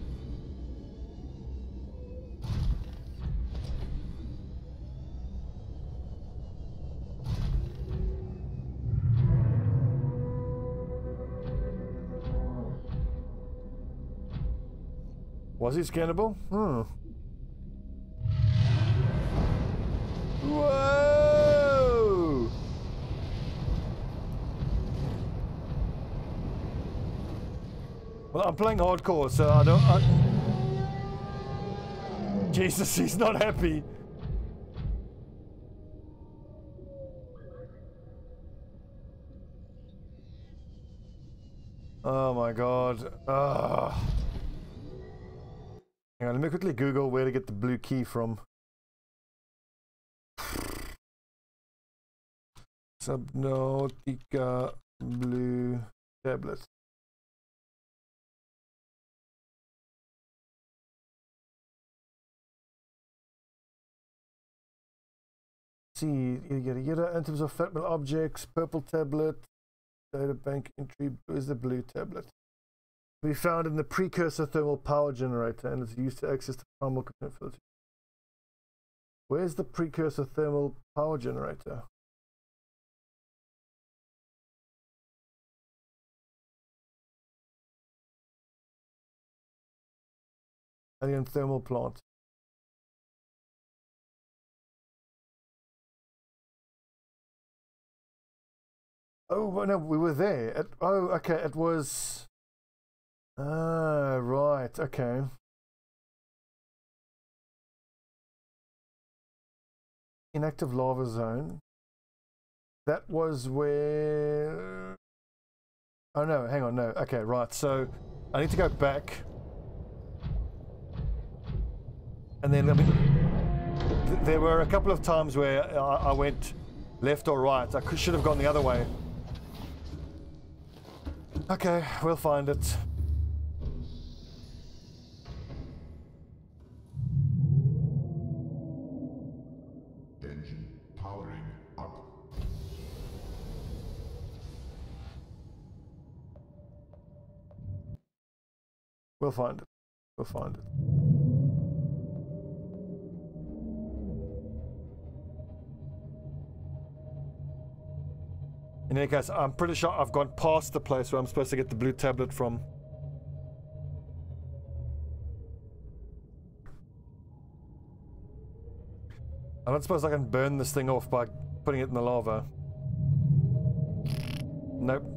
Was he scannable? Whoa! Well, I'm playing hardcore, so I don't... Jesus, he's not happy. Oh my god. Hang on, let me quickly Google where to get the blue key from. Subnautica blue tablet. See, yada in terms of flatmail objects, purple tablet, data bank entry. Where's the blue tablet? We found in the precursor thermal power generator, and it's used to access the primal component filter. Where's the precursor thermal power generator? Alien thermal plant. Oh, well, no, we were there. Oh, okay, it was... Ah, right, okay. Inactive lava zone. That was where... Oh no, hang on, no. Okay, right. So I need to go back. And then, I mean, there were a couple of times where I went left or right. I should have gone the other way. Okay, we'll find it. Engine powering up. We'll find it. We'll find it. In any case, I'm pretty sure I've gone past the place where I'm supposed to get the blue tablet from. I don't suppose I can burn this thing off by putting it in the lava. Nope.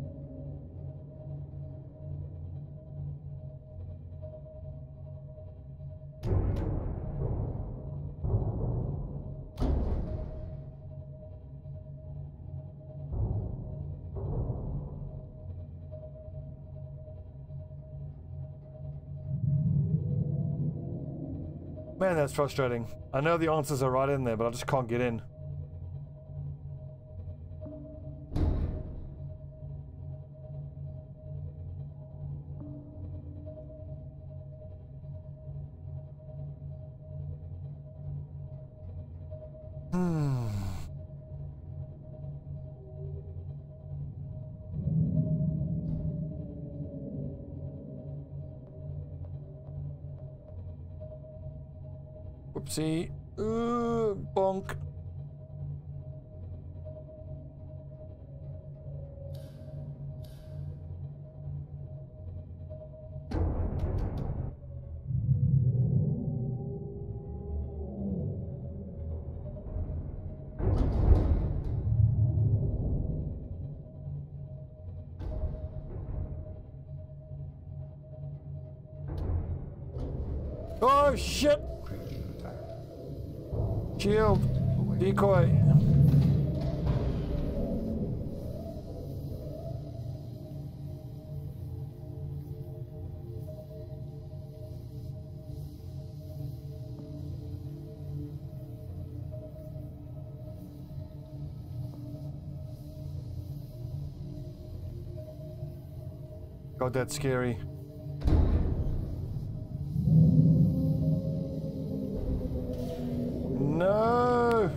Man, that's frustrating. I know the answers are right in there, but I just can't get in. Whoopsie. Bonk. Oh shit! Shield! Decoy! God, that's scary. No!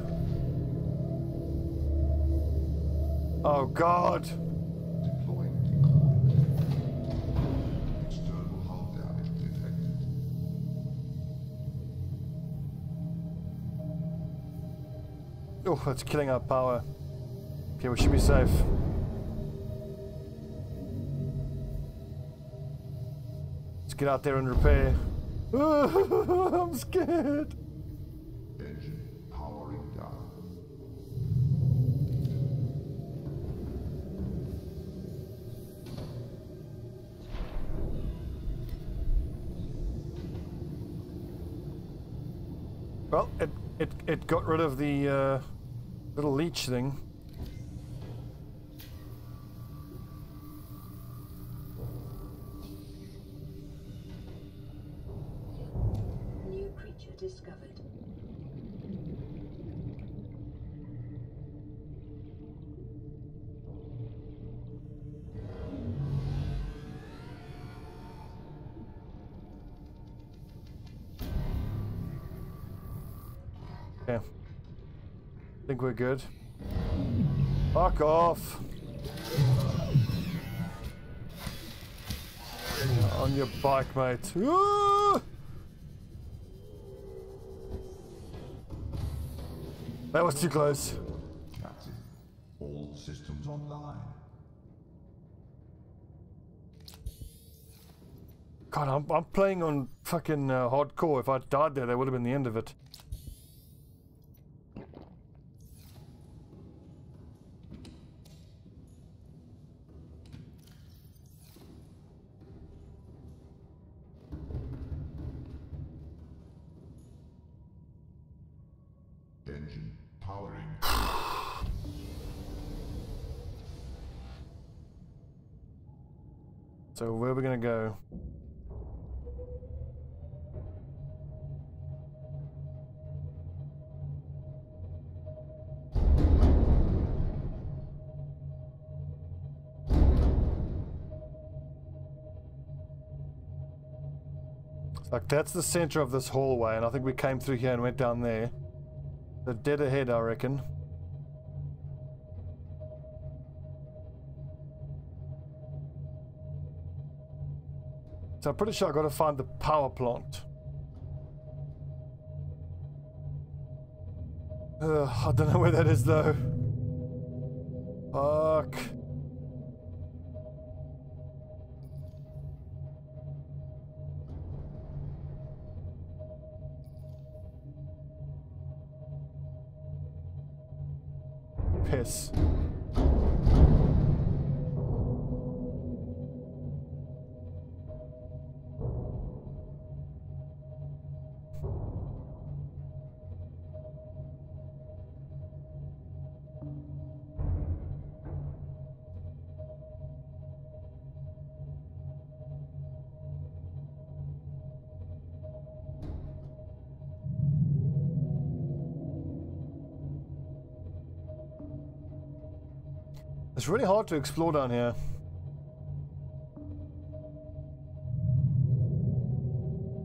Oh God! Deploying decoy. External hull damage detected. Oh, that's killing our power. Okay, we should be safe. Let's get out there and repair. I'm scared. Engine powering down. Well, it got rid of the little leech thing. New creature discovered. Okay. I think we're good. Fuck off! On your bike, mate. Ah! That was too close. Captain, all systems online. God, I'm playing on fucking hardcore. If I died there, that would have been the end of it. Engine powering. So where are we going to go? Like, that's the center of this hallway, and I think we came through here and went down there. The dead ahead, I reckon. So I'm pretty sure I got to find the power plant. I don't know where that is, though. Fuck. Piss. It's really hard to explore down here.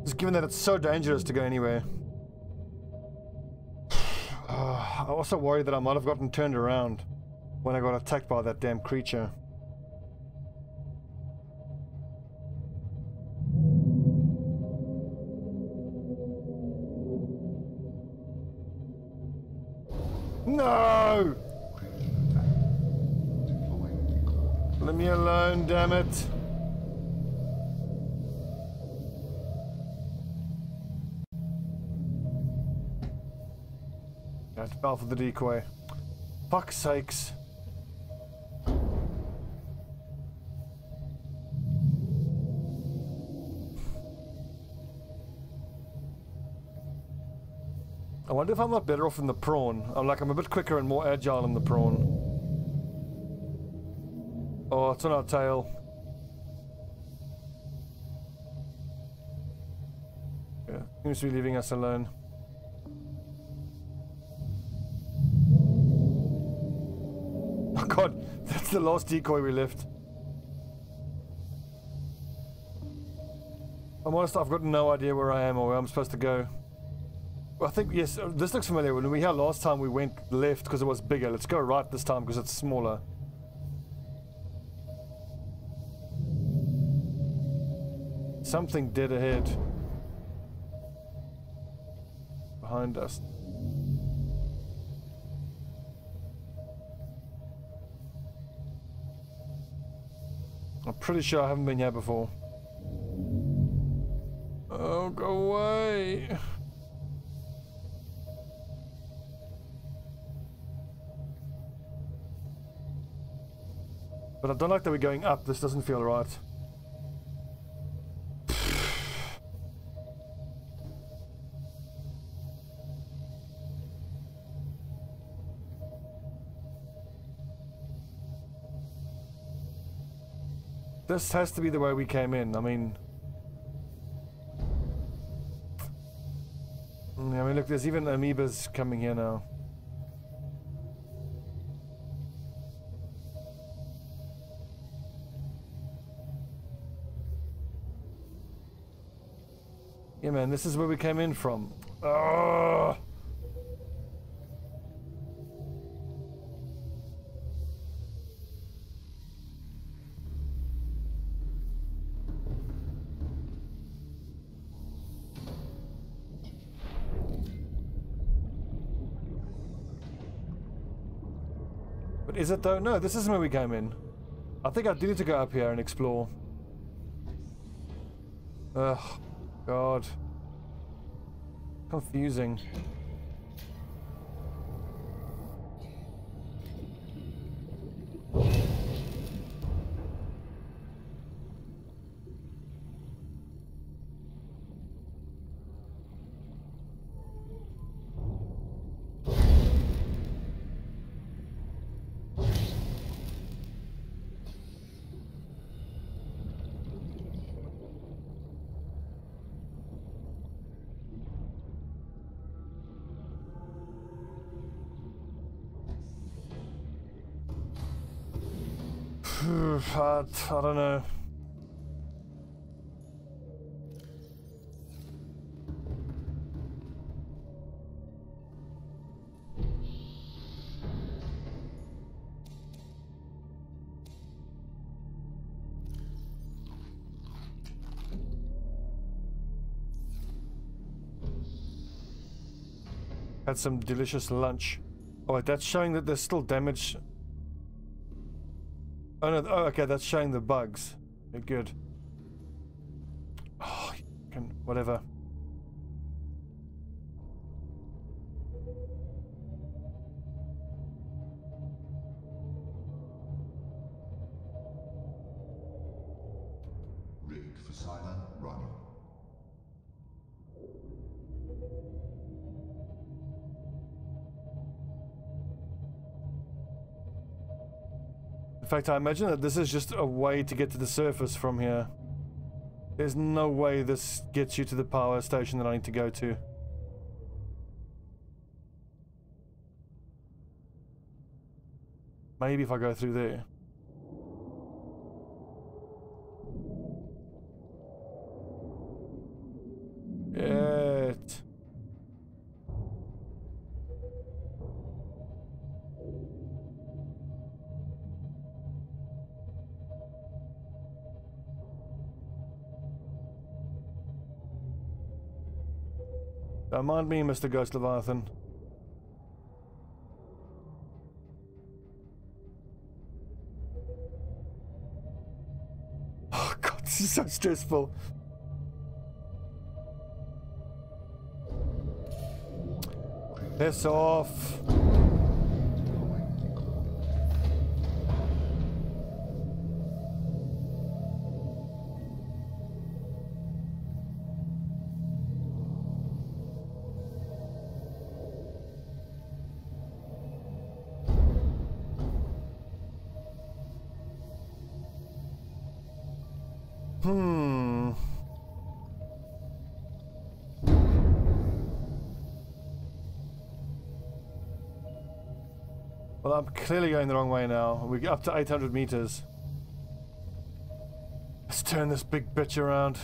Just given that it's so dangerous to go anywhere. I'm also worried that I might have gotten turned around when I got attacked by that damn creature. No! Let me alone, damn it. I fell for the decoy. Fuck's sakes. I wonder if I'm not better off in the prawn. I'm a bit quicker and more agile in the prawn. Oh, it's on our tail. Yeah, seems to be leaving us alone. Oh god, that's the last decoy we left. I'm honest, I've got no idea where I am or where I'm supposed to go. Well, I think, yes, this looks familiar. When we were here last time, we went left because it was bigger. Let's go right this time because it's smaller. Something dead ahead. Behind us. I'm pretty sure I haven't been here before. Oh, go away. But I don't like that we're going up. This doesn't feel right. This has to be the way we came in. I mean, look, there's even amoebas coming here now. Yeah, man, this is where we came in from. Oh! But is it though? No, this isn't where we came in. I think I do need to go up here and explore. Ugh. God. Confusing. I don't know. Had some delicious lunch. Oh, wait, that's showing that there's still damage. Oh no, oh, okay, that's showing the bugs. Okay, good. Oh, whatever. Rigged for silent running. In fact, I imagine that this is just a way to get to the surface from here. There's no way this gets you to the power station that I need to go to. Maybe if I go through there. It. Don't mind me, Mr. Ghost Leviathan. Oh god, this is so stressful. Piss off. Well, I'm clearly going the wrong way now. We're up to 800 meters. Let's turn this big bitch around.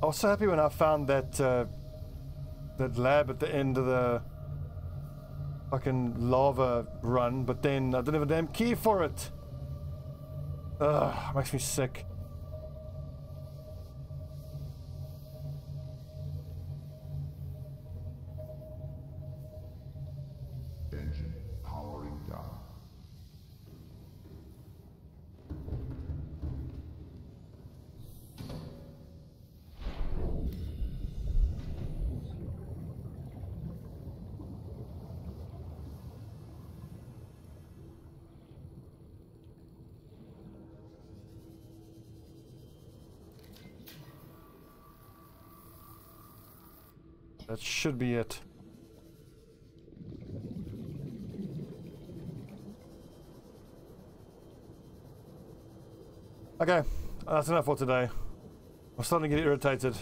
I was so happy when I found that that lab at the end of the fucking lava run, but then I didn't have a damn key for it. Ugh, makes me sick. Engine powering down. That should be it. Okay, that's enough for today. I'm starting to get irritated.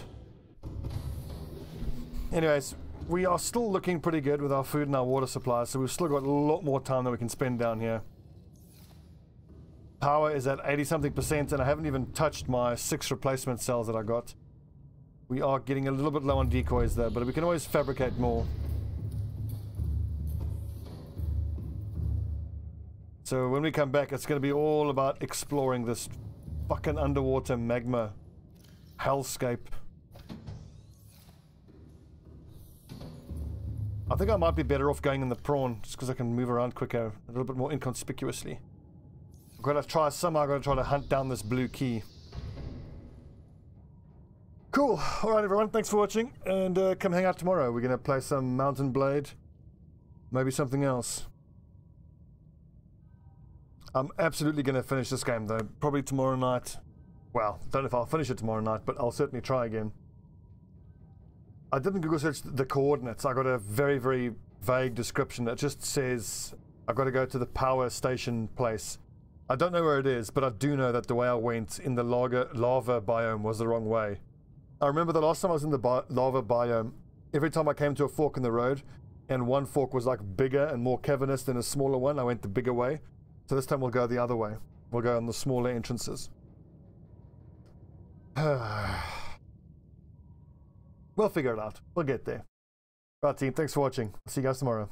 Anyways, we are still looking pretty good with our food and our water supply, so we've still got a lot more time that we can spend down here. Power is at 80-something%, and I haven't even touched my 6 replacement cells that I got. We are getting a little bit low on decoys there, but we can always fabricate more. So when we come back, it's going to be all about exploring this fucking underwater magma hellscape. I think I might be better off going in the prawn, just because I can move around quicker, a little bit more inconspicuously. I'm going to try somehow, I'm going to try to hunt down this blue key. Cool. Alright everyone, thanks for watching, and come hang out tomorrow. We're going to play some Mountain Blade, maybe something else. I'm absolutely going to finish this game though, probably tomorrow night. Well, don't know if I'll finish it tomorrow night, but I'll certainly try again. I didn't Google search the coordinates. I got a very, very vague description that just says I've got to go to the power station place. I don't know where it is, but I do know that the way I went in the lava biome was the wrong way. I remember the last time I was in the lava biome, every time I came to a fork in the road, and one fork was like bigger and more cavernous than a smaller one, I went the bigger way. So this time we'll go the other way. We'll go on the smaller entrances. We'll figure it out. We'll get there. Right, team. Thanks for watching. See you guys tomorrow.